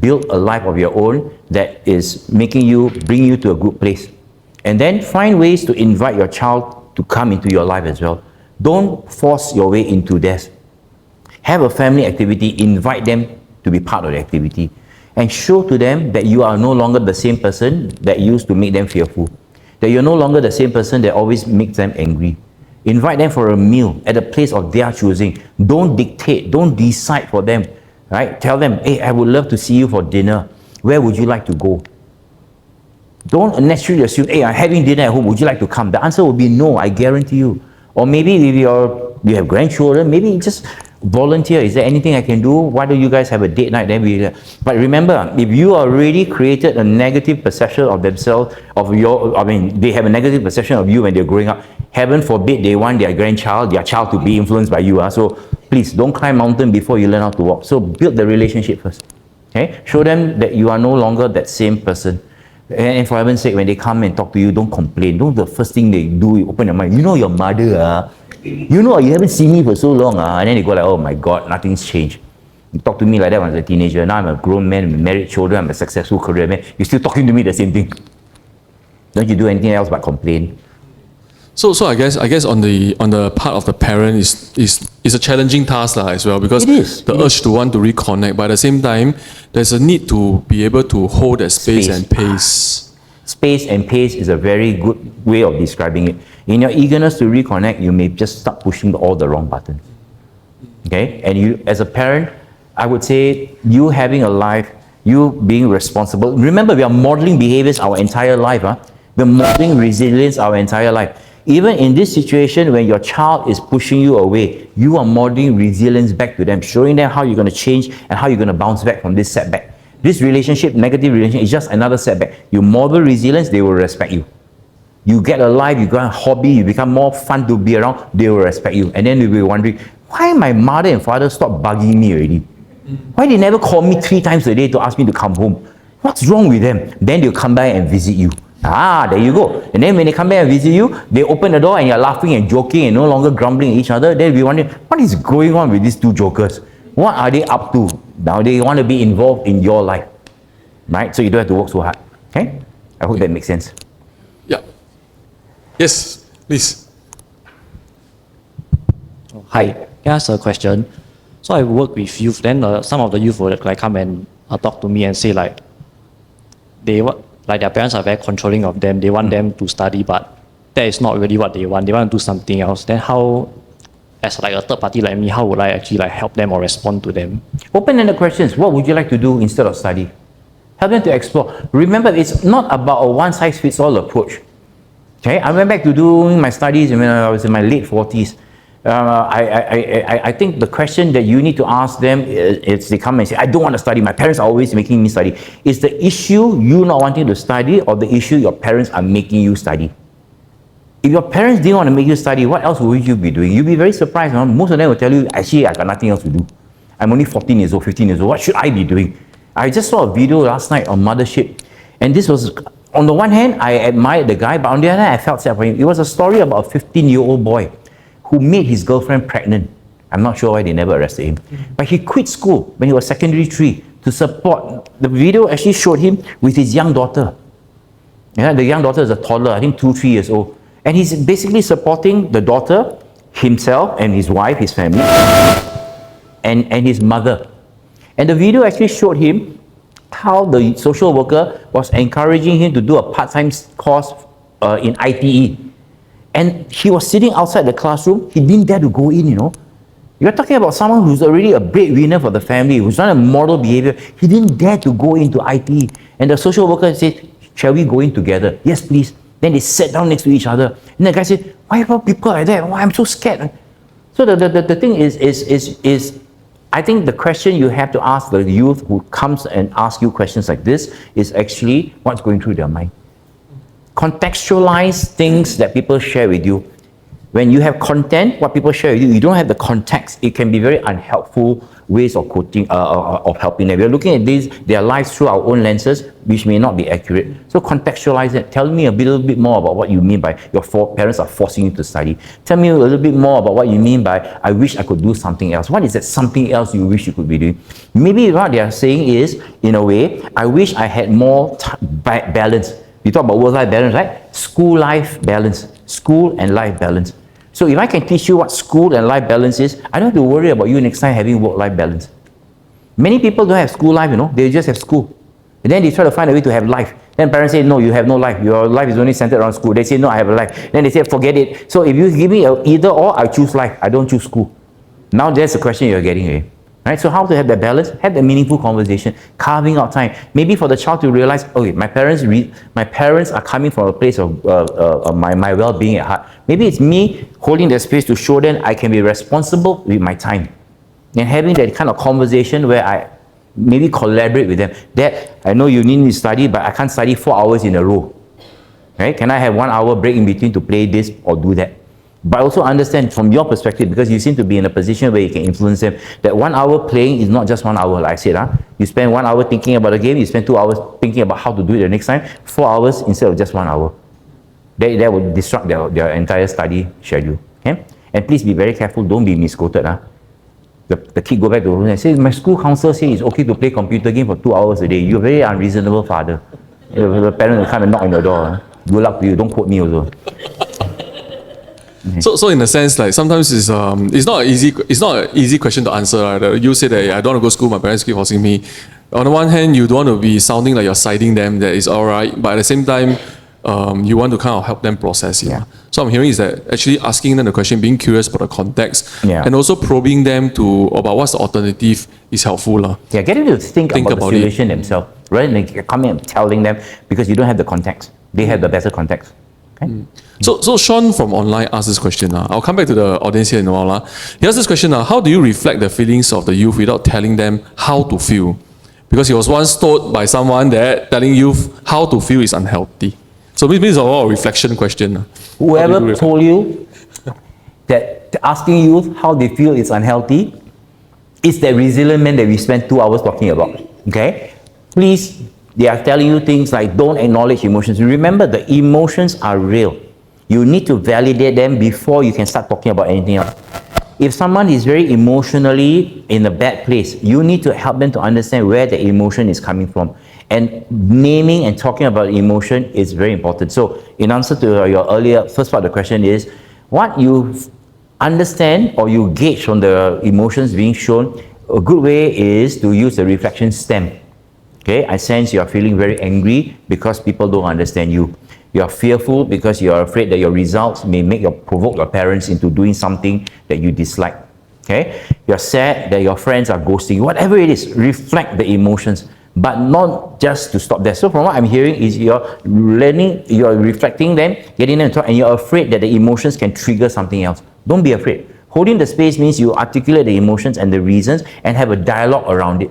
Build a life of your own that is bring you to a good place. And then find ways to invite your child to come into your life as well. Don't force your way into theirs. Have a family activity, invite them to be part of the activity, and show to them that you are no longer the same person that used to make them fearful, that you're no longer the same person that always makes them angry. Invite them for a meal at a place of their choosing. Don't dictate, don't decide for them, right? Tell them, hey, I would love to see you for dinner. Where would you like to go? Don't naturally assume, hey, I'm having dinner at home, would you like to come? The answer will be no, I guarantee you. Or maybe if you have grandchildren, maybe just volunteer. Is there anything I can do? Why don't you guys have a date night? But remember, if you already created a negative perception of themselves, they have a negative perception of you when they're growing up. Heaven forbid they want their child to be influenced by you. So please don't climb mountain before you learn how to walk. So build the relationship first. Okay? Show them that you are no longer that same person. And for heaven's sake, when they come and talk to you, don't complain. Don't the first thing they do, you open your mind. Your mother, you haven't seen me for so long, and then they go like, oh my God, nothing's changed. You talk to me like that when I was a teenager. Now I'm a grown man with married children. I'm a successful career man. You're still talking to me the same thing. Don't you do anything else but complain? So I guess on the part of the parent is a challenging task as well, because the urge to want to reconnect, but at the same time there's a need to be able to hold that space and pace. Space and pace is a very good way of describing it. In your eagerness to reconnect, you may just start pushing all the wrong buttons. Okay? And you, as a parent, I would say you having a life, you being responsible. Remember, we are modeling behaviors our entire life. We're modeling resilience our entire life. Even in this situation, when your child is pushing you away, you are modeling resilience back to them, showing them how you're going to change and how you're going to bounce back from this setback. This relationship, negative relationship, is just another setback. You model resilience, they will respect you. You get a life, you got a hobby, you become more fun to be around, they will respect you. And then you'll be wondering, why my mother and father stopped bugging me already? Why they never call me 3 times a day to ask me to come home? What's wrong with them? Then they'll come back and visit you. There you go. And then when they come back and visit you, they open the door and you're laughing and joking and no longer grumbling at each other. Then we wonder, what is going on with these two jokers? What are they up to? Now they want to be involved in your life, right? So you don't have to work so hard. Okay? I hope that makes sense. Yeah. Yes, please. Hi, can I ask a question? So I work with youth, then some of the youth will come and talk to me and say their parents are very controlling of them. They want them to study, but that is not really what they want. They want to do something else. Then how, as a third party like me, how would I actually help them or respond to them? Open-ended questions. What would you like to do instead of study? Help them to explore. Remember, it's not about a one-size-fits-all approach. Okay, I went back to doing my studies when I was in my late 40s. I think the question that you need to ask them is they come and say, I don't want to study, my parents are always making me study. Is the issue you not wanting to study, or the issue your parents are making you study? If your parents didn't want to make you study, what else would you be doing? You'll be very surprised. Most of them will tell you, actually, I got nothing else to do. I'm only 14 years old, 15 years old. What should I be doing? I just saw a video last night on mothership. And this was, on the one hand, I admired the guy, but on the other hand, I felt sad for him. It was a story about a 15-year-old boy who made his girlfriend pregnant. I'm not sure why they never arrested him. But he quit school when he was secondary 3 to support. The video actually showed him with his young daughter. Yeah, the young daughter is a toddler, I think 2-3 years old. And he's basically supporting the daughter, himself and his wife, his family, and his mother. And the video actually showed him how the social worker was encouraging him to do a part-time course in ITE. And he was sitting outside the classroom. He didn't dare to go in, You're talking about someone who's already a breadwinner for the family, who's not a model behavior. He didn't dare to go into IT. And the social worker said, shall we go in together? Yes, please. Then they sat down next to each other. And the guy said, why are people like that? Oh, I'm so scared. So the thing is, I think the question you have to ask the youth who comes and asks you questions like this is actually what's going through their mind. Contextualize things that people share with you. When you have content, what people share with you, you don't have the context. It can be very unhelpful ways of quoting, of helping them. We're looking at their lives through our own lenses, which may not be accurate. So contextualize it. Tell me a little bit more about what you mean by your parents are forcing you to study. Tell me a little bit more about what you mean by, I wish I could do something else. What is that something else you wish you could be doing? Maybe what they are saying is, in a way, I wish I had more balance. We talk about work-life balance, right? School-life balance. School and life balance. So if I can teach you what school and life balance is, I don't have to worry about you next time having work-life balance. Many people don't have school life, they just have school. And then they try to find a way to have life. Then parents say, no, you have no life. Your life is only centered around school. They say, no, I have a life. Then they say, forget it. So if you give me either or, I choose life. I don't choose school. Now that's the question you're getting here. Right? So how to have that balance? Have the meaningful conversation, carving out time. Maybe for the child to realize, okay, my parents are coming from a place of my well-being at heart. Maybe it's me holding the space to show them I can be responsible with my time. And having that kind of conversation where I maybe collaborate with them. Dad, I know you need to study, but I can't study 4 hours in a row. Right? Can I have 1 hour break in between to play this or do that? But also understand from your perspective, because you seem to be in a position where you can influence them, that 1 hour playing is not just 1 hour, like I said. You spend 1 hour thinking about the game, you spend 2 hours thinking about how to do it the next time, 4 hours instead of just 1 hour. That would disrupt their entire study schedule. Okay? And please be very careful, don't be misquoted. The kid go back to the room and say, my school counselor says it's okay to play computer game for 2 hours a day. You're a very unreasonable father. The parent will come and knock on your door. Good luck to you, don't quote me also. So in a sense, like sometimes it's not an easy question to answer. Right? You say that I don't want to go to school, my parents keep forcing me. On the one hand, you don't want to be sounding like you're siding them, that it's all right, but at the same time, you want to kind of help them process it. Yeah. So I'm hearing is that actually asking them the question, being curious about the context, Yeah. and also probing them about what's the alternative is helpful. Yeah, get them to think about the solution themselves, rather than coming and telling them, because you don't have the context. They have the better context. Okay? So Sean from online asked this question. I'll come back to the audience here in a while. He asked this question. How do you reflect the feelings of the youth without telling them how to feel? Because he was once told by someone that telling youth how to feel is unhealthy. So this is a reflection question. Whoever told you that asking youth how they feel is unhealthy is that resilient man that we spent 2 hours talking about. Okay? Please, they are telling you things like don't acknowledge emotions. Remember, the emotions are real. You need to validate them before you can start talking about anything else. If someone is very emotionally in a bad place, you need to help them to understand where the emotion is coming from. And naming and talking about emotion is very important. So in answer to your earlier first part of the question is, what you understand or you gauge from the emotions being shown, a good way is to use the reflection stem. Okay, I sense you are feeling very angry because people don't understand you. You are fearful because you are afraid that your results may provoke your parents into doing something that you dislike. Okay, you are sad that your friends are ghosting you. Whatever it is, reflect the emotions, but not just to stop there. So from what I'm hearing is you're learning, you're reflecting them, getting them to talk, and you're afraid that the emotions can trigger something else. Don't be afraid. Holding the space means you articulate the emotions and the reasons and have a dialogue around it.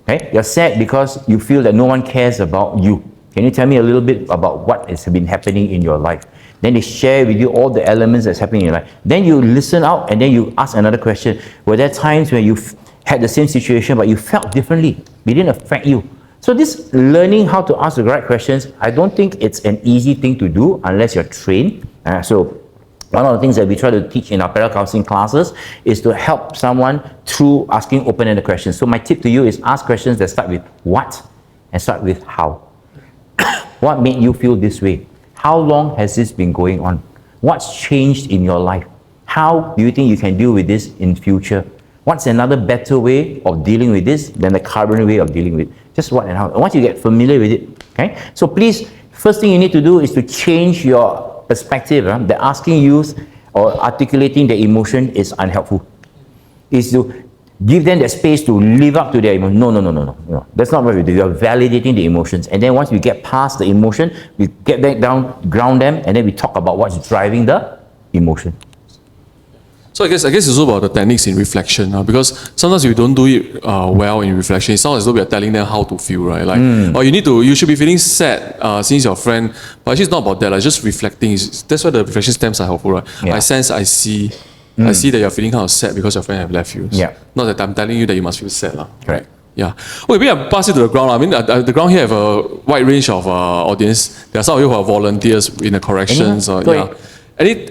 Okay? You're sad because you feel that no one cares about you. Can you tell me a little bit about what has been happening in your life? Then they share with you all the elements that's happening in your life. Then you listen out and then you ask another question. Were there times when you had the same situation but you felt differently? It didn't affect you. So this learning how to ask the right questions, I don't think it's an easy thing to do unless you're trained. So one of the things that we try to teach in our para-counseling classes is to help someone through asking open-ended questions. So my tip to you is ask questions that start with what and start with how. What made you feel this way? How long has this been going on? What's changed in your life? How do you think you can deal with this in future? What's another better way of dealing with this than the current way of dealing with it? Just what and how. And once you get familiar with it, okay? So please, first thing you need to do is to change your perspective. That asking youth or articulating the emotion is unhelpful. is to give them the space to live up to their emotion. No. That's not what we do. We are validating the emotions. And then once we get past the emotion, we get back down, ground them, and then we talk about what's driving the emotion. So I guess it's also about the techniques in reflection, because sometimes we don't do it well in reflection. It sounds as though we are telling them how to feel, right? Like, you should be feeling sad since your friend, but actually it's not about that. Like just reflecting, that's why the reflection stems are helpful, right? Yeah. I sense, I see that you're feeling kind of sad because your friend have left you. Yeah. Not that I'm telling you that you must feel sad, Correct. Yeah. Okay, maybe I'll pass it to the ground. I mean, the ground here have a wide range of audience. There are some of you who are volunteers in the corrections. Anyone? Or, yeah.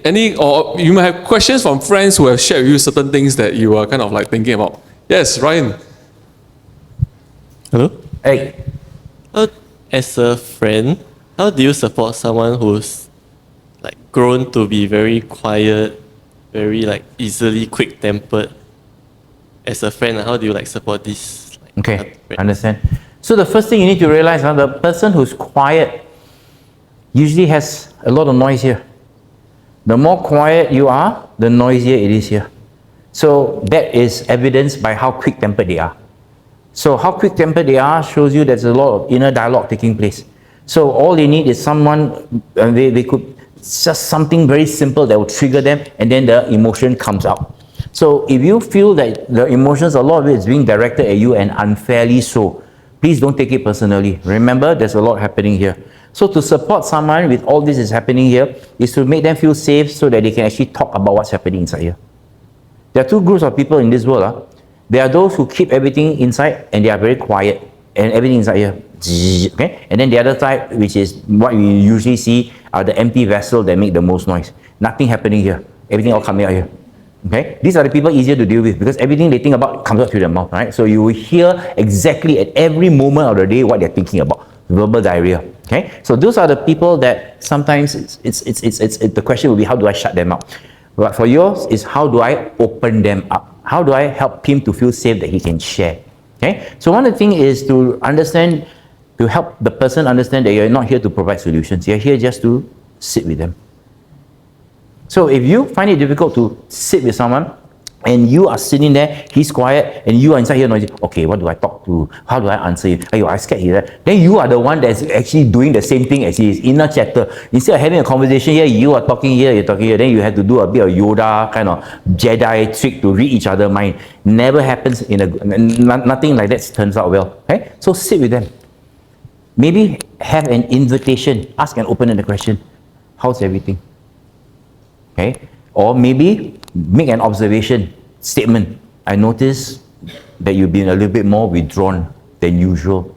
Any, or you might have questions from friends who have shared with you certain things that you are kind of like thinking about. Yes, Ryan. Hello? Hey. As a friend, how do you support someone who's like grown to be very quiet, very like easily quick-tempered? As a friend, how do you like support this? Okay, understand. So the first thing you need to realize, the person who's quiet usually has a lot of noise here. The more quiet you are, the noisier it is here. So that is evidenced by how quick-tempered they are. So how quick-tempered they are shows you there's a lot of inner dialogue taking place. So all they need is someone, they could, just something very simple that will trigger them, and then the emotion comes out. So if you feel that the emotions, a lot of it is being directed at you and unfairly so, please don't take it personally. Remember, there's a lot happening here. So to support someone with all this is happening here is to make them feel safe so that they can actually talk about what's happening inside here. There are two groups of people in this world. There are those who keep everything inside and they are very quiet and everything inside here. Okay? And then the other type, which is what we usually see, are the empty vessels that make the most noise. Nothing happening here. Everything all coming out here. Okay? These are the people easier to deal with because everything they think about comes out through their mouth, right? So you will hear exactly at every moment of the day what they're thinking about. Verbal diarrhea. Okay? So those are the people that sometimes the question will be, how do I shut them out? But for yours is, how do I open them up? How do I help him to feel safe that he can share? Okay? So one of the things is to understand, to help the person understand that you're not here to provide solutions. You're here just to sit with them. So if you find it difficult to sit with someone and you are sitting there, he's quiet, and you are inside here noisy, okay, what do I talk to? How do I answer you? Ayo, I scared here. Then you are the one that's actually doing the same thing as he is, inner chatter. Instead of having a conversation here, you are talking here, you're talking here, then you have to do a bit of Yoda kind of Jedi trick to read each other's mind. Never happens nothing like that turns out well. Okay? So sit with them. Maybe have an invitation, ask an open-ended question. How's everything? Okay? Or maybe make an observation statement. I notice that you've been a little bit more withdrawn than usual.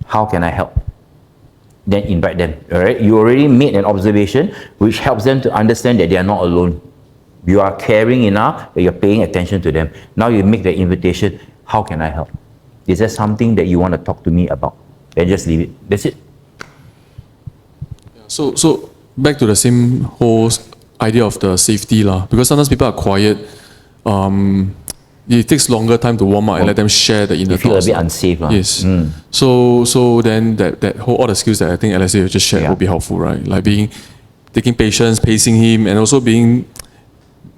How can I help? Then invite them. All right? You already made an observation which helps them to understand that they are not alone. You are caring enough that you're paying attention to them. Now you make the invitation. How can I help? Is there something that you want to talk to me about? Then just leave it. That's it. So back to the same whole idea of the safety because sometimes people are quiet. It takes longer time to warm up and let them share the inner thoughts. You feel a bit unsafe. Yes. So then that whole, all the skills that I think Alastair just shared would be helpful, right? Like taking patience, pacing him, and also being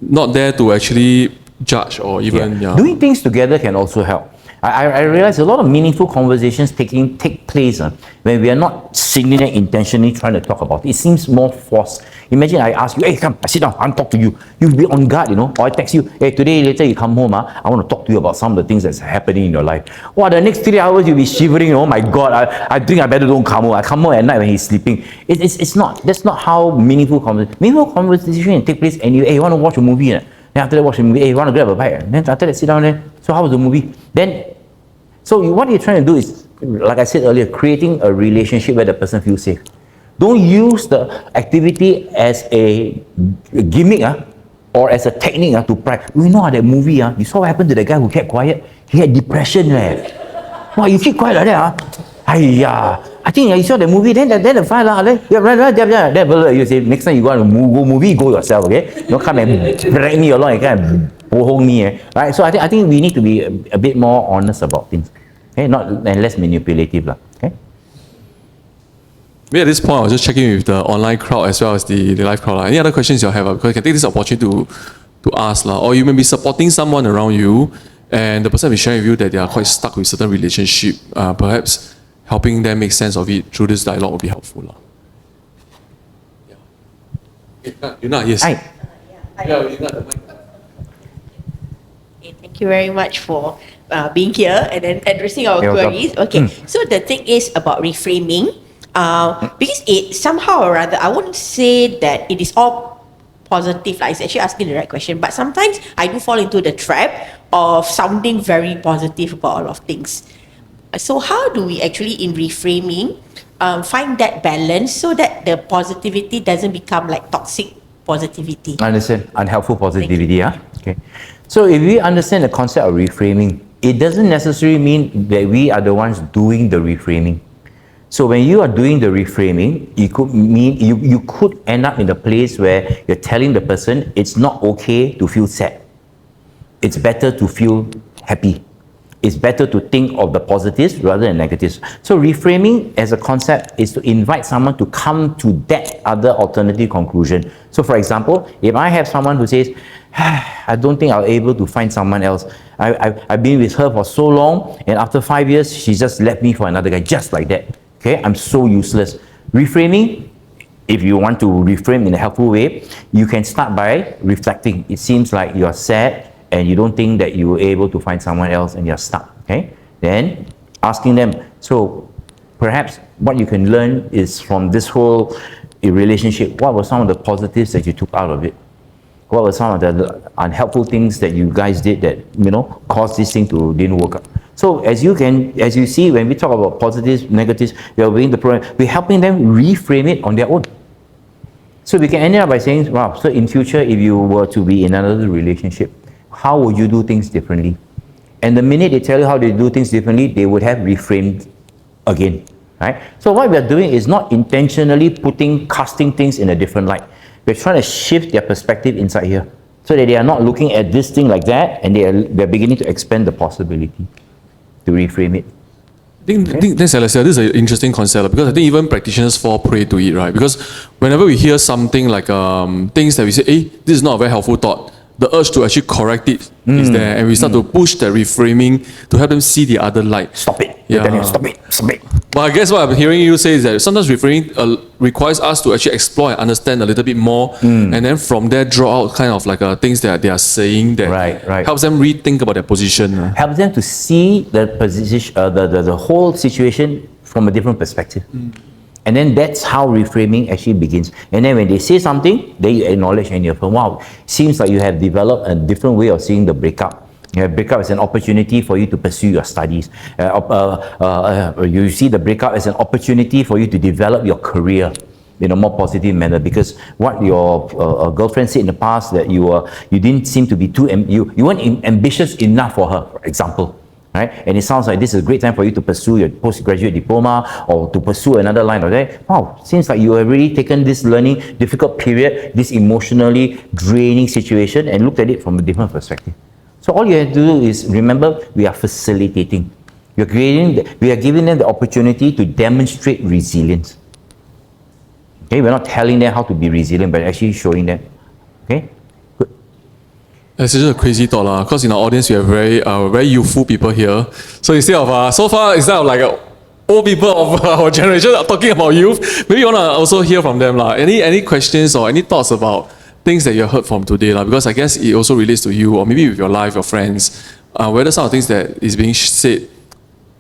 not there to actually judge or even doing things together can also help. I realize a lot of meaningful conversations take place when we are not sitting there intentionally trying to talk about it. It seems more forced. Imagine I ask you, hey, come, sit down, I'll talk to you. You'll be on guard, or I text you, hey, later you come home, I want to talk to you about some of the things that's happening in your life. The next 3 hours you'll be shivering, oh my God, I think I better don't come home. I come home at night when he's sleeping. That's not how meaningful conversation can take place. And hey, you want to watch a movie? Then after that, watch a movie, hey, you want to grab a bite? Then after that, sit down there. So how was the movie? So what you're trying to do is, like I said earlier, creating a relationship where the person feels safe. Don't use the activity as a gimmick or as a technique to pry. You know that movie, you saw what happened to the guy who kept quiet? He had depression. Wow, you keep quiet like that? I think you saw the movie, then the file, you say, next time you go to movie, go yourself, okay? Don't come and drag me along and kind of bohong me. Right? So I think we need to be a bit more honest about things. Okay? And less manipulative. Okay? Maybe at this point, I was just checking with the online crowd as well as the live crowd. Any other questions you have? Because I can take this opportunity to ask, or you may be supporting someone around you, and the person will share with you that they are quite stuck with certain relationship. Perhaps helping them make sense of it through this dialogue will be helpful. Yuna, yes. Hi. Thank you very much for being here and then addressing our You're welcome. queries. Okay, so the thing is about reframing. Because it somehow or rather, I wouldn't say that it is all positive. Like, it's actually asking the right question, but sometimes I do fall into the trap of sounding very positive about all of things. So how do we actually, in reframing, find that balance so that the positivity doesn't become like toxic positivity? I understand. Unhelpful positivity, yeah? Okay. So if we understand the concept of reframing, it doesn't necessarily mean that we are the ones doing the reframing. So when you are doing the reframing, it could mean you could end up in a place where you're telling the person it's not okay to feel sad. It's better to feel happy. It's better to think of the positives rather than negatives. So reframing as a concept is to invite someone to come to that other alternative conclusion. So for example, if I have someone who says, I don't think I'll be able to find someone else. I've been with her for so long, and after 5 years, she just left me for another guy, just like that. Okay, I'm so useless. Reframing, if you want to reframe in a helpful way, you can start by reflecting. It seems like you're sad and you don't think that you were able to find someone else and you're stuck. Okay, then asking them, so perhaps what you can learn is from this whole relationship, what were some of the positives that you took out of it? What were some of the unhelpful things that you guys did that, you know, caused this thing to didn't work out? So as you see, when we talk about positives, negatives, we are weighing the problem, we're helping them reframe it on their own. So we can end up by saying, wow, so in future, if you were to be in another relationship, how would you do things differently? And the minute they tell you how they do things differently, they would have reframed again, right? So what we are doing is not intentionally casting things in a different light. We're trying to shift their perspective inside here so that they are not looking at this thing like that, and they're beginning to expand the possibility to reframe it. I think this is an interesting concept, because I think even practitioners fall prey to it, right? Because whenever we hear something like things that we say, hey, this is not a very helpful thought, the urge to actually correct it is there, and we start to push the reframing to help them see the other light. Stop it. Yeah. Stop it. But I guess what I'm hearing you say is that sometimes reframing requires us to actually explore and understand a little bit more, and then from there draw out kind of like things that they are saying that Right. helps them rethink about their position. Helps them to see the position, the whole situation from a different perspective. And then that's how reframing actually begins. And then when they say something, then you acknowledge and you're from, wow, seems like you have developed a different way of seeing the breakup. Breakup is an opportunity for you to pursue your studies. You see the breakup as an opportunity for you to develop your career in a more positive manner, because what your girlfriend said in the past, that you didn't seem to be you weren't ambitious enough for her, for example. Right? And it sounds like this is a great time for you to pursue your postgraduate diploma or to pursue another line of that. Wow, seems like you have really taken this learning difficult period, this emotionally draining situation, and looked at it from a different perspective. So all you have to do is remember, we are facilitating. We are giving them the opportunity to demonstrate resilience. Okay, we're not telling them how to be resilient, but actually showing them. Okay. It's just a crazy thought, because in our audience we have very youthful people here. So instead of like old people of our generation are talking about youth, maybe you want to also hear from them. Any questions or any thoughts about things that you heard from today? Because I guess it also relates to you, or maybe with your life, your friends, whether some of the things that is being said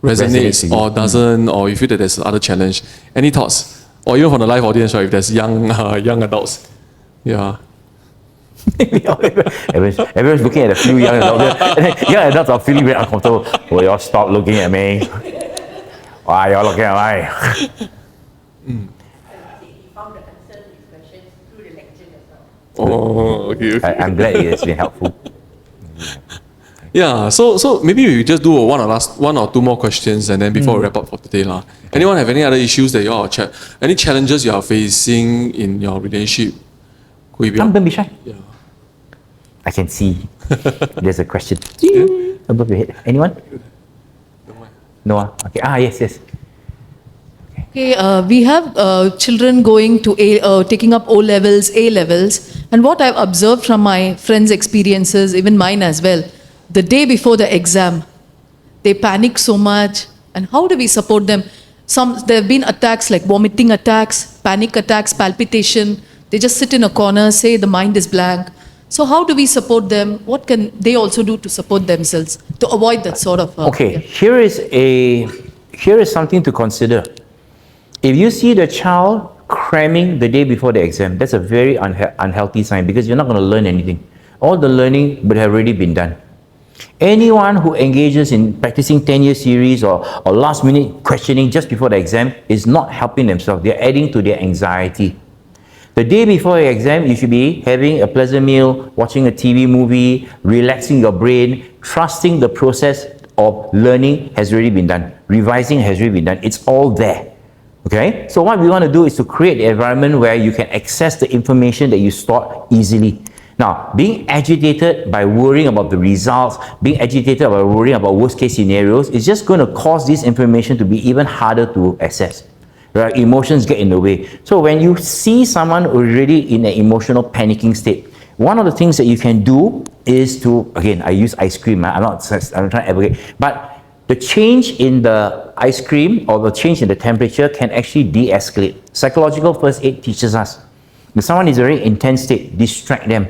resonates or doesn't, or you feel that there's other challenge. Any thoughts? Or even from the live audience, right, if there's young adults. Yeah. Everyone's looking at a few young adults, and then young adults are feeling very uncomfortable. Will you all stop looking at me? Why are you looking at me? Oh, okay. I'm glad it has been helpful. Yeah, so maybe we just do one or two more questions, and then before we wrap up for today. Anyone have any other issues that you all chat? Any challenges you are facing in your relationship? Don't be shy. Yeah. I can see. There's a question above your head. Anyone? No. Okay. Yes. Okay. Okay, we have children going to taking up O levels, A levels, and what I've observed from my friends' experiences, even mine as well, the day before the exam, they panic so much. And how do we support them? There have been attacks like vomiting attacks, panic attacks, palpitation. They just sit in a corner, say the mind is blank. So how do we support them? What can they also do to support themselves to avoid that sort of? Okay, Yeah. here is something to consider. If you see the child cramming the day before the exam, that's a very unhealthy sign, because you're not going to learn anything. All the learning would have already been done. Anyone who engages in practicing 10-year series or last minute questioning just before the exam is not helping themselves. They're adding to their anxiety. The day before the exam, you should be having a pleasant meal, watching a TV movie, relaxing your brain, trusting the process of learning has already been done. Revising has already been done. It's all there. Okay? So what we want to do is to create an environment where you can access the information that you stored easily. Now, being agitated by worrying about the results, being agitated by worrying about worst case scenarios, is just going to cause this information to be even harder to access. Right? Emotions get in the way. So when you see someone already in an emotional panicking state, one of the things that you can do is to, again, I use ice cream. I'm not trying to advocate, but the change in the ice cream or the change in the temperature can actually de-escalate. Psychological first aid teaches us, if someone is in a very intense state, distract them.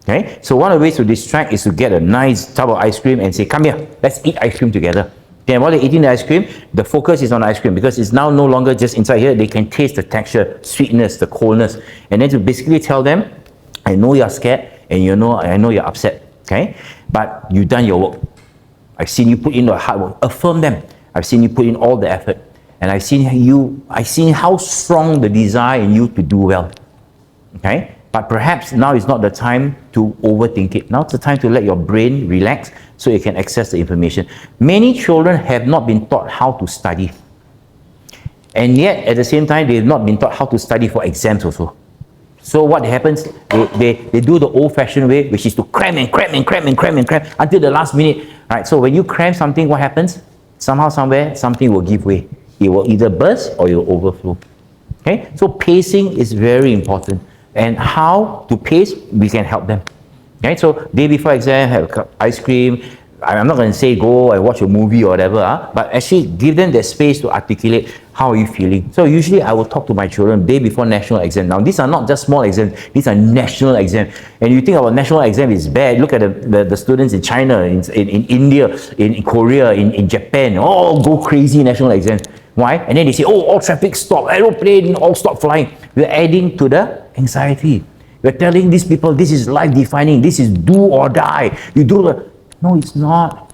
Okay? So one of the ways to distract is to get a nice tub of ice cream and say, come here, let's eat ice cream together. Then while they're eating the ice cream, the focus is on ice cream, because it's now no longer just inside here. They can taste the texture, sweetness, the coldness. And then to basically tell them, I know you're scared, and I know you're upset. Okay? But you've done your work. I've seen you put in the hard work. Affirm them. I've seen you put in all the effort. And I've seen how strong the desire in you to do well. Okay? But perhaps now is not the time to overthink it. Now it's the time to let your brain relax so you can access the information. Many children have not been taught how to study. And yet, at the same time, they have not been taught how to study for exams also. So what happens, they do the old-fashioned way, which is to cram until the last minute. Right? So when you cram something, what happens? Somehow, somewhere, something will give way. It will either burst or it will overflow. Okay? So pacing is very important. And how to pace, we can help them. Okay? So day before exam, have ice cream. I'm not going to say go and watch a movie or whatever, but actually give them the space to articulate how are you feeling. So usually I will talk to my children day before national exam. Now these are not just small exams, these are national exams. And you think about national exam is bad, look at the students in China, in India, in Korea, in Japan, all go crazy national exams. Why? And then they say, oh, all traffic stop, aeroplane all stop flying. We're adding to the anxiety. We're telling these people this is life defining, this is do or die. You do the... No, it's not.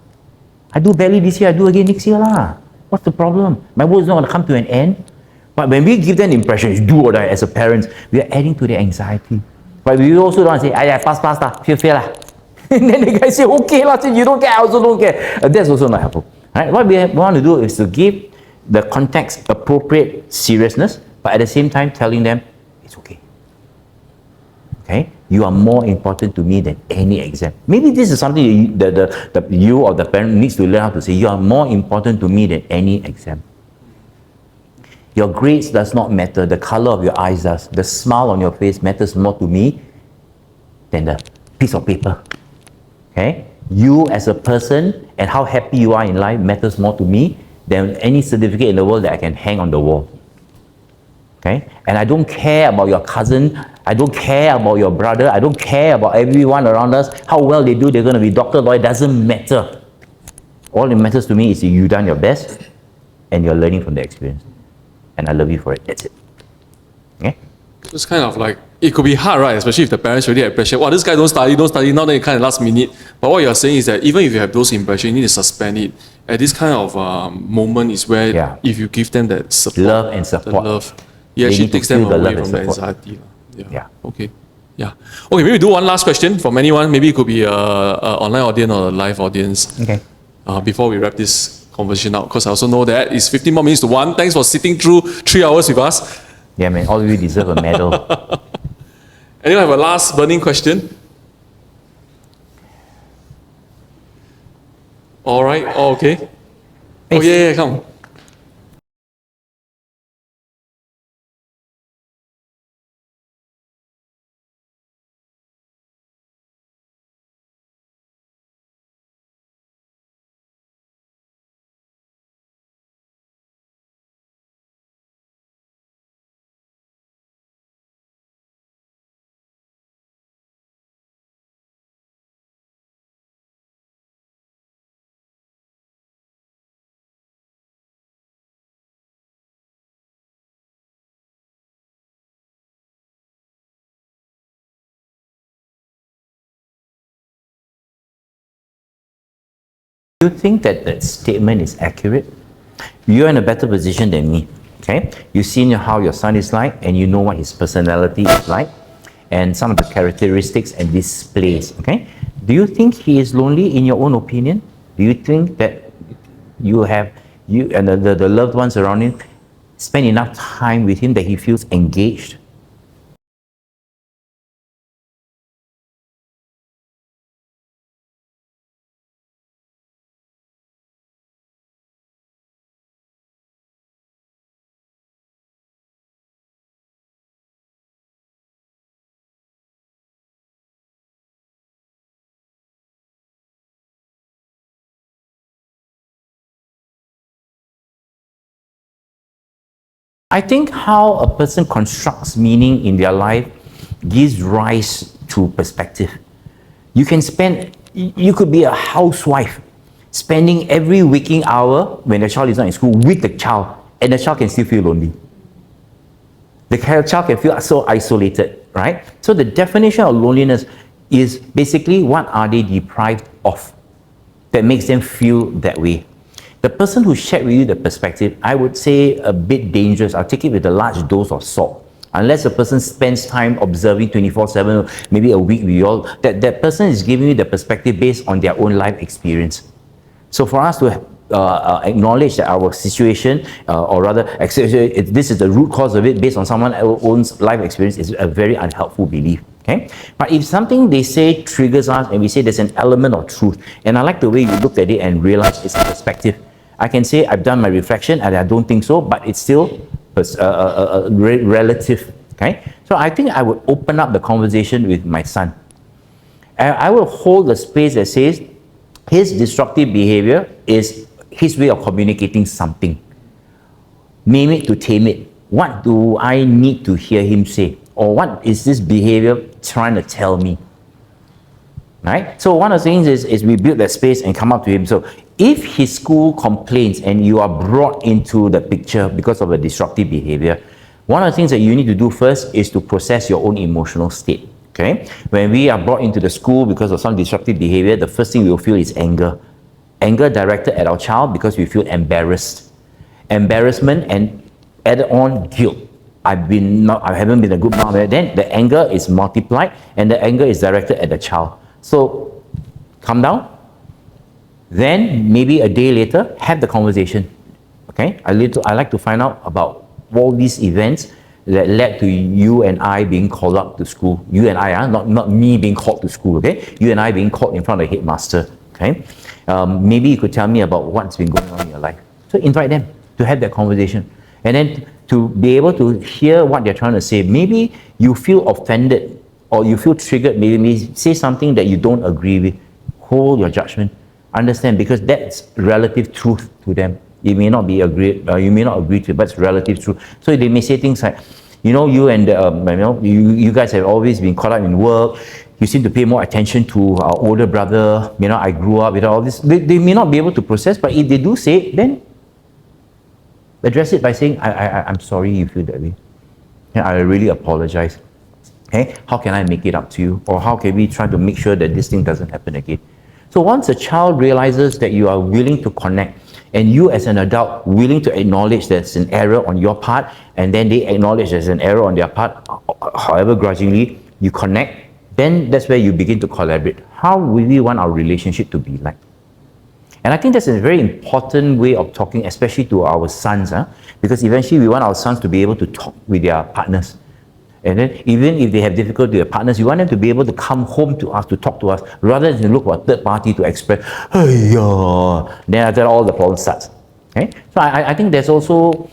I do badly this year, I do again next year lah. What's the problem? My world is not going to come to an end. But when we give them the impression it's do or die as a parent, we are adding to their anxiety. But we also don't say, pass lah, fail lah. And then the guy say, okay lah, you don't care, I also don't care. That's also not helpful. Right? What we want to do is to give the context appropriate seriousness, but at the same time telling them, it's okay. Okay? You are more important to me than any exam. Maybe this is something you or the parent needs to learn how to say. You are more important to me than any exam. Your grades does not matter. The color of your eyes does. The smile on your face matters more to me than the piece of paper. Okay? You as a person and how happy you are in life matters more to me than any certificate in the world that I can hang on the wall. Okay? And I don't care about your cousin, I don't care about your brother, I don't care about everyone around us, how well they do, they're going to be doctor, lawyer, doesn't matter. All that matters to me is that you've done your best and you're learning from the experience. And I love you for it, that's it. Okay? It's kind of like, it could be hard, right? Especially if the parents really have pressure. Wow, this guy don't study, now then you kind of last minute. But what you're saying is that even if you have those impressions, you need to suspend it. At this kind of moment is where if you give them that support. Love and support. The love. It actually takes them away from the anxiety. Yeah. Okay. Yeah. Okay, maybe do one last question from anyone. Maybe it could be an online audience or a live audience. Okay. Before we wrap this conversation out, because I also know that it's 15 more minutes to 1. Thanks for sitting through 3 hours with us. Yeah, man, all of you deserve a medal. Anyone have a last burning question? All right. Oh, okay. Oh, yeah, come. you think that that statement is accurate? You're in a better position than me. Okay, you've seen how your son is like, and you know what his personality is like, and some of the characteristics and displays. Okay, do you think he is lonely in your own opinion? Do you think that you and the loved ones around him spend enough time with him that he feels engaged? I think how a person constructs meaning in their life gives rise to perspective. You could be a housewife, spending every waking hour when the child is not in school with the child, and the child can still feel lonely. The child can feel so isolated, right? So the definition of loneliness is basically what are they deprived of that makes them feel that way. The person who shared with you the perspective, I would say a bit dangerous. I'll take it with a large dose of salt. Unless the person spends time observing 24/7, maybe a week with you all, that person is giving you the perspective based on their own life experience. So for us to acknowledge that our situation, or rather, this is the root cause of it based on someone else's life experience, is a very unhelpful belief. Okay, but if something they say triggers us and we say there's an element of truth, and I like the way you looked at it and realized it's a perspective. I can say I've done my reflection and I don't think so, but it's still relative. Okay, so I think I would open up the conversation with my son. I will hold the space that says his destructive behavior is his way of communicating something. Name it to tame it. What do I need to hear him say? Or what is this behavior trying to tell me? Right? So one of the things is we build that space and come up to him. So if his school complains and you are brought into the picture because of a disruptive behavior, one of the things that you need to do first is to process your own emotional state. Okay? When we are brought into the school because of some disruptive behavior, the first thing we will feel is anger. Anger directed at our child because we feel embarrassed. Embarrassment and added on guilt. I haven't been a good mom. Then the anger is multiplied and the anger is directed at the child. So calm down. Then maybe a day later, have the conversation. Okay? I like to find out about all these events that led to you and I being called up to school. You and I, not me being called to school. Okay? You and I being called in front of the headmaster. Okay? Maybe you could tell me about what's been going on in your life. So invite them to have that conversation. And then to be able to hear what they're trying to say. Maybe you feel offended or you feel triggered. Maybe say something that you don't agree with. Hold your judgment. Understand, because that's relative truth to them. You may not agree to it, but it's relative truth. So they may say things like, you and you guys have always been caught up in work. You seem to pay more attention to our older brother. I grew up with all this. They may not be able to process, but if they do say it, then address it by saying, I'm sorry you feel that way. I really apologize. Okay, how can I make it up to you? Or how can we try to make sure that this thing doesn't happen again? So once a child realizes that you are willing to connect, and you as an adult willing to acknowledge there's an error on your part, and then they acknowledge there's an error on their part, however grudgingly, you connect, then that's where you begin to collaborate. How will we want our relationship to be like? And I think that's a very important way of talking, especially to our sons, because eventually we want our sons to be able to talk with their partners. And then even if they have difficulty with their partners, you want them to be able to come home to us, to talk to us, rather than look for a third party to express, then after all the problem starts. Okay? So I think there's also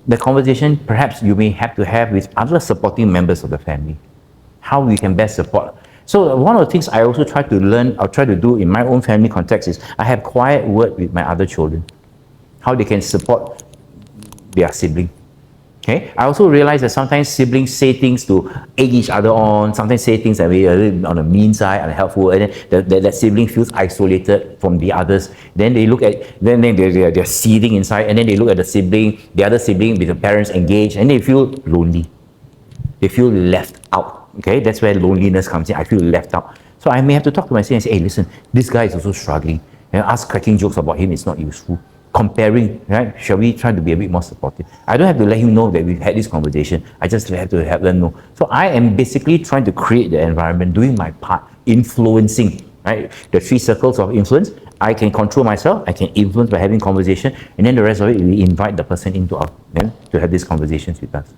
the conversation perhaps you may have to have with other supporting members of the family. How we can best support. So one of the things I also try to learn, or try to do in my own family context is, I have quiet word with my other children. How they can support their sibling. Okay? I also realize that sometimes siblings say things to egg each other on, sometimes say things that are a little on the mean side, unhelpful, and then that sibling feels isolated from the others. Then they look at, then they're seething inside, and then they look at the other sibling with the parents engaged, and they feel lonely. They feel left out. Okay? That's where loneliness comes in. I feel left out. So I may have to talk to myself and say, hey, listen, this guy is also struggling. Us cracking jokes about him is not useful. Comparing, right? Shall we try to be a bit more supportive? I don't have to let him know that we've had this conversation. I just have to help them know. So I am basically trying to create the environment, doing my part, influencing, right? The 3 circles of influence. I can control myself, I can influence by having conversation, and then the rest of it, we invite the person into our, to have these conversations with us.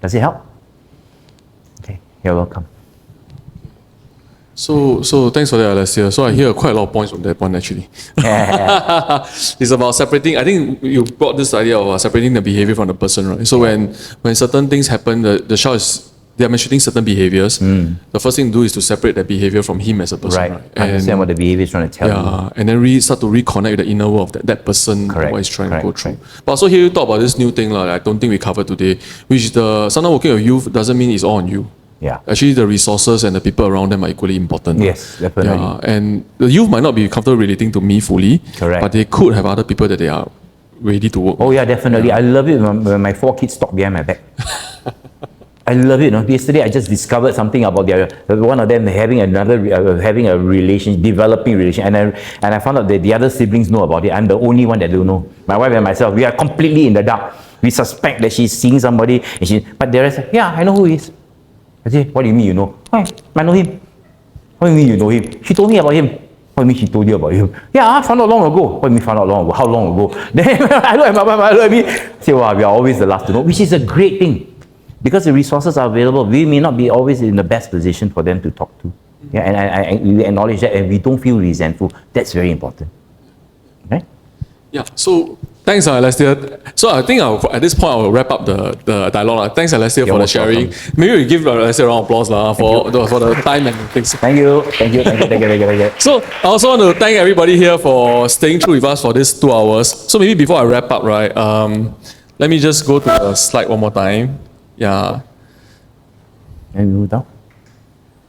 Does it help? Okay, you're welcome. So thanks for that, Alastair. So I hear quite a lot of points from that point actually. It's about separating. I think you brought this idea of separating the behavior from the person, right? So when certain things happen, the child is demonstrating certain behaviors. The first thing to do is to separate that behavior from him as a person, right? Understand what the behavior is trying to tell you. And then start to reconnect with the inner world of that person, what he's trying to go through. But also here you talk about this new thing, I don't think we covered today, which is sometimes working with youth doesn't mean it's all on you. Yeah. Actually, the resources and the people around them are equally important. Yes, definitely. Yeah, and the youth might not be comfortable relating to me fully, but they could have other people that they are ready to work with. Oh yeah, definitely. I love it when my 4 kids talk behind my back. I love it. Yesterday I just discovered something about one of them having a relation, developing relation, and I found out that the other siblings know about it. I'm the only one that don't know. My wife and myself, we are completely in the dark. We suspect that she's seeing somebody, but the rest, yeah, I know who he is. I say, what do you mean you know? Why? I know him. What do you mean you know him? She told me about him. What do you mean she told you about him? Yeah, I found out long ago. What do you mean found out long ago? How long ago? Then I look at my wife, I look at me, say, wow, we are always the last to know, which is a great thing. Because the resources are available, we may not be always in the best position for them to talk to. Yeah, and we acknowledge that, and we don't feel resentful. That's very important. Okay? Yeah, so thanks, Alastair. So I think at this point, I'll wrap up the dialogue. Thanks, Alastair, for the sharing. Welcome. Maybe we give Alastair a round of applause for the time and things. Thank you. So I also want to thank everybody here for staying through with us for these 2 hours. So maybe before I wrap up, right, let me just go to the slide one more time. Yeah. And move down.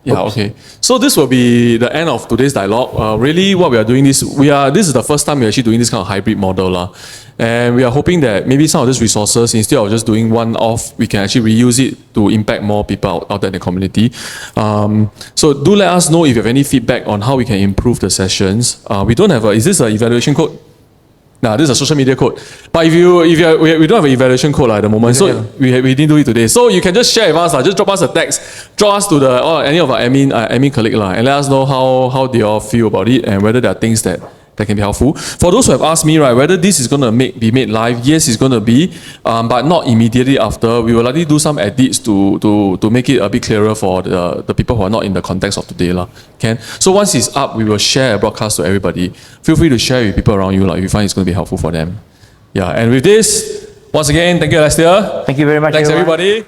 Yeah, okay. So this will be the end of today's dialogue. Really what we are doing this is the first time we're actually doing this kind of hybrid model. And we are hoping that maybe some of these resources, instead of just doing one off, we can actually reuse it to impact more people out there in the community. So do let us know if you have any feedback on how we can improve the sessions. We don't have is this an evaluation code? Nah, this is a social media code. But we don't have an evaluation code at the moment, so we didn't do it today. So you can just share with us, just drop us a text, drop us to any of our admin colleague, and let us know how they all feel about it and whether there are things that can be helpful. For those who have asked me, right, whether this is going to be made live, yes, it's going to be, but not immediately after. We will likely do some edits to make it a bit clearer for the people who are not in the context of today. So once it's up, we will share a broadcast to everybody. Feel free to share with people around you if you find it's going to be helpful for them. Yeah, and with this, once again, thank you, Alastair. Thank you very much. Thanks, everybody.